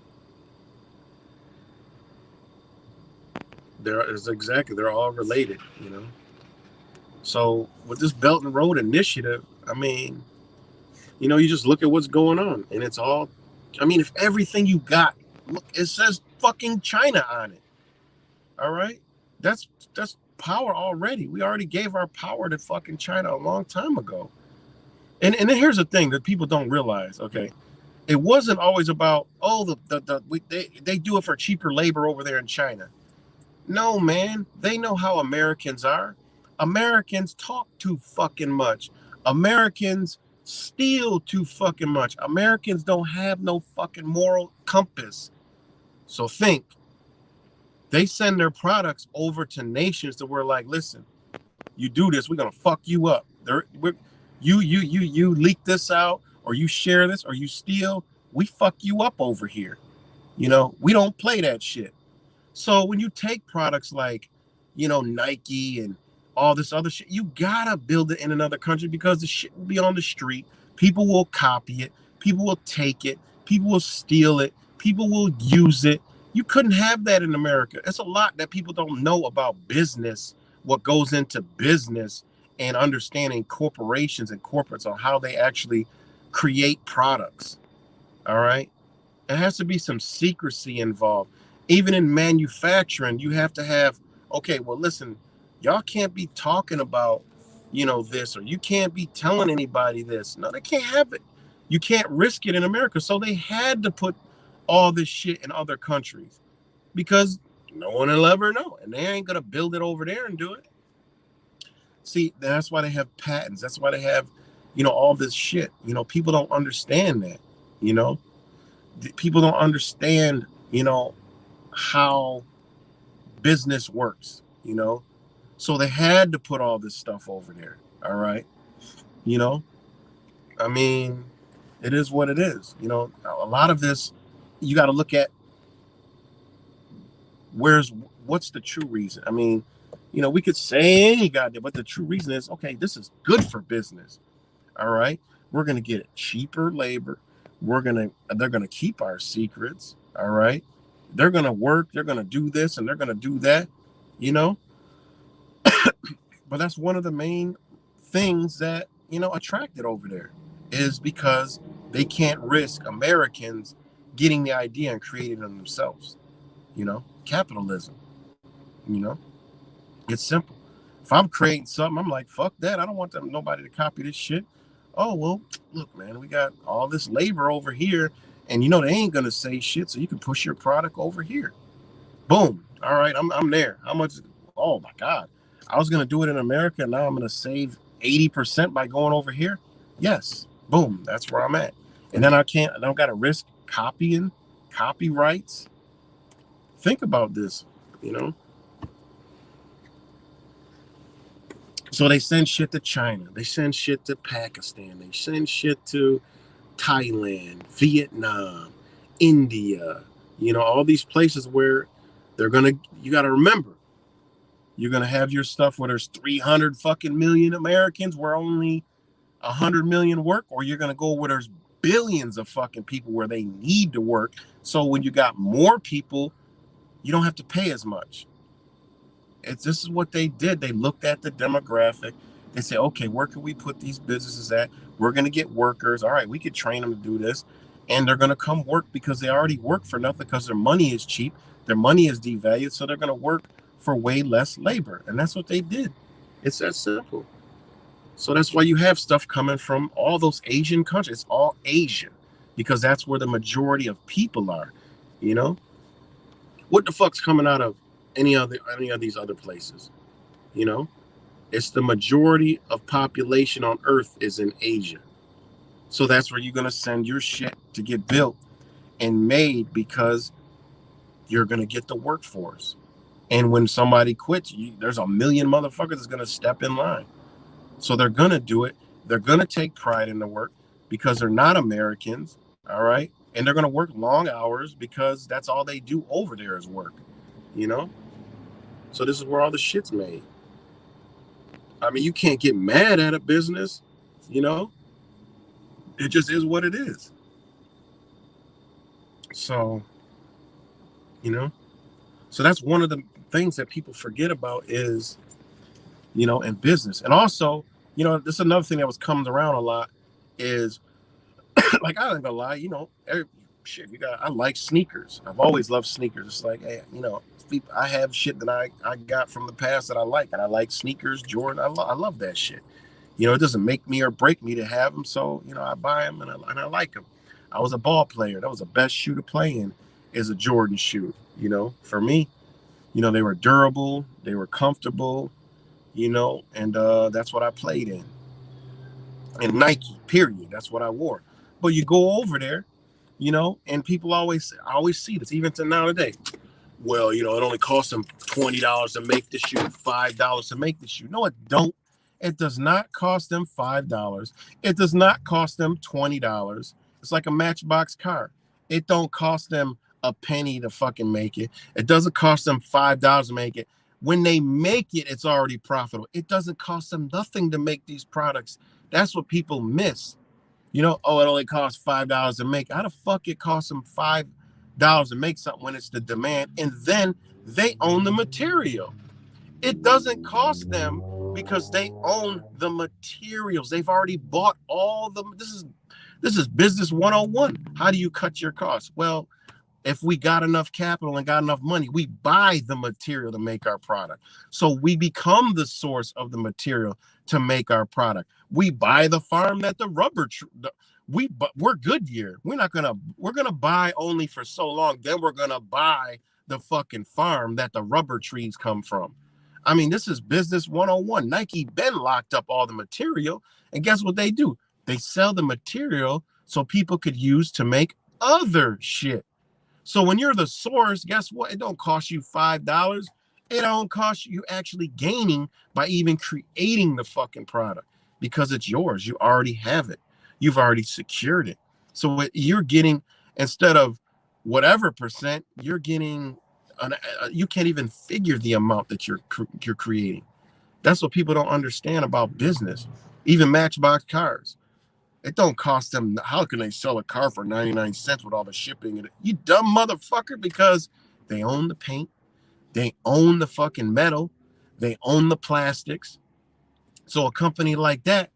They're all related, So with this Belt and Road Initiative, I mean, you just look at what's going on, and it's all I mean, if everything you got, look, it says fucking China on it. All right, that's power already. We already gave our power to fucking China a long time ago. And then here's the thing that people don't realize. Okay, it wasn't always about, oh, they do it for cheaper labor over there in China. No, man, they know how Americans are. Americans talk too fucking much. Americans steal too fucking much. Americans don't have no fucking moral compass. So think, they send their products over to nations that we're like, listen, you do this, we're gonna fuck you up. You leak this out, or you share this, or you steal, we fuck you up over here. You know, we don't play that shit. So when you take products like, Nike and all this other shit, you gotta build it in another country, because the shit will be on the street. People will copy it. People will take it. People will steal it. People will use it. You couldn't have that in America. It's a lot that people don't know about business, what goes into business, and understanding corporations and corporates on how they actually create products. All right. There has to be some secrecy involved. Even in manufacturing, you have to have, okay, well, listen, y'all can't be talking about, this, or you can't be telling anybody this. No, they can't have it. You can't risk it in America. So they had to put all this shit in other countries, because no one will ever know. And they ain't going to build it over there and do it. See, that's why they have patents. That's why they have, all this shit. People don't understand that, people don't understand, how business works, so they had to put all this stuff over there. All right. I mean, it is what it is. A lot of this, you got to look at what's the true reason. I mean, we could say any goddamn, but the true reason is, okay, this is good for business. All right. We're going to get cheaper labor. They're going to keep our secrets. All right. They're going to work. They're going to do this and they're going to do that, but that's one of the main things that, attracted over there, is because they can't risk Americans getting the idea and creating it themselves. Capitalism, it's simple. If I'm creating something, I'm like, fuck that. I don't want nobody to copy this shit. Oh, well, look, man, we got all this labor over here, and they ain't gonna say shit, so you can push your product over here. Boom. All right, I'm there. How much? Oh my God. I was gonna do it in America, and now I'm gonna save 80% by going over here. Yes. Boom. That's where I'm at. And then I don't gotta risk copyrights. Think about this, So they send shit to China. They send shit to Pakistan. They send shit to Thailand, Vietnam, India, all these places where you got to remember, you're going to have your stuff where there's 300 fucking million Americans where only 100 million work, or you're going to go where there's billions of fucking people where they need to work. So when you got more people, you don't have to pay as much. This is what they did. They looked at the demographic. They said, okay, where can we put these businesses at? We're going to get workers. All right, we could train them to do this. And they're going to come work because they already work for nothing, because their money is cheap. Their money is devalued. So they're going to work for way less labor. And that's what they did. It's that simple. So that's why you have stuff coming from all those Asian countries. It's all Asia, because that's where the majority of people are. What the fuck's coming out of any of these other places? It's the majority of population on Earth is in Asia. So that's where you're going to send your shit to get built and made, because you're going to get the workforce. And when somebody quits, there's a million motherfuckers that's going to step in line. So they're going to do it. They're going to take pride in the work, because they're not Americans. All right. And they're going to work long hours, because that's all they do over there is work. So this is where all the shit's made. I mean, you can't get mad at a business, it just is what it is. So, so that's one of the things that people forget about is, in business. And also, this is another thing that was coming around a lot is, like, I ain't gonna lie, shit, I like sneakers. I've always loved sneakers. It's like, hey, I have shit that I got from the past that I like, and I like sneakers, Jordan. I love that shit. It doesn't make me or break me to have them. So, I buy them and I like them. I was a ball player. That was the best shoe to play in, is a Jordan shoe. For me, they were durable, they were comfortable, and that's what I played in. And Nike, period. That's what I wore. But you go over there, and people I always see this, even to now today. Well, it only costs them $20 to make the shoe, $5 to make the shoe. No, it don't. It does not cost them $5. It does not cost them $20. It's like a Matchbox car. It don't cost them a penny to fucking make it. It doesn't cost them $5 to make it. When they make it, it's already profitable. It doesn't cost them nothing to make these products. That's what people miss. Oh, it only costs $5 to make. How the fuck it costs them $5 to make something when it's the demand, and then they own the material? It doesn't cost them because they own the materials. They've already bought all the. This is business 101. How do you cut your costs? Well, if we got enough capital and got enough money, we buy the material to make our product. So we become the source of the material to make our product. We buy the farm that the rubber we're Goodyear. We're gonna buy only for so long. Then we're gonna buy the fucking farm that the rubber trees come from. I mean, this is business 101. Nike been locked up all the material, and guess what they do? They sell the material so people could use to make other shit. So when you're the source, guess what? It don't cost you $5. It don't cost you actually gaining by even creating the fucking product, because it's yours. You already have it. You've already secured it. So what you're getting, instead of whatever percent, you're getting you can't even figure the amount that you're creating. That's what people don't understand about business. Even Matchbox cars. It don't cost them. How can they sell a car for 99 cents with all the shipping? You dumb motherfucker, because they own the paint. They own the fucking metal. They own the plastics. So a company like that,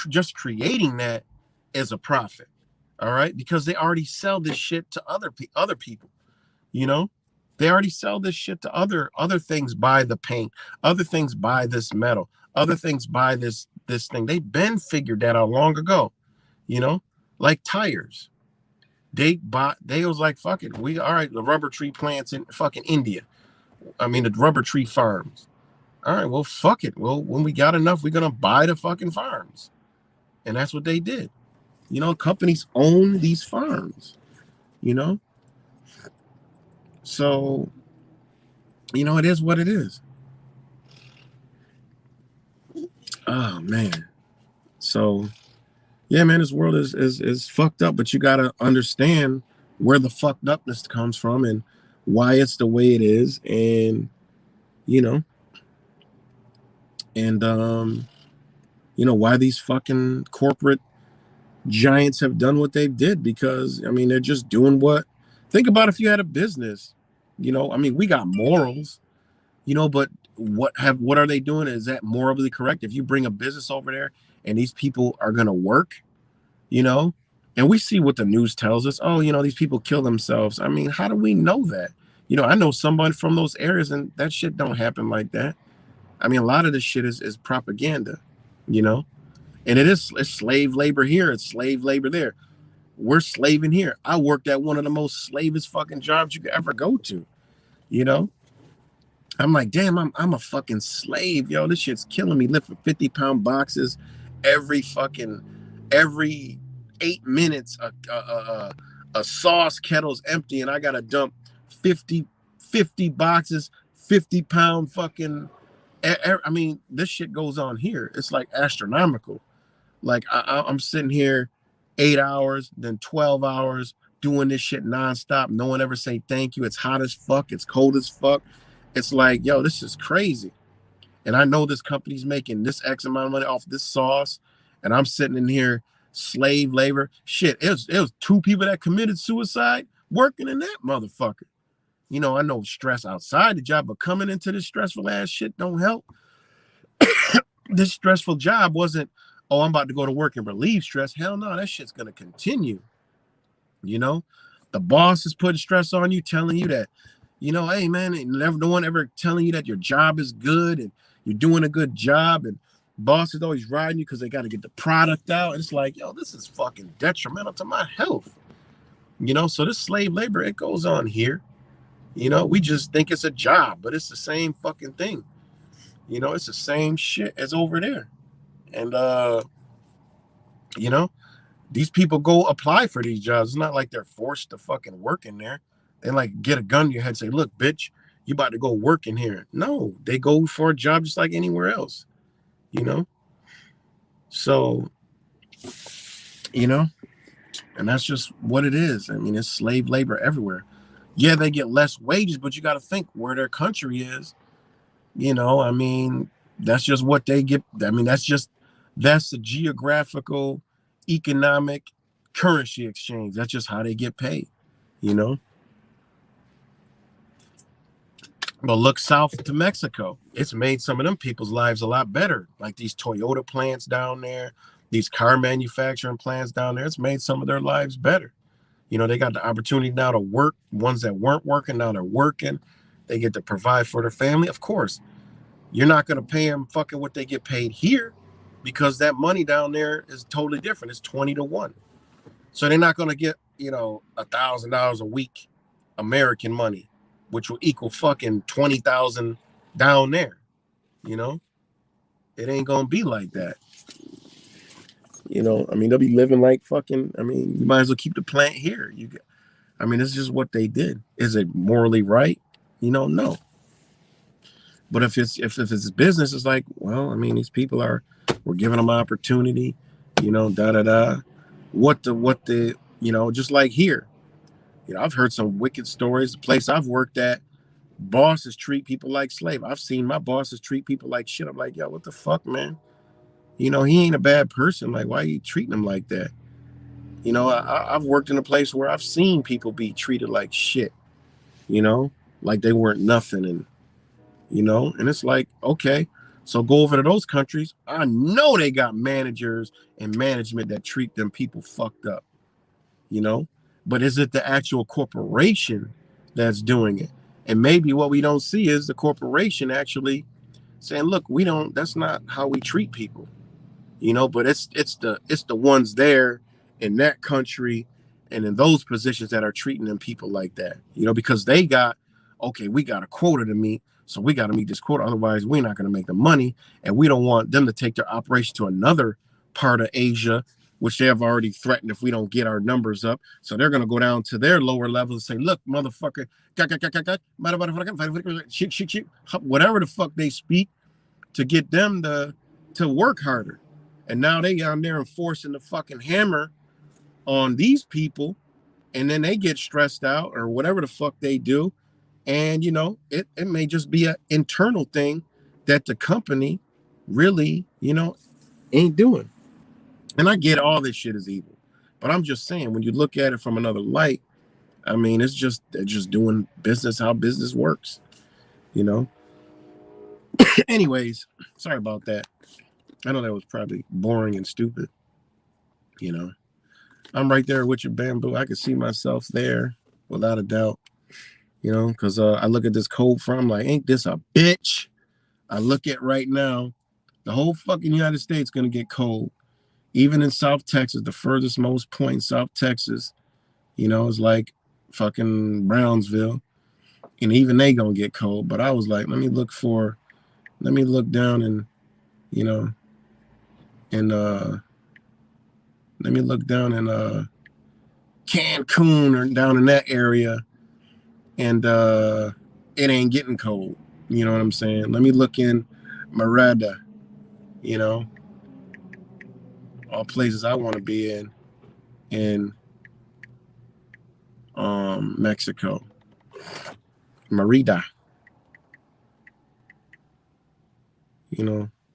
just creating that is a profit. All right. Because they already sell this shit to other people. They already sell this shit to other things. Buy the paint. Other things buy this metal. Other things buy this thing. They've been figured that out long ago. Like tires. They was like, fuck it. All right, the rubber tree plants in fucking India. I mean, the rubber tree farms. All right, well, fuck it. Well, when we got enough, we're going to buy the fucking farms. And that's what they did. Companies own these farms, So, it is what it is. Oh, man. So, yeah, man, this world is fucked up, but you got to understand where the fucked upness comes from and why it's the way it is. And, why these fucking corporate giants have done what they did, because, I mean, they're just doing think about if you had a business, I mean, we got morals, but what are they doing? Is that morally correct? If you bring a business over there and these people are going to work, and we see what the news tells us, oh, these people kill themselves. I mean, how do we know that? I know somebody from those areas, and that shit don't happen like that. I mean, a lot of this shit is propaganda, and it's slave labor here. It's slave labor there. We're slaving here. I worked at one of the most slavish fucking jobs you could ever go to, I'm like, damn, I'm a fucking slave, yo. This shit's killing me. Lifting 50-pound boxes every 8 minutes. A sauce kettle's empty, and I gotta dump 50 boxes, 50-pound fucking. I mean, this shit goes on here. It's like astronomical. Like I'm sitting here 8 hours, then 12 hours doing this shit nonstop. No one ever say thank you. It's hot as fuck. It's cold as fuck. It's like, yo, this is crazy. And I know this company's making this X amount of money off this sauce, and I'm sitting in here slave labor. Shit, it was 2 people that committed suicide working in that motherfucker. I know stress outside the job, but coming into this stressful ass shit don't help. This stressful job wasn't, oh, I'm about to go to work and relieve stress. Hell no, that shit's gonna continue. The boss is putting stress on you, telling you that, hey man, no one ever telling you that your job is good and you're doing a good job, and boss is always riding you because they got to get the product out. It's like, yo, this is fucking detrimental to my health. So this slave labor, it goes on here. We just think it's a job, but it's the same fucking thing. It's the same shit as over there. And these people go apply for these jobs. It's not like they're forced to fucking work in there. They like get a gun to your head and say, look, bitch, you about to go work in here. No, they go for a job just like anywhere else. So, and that's just what it is. I mean, it's slave labor everywhere. Yeah, they get less wages, but you got to think where their country is. I mean, that's just what they get. I mean, that's the geographical, economic currency exchange. That's just how they get paid, But look south to Mexico. It's made some of them people's lives a lot better. Like these Toyota plants down there, these car manufacturing plants down there. It's made some of their lives better. They got the opportunity now to work. Ones that weren't working, now they're working. They get to provide for their family. Of course, you're not going to pay them fucking what they get paid here because that money down there is totally different. It's 20-1. So they're not going to get, $1,000 a week American money, which will equal fucking 20,000 down there. It ain't going to be like that. I mean, they'll be living like fucking, I mean, you might as well keep the plant here. It's just what they did. Is it morally right? No. But if it's business, it's like, well, I mean, these people we're giving them opportunity, what the, just like here, I've heard some wicked stories. The place I've worked at, bosses treat people like slave. I've seen my bosses treat people like shit. I'm like, yo, what the fuck, man? He ain't a bad person. Like, why are you treating him like that? I've worked in a place where I've seen people be treated like shit, like they weren't nothing. And, and it's like, okay, so go over to those countries. I know they got managers and management that treat them people fucked up, but is it the actual corporation that's doing it? And maybe what we don't see is the corporation actually saying, look, that's not how we treat people. But it's the ones there in that country and in those positions that are treating them people like that, because we got a quota to meet, so we got to meet this quota, otherwise we're not going to make the money, and we don't want them to take their operation to another part of Asia, which they have already threatened if we don't get our numbers up. So they're going to go down to their lower levels and say, look, motherfucker, whatever the fuck they speak to get them to work harder. And now they down there enforcing the fucking hammer on these people, and then they get stressed out or whatever the fuck they do. And, it may just be an internal thing that the company really, ain't doing. And I get all this shit is evil. But I'm just saying, when you look at it from another light, I mean, they're just doing business how business works, Anyways, sorry about that. I know that was probably boring and stupid. I'm right there with you, Bamboo. I can see myself there without a doubt, because I look at this cold front. I'm like, ain't this a bitch? I look at right now, the whole fucking United States going to get cold. Even in South Texas, the furthest most point in South Texas, is like fucking Brownsville. And even they going to get cold. But I was like, let me look down and, let me look down in Cancun or down in that area, and it ain't getting cold. You know what I'm saying? Let me look in Merida, all places I want to be in Mexico. Merida.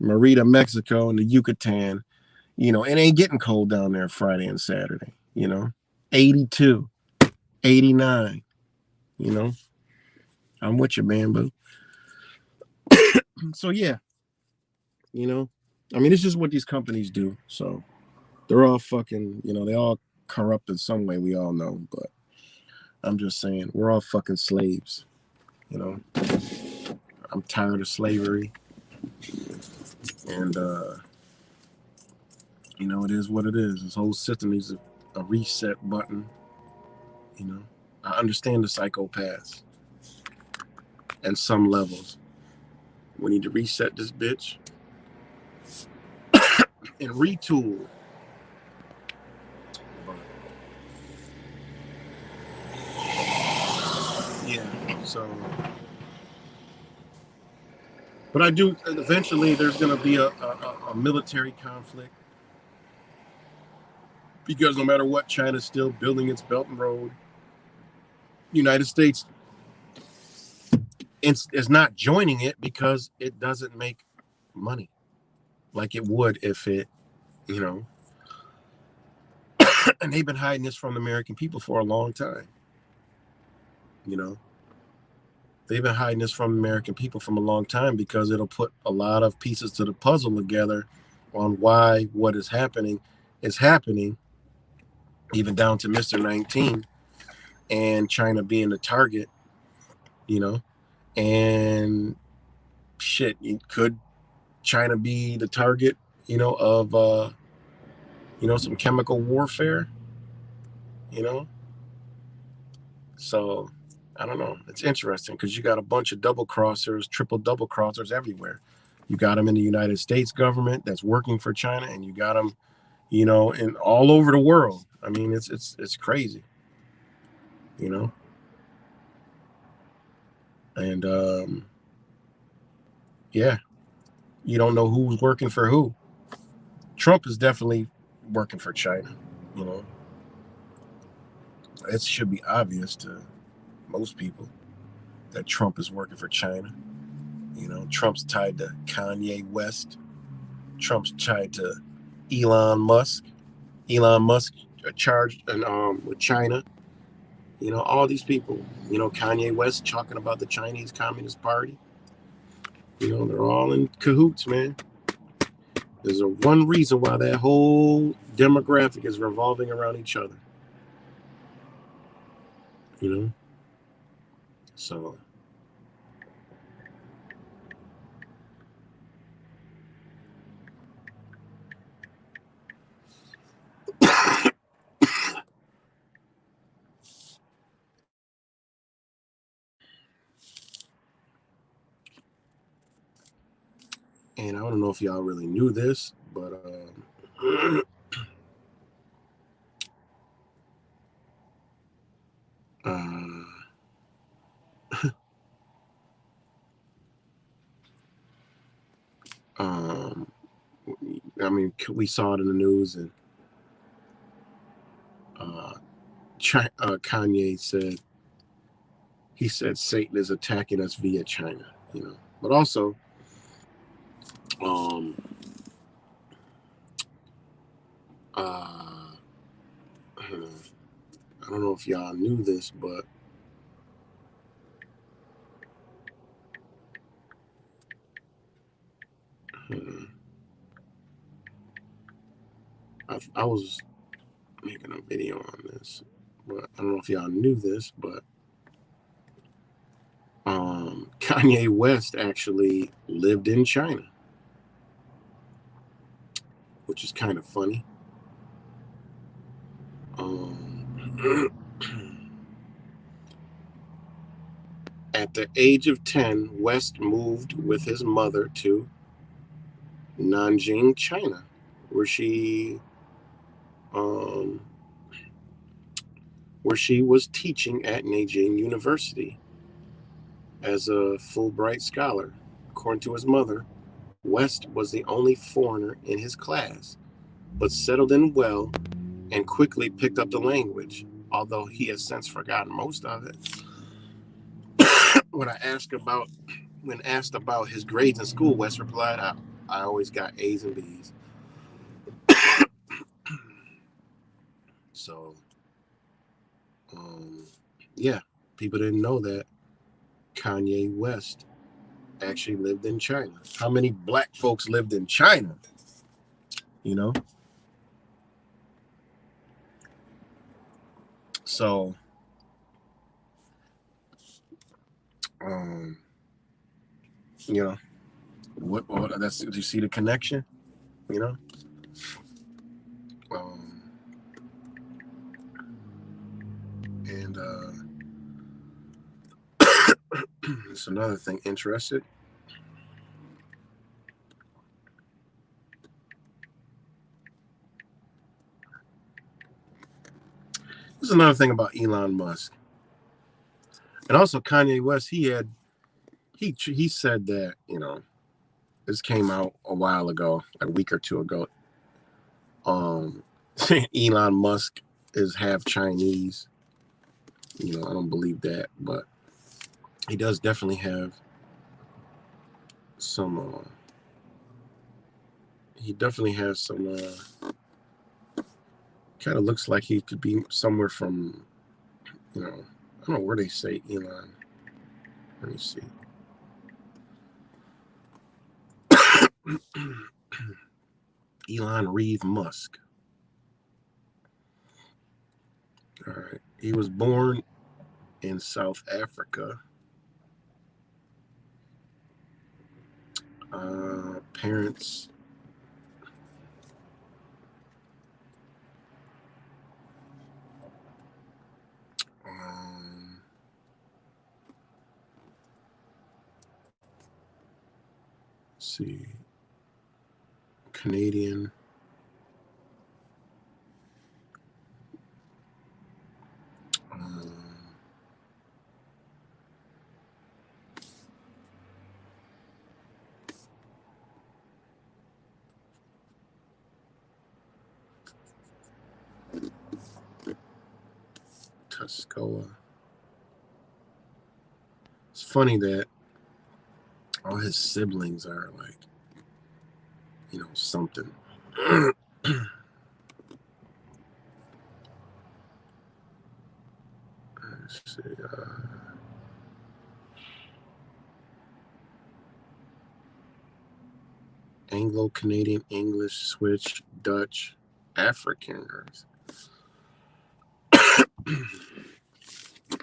Merida, Mexico, and the Yucatan. It ain't getting cold down there Friday and Saturday, 82, 89, I'm with you, Bamboo. So, yeah, I mean, it's just what these companies do. So they're all fucking, they all corrupt in some way, we all know. But I'm just saying, we're all fucking slaves. You know, I'm tired of slavery. And, you know, it is what it is. This whole system needs a reset button. You know, I understand the psychopaths and some levels. We need to reset this bitch and retool. But, yeah, so. But I do, eventually there's going to be a military conflict. Because no matter what, China's still building its Belt and Road. United States is not joining it because it doesn't make money like it would if it, you know. And they've been hiding this from the American people for a long time. You know, they've been hiding this from the American people from a long time because it'll put a lot of pieces to the puzzle together on why what is happening, even down to Mr. 19 and China being the target, you know, and shit, could China be the target, you know, of, you know, some chemical warfare, you know? So, I don't know. It's interesting because you got a bunch of double crossers, triple double crossers everywhere. You got them in the United States government that's working for China, and you got them, you know, in all over the world. I mean, it's crazy, you know? And, yeah, you don't know who's working for who. Trump is definitely working for China, you know? It should be obvious to most people that Trump is working for China. You know, Trump's tied to Kanye West. Trump's tied to Elon Musk. Elon Musk charged with China. You know, all these people. You know, Kanye West talking about the Chinese Communist Party. You know, they're all in cahoots, man. There's a one reason why that whole demographic is revolving around each other. You know? So and I don't know if y'all really knew this, but um, I mean, we saw it in the news, and Kanye said Satan is attacking us via China, you know. But also, um, I don't know if y'all knew this, but I was making a video on this, but I don't know if y'all knew this, but Kanye West actually lived in China, which is kind of funny. At the age of 10, West moved with his mother to Nanjing, China, where she was teaching at Nanjing University as a Fulbright scholar. According to his mother, West was the only foreigner in his class, but settled in well and quickly picked up the language, although he has since forgotten most of it. When asked about his grades in school, West replied, I always got A's and B's. So, yeah, people didn't know that Kanye West actually lived in China. How many black folks lived in China? You know? So, You know, what? That's, do you see the connection? You know, and it's another thing. Interested? There's another thing about Elon Musk, and also Kanye West. He said that, you know, this came out a while ago, like a week or two ago. Elon Musk is half Chinese. You know, I don't believe that, but he does definitely have some. He definitely has some. Kind of looks like he could be somewhere from, you know, I don't know where they say Elon. Let me see. Elon Reeve Musk. All right. He was born in South Africa. Parents. Let's see. Canadian. Tuscola. It's funny that all his siblings are like, you know, something. Let's see. Anglo-Canadian, English, Switch, Dutch, Afrikaners.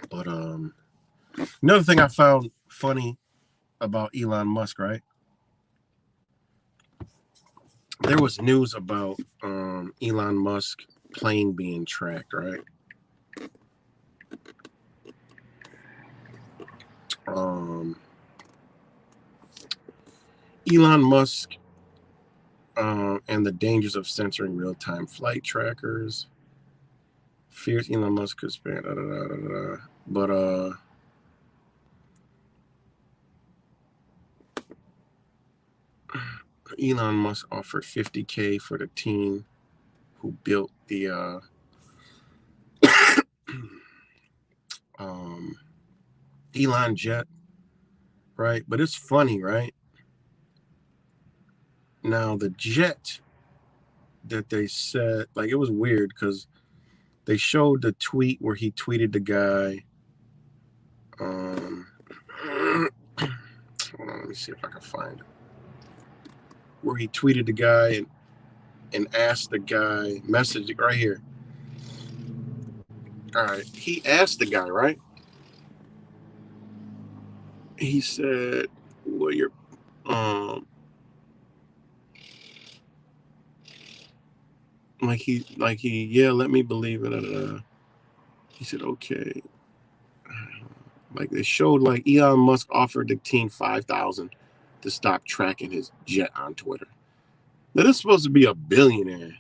But another thing I found funny about Elon Musk, right? There was news about Elon Musk plane being tracked, right? Elon Musk and the dangers of censoring real-time flight trackers. Fears Elon Musk could span. But Elon Musk offered $50K for the team who built the Elon jet, right? But it's funny, right? Now the jet that they said, like, it was weird because they showed the tweet where he tweeted the guy. Hold on, let me see if I can find it. Where he tweeted the guy and asked the guy, message it right here. All right, he asked the guy, right? He said, "Well, you're like he, yeah, let me believe it." He said, "Okay." Like they showed, like Elon Musk offered the team $5,000 to stop tracking his jet on Twitter. Now this is supposed to be a billionaire.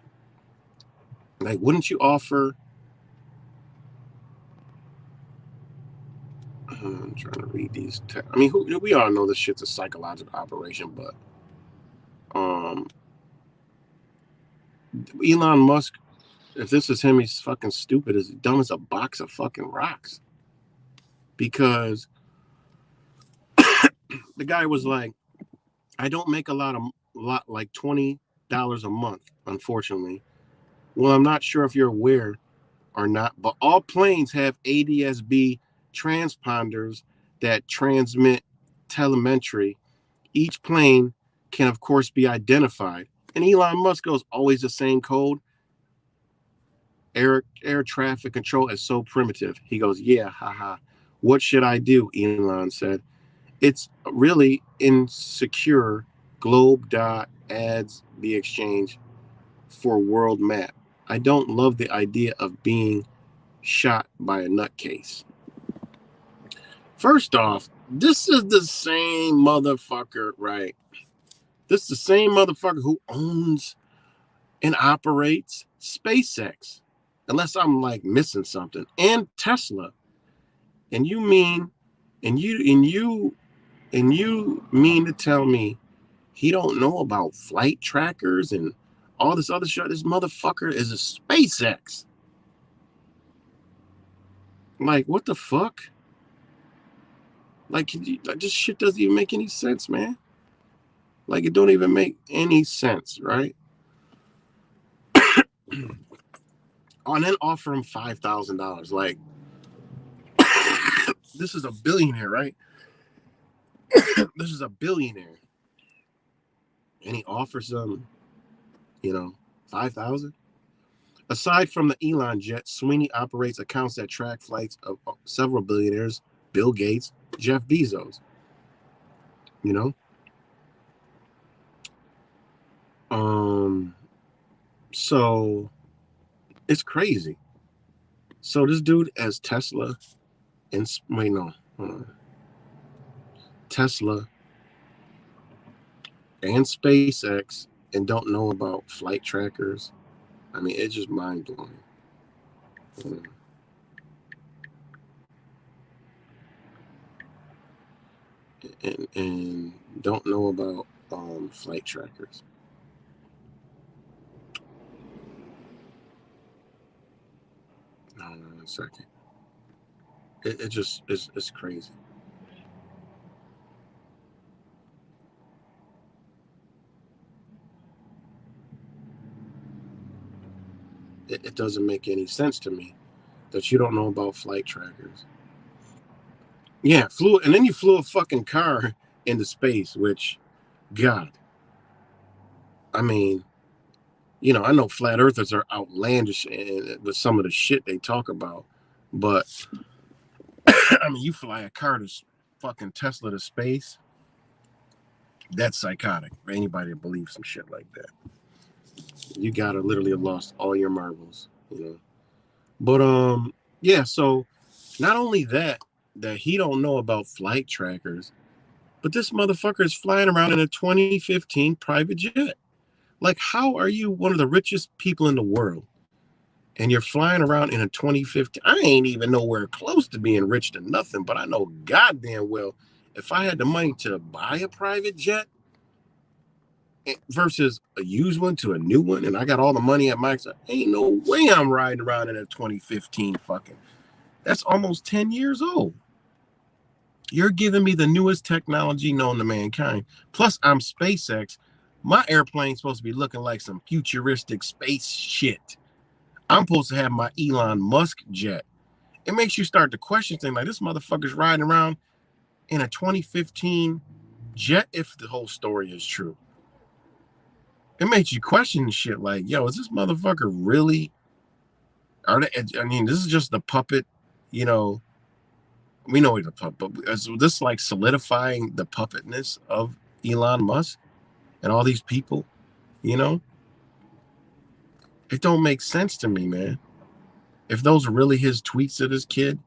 Like, wouldn't you offer? I'm trying to read these. I mean, we all know this shit's a psychological operation, but Elon Musk, if this is him, he's fucking stupid. As dumb as a box of fucking rocks. Because the guy was like, I don't make a lot, like $20 a month, unfortunately. Well, I'm not sure if you're aware or not, but all planes have ADS-B transponders that transmit telemetry. Each plane can, of course, be identified. And Elon Musk goes, always the same code. Air traffic control is so primitive. He goes, yeah, haha. What should I do? Elon said. It's really insecure. Globe dot adds the exchange for world map. I don't love the idea of being shot by a nutcase. First off, this is the same motherfucker, right? This is the same motherfucker who owns and operates SpaceX. Unless I'm like missing something. And Tesla. And you mean and you mean to tell me he don't know about flight trackers and all this other shit? This motherfucker is a SpaceX. Like, what the fuck? Like, this shit doesn't even make any sense, man. Like, it don't even make any sense, right? And then offer him $5,000. Like, this is a billionaire, right? This is a billionaire. And he offers them, 5,000. Aside from the Elon jet, Sweeney operates accounts that track flights of several billionaires, Bill Gates, Jeff Bezos. So it's crazy. So this dude has Tesla and Tesla and SpaceX and don't know about flight trackers. I mean, it's just mind blowing. And don't know about flight trackers. No, 1 second. It just it's crazy. It doesn't make any sense to me that you don't know about flight trackers. Yeah, and then you flew a fucking car into space, which, God, I mean, I know flat earthers are outlandish with some of the shit they talk about, but I mean, you fly a car to fucking Tesla to space, that's psychotic for anybody to believe some shit like that. You gotta literally have lost all your marbles, But yeah, so not only that he don't know about flight trackers, but this motherfucker is flying around in a 2015 private jet. Like, how are you one of the richest people in the world and you're flying around in a 2015? I ain't even nowhere close to being rich to nothing, but I know goddamn well if I had the money to buy a private jet versus a used one to a new one, and I got all the money at my side, ain't no way I'm riding around in a 2015 fucking. That's almost 10 years old. You're giving me the newest technology known to mankind. Plus, I'm SpaceX. My airplane's supposed to be looking like some futuristic space shit. I'm supposed to have my Elon Musk jet. It makes you start to question things like this motherfucker's riding around in a 2015 jet, if the whole story is true. It makes you question shit like, yo, is this motherfucker really? I mean, this is just the puppet, we know he's a puppet, but is this like solidifying the puppetness of Elon Musk and all these people? It don't make sense to me, man. If those are really his tweets to this kid,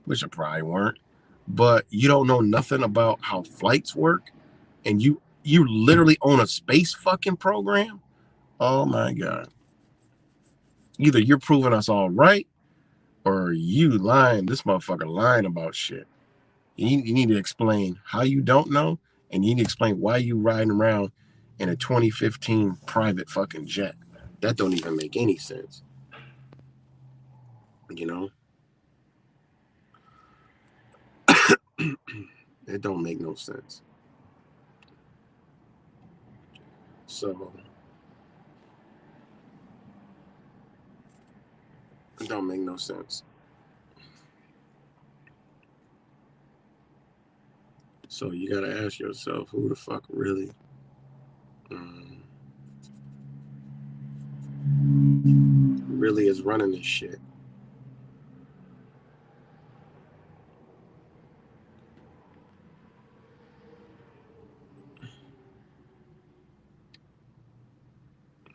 which it probably weren't, but you don't know nothing about how flights work, and you literally own a space fucking program. Oh my God. Either you're proving us all right, or you lying. This motherfucker lying about shit. You need to explain how you don't know, and you need to explain why you riding around in a 2015 private fucking jet. That don't even make any sense. It don't make no sense. So it don't make no sense. So you gotta ask yourself, who the fuck really really is running this shit?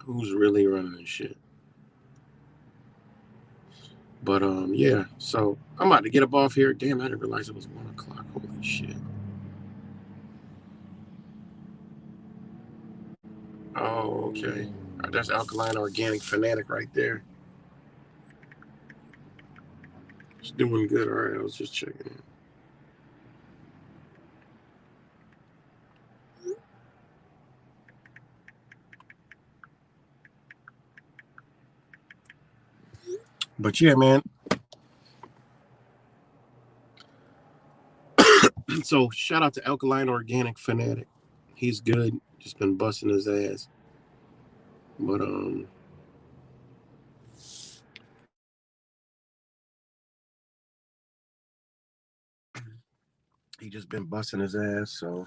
Who's really running this shit? But yeah. So I'm about to get up off here. Damn, I didn't realize it was 1 o'clock. Holy shit. Oh, okay. That's Alkaline Organic Fanatic right there. It's doing good. All right, I was just checking it. But yeah, man. So shout out to Alkaline Organic Fanatic. He's good. Just been busting his ass. But he just been busting his ass. So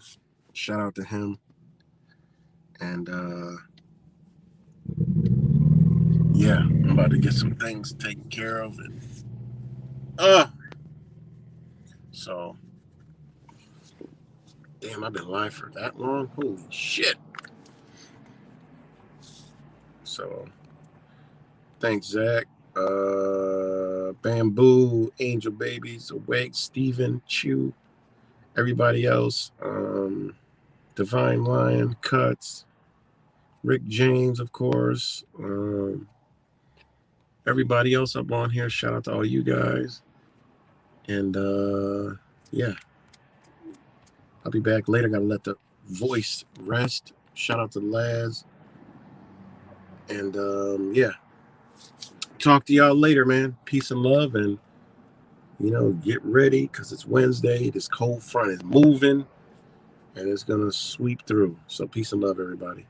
shout out to him. And yeah, I'm about to get some things taken care of. And so damn, I've been live for that long. Holy shit. So thanks, Zach. Bamboo, Angel Babies, Awake, Steven, Chew, everybody else. Divine Lion, Cuts, Rick James, of course. Everybody else up on here. Shout out to all you guys. And yeah. I'll be back later. Gotta let the voice rest. Shout out to Laz. And yeah. Talk to y'all later, man. Peace and love, and get ready because it's Wednesday. This cold front is moving and it's gonna sweep through. So peace and love, everybody.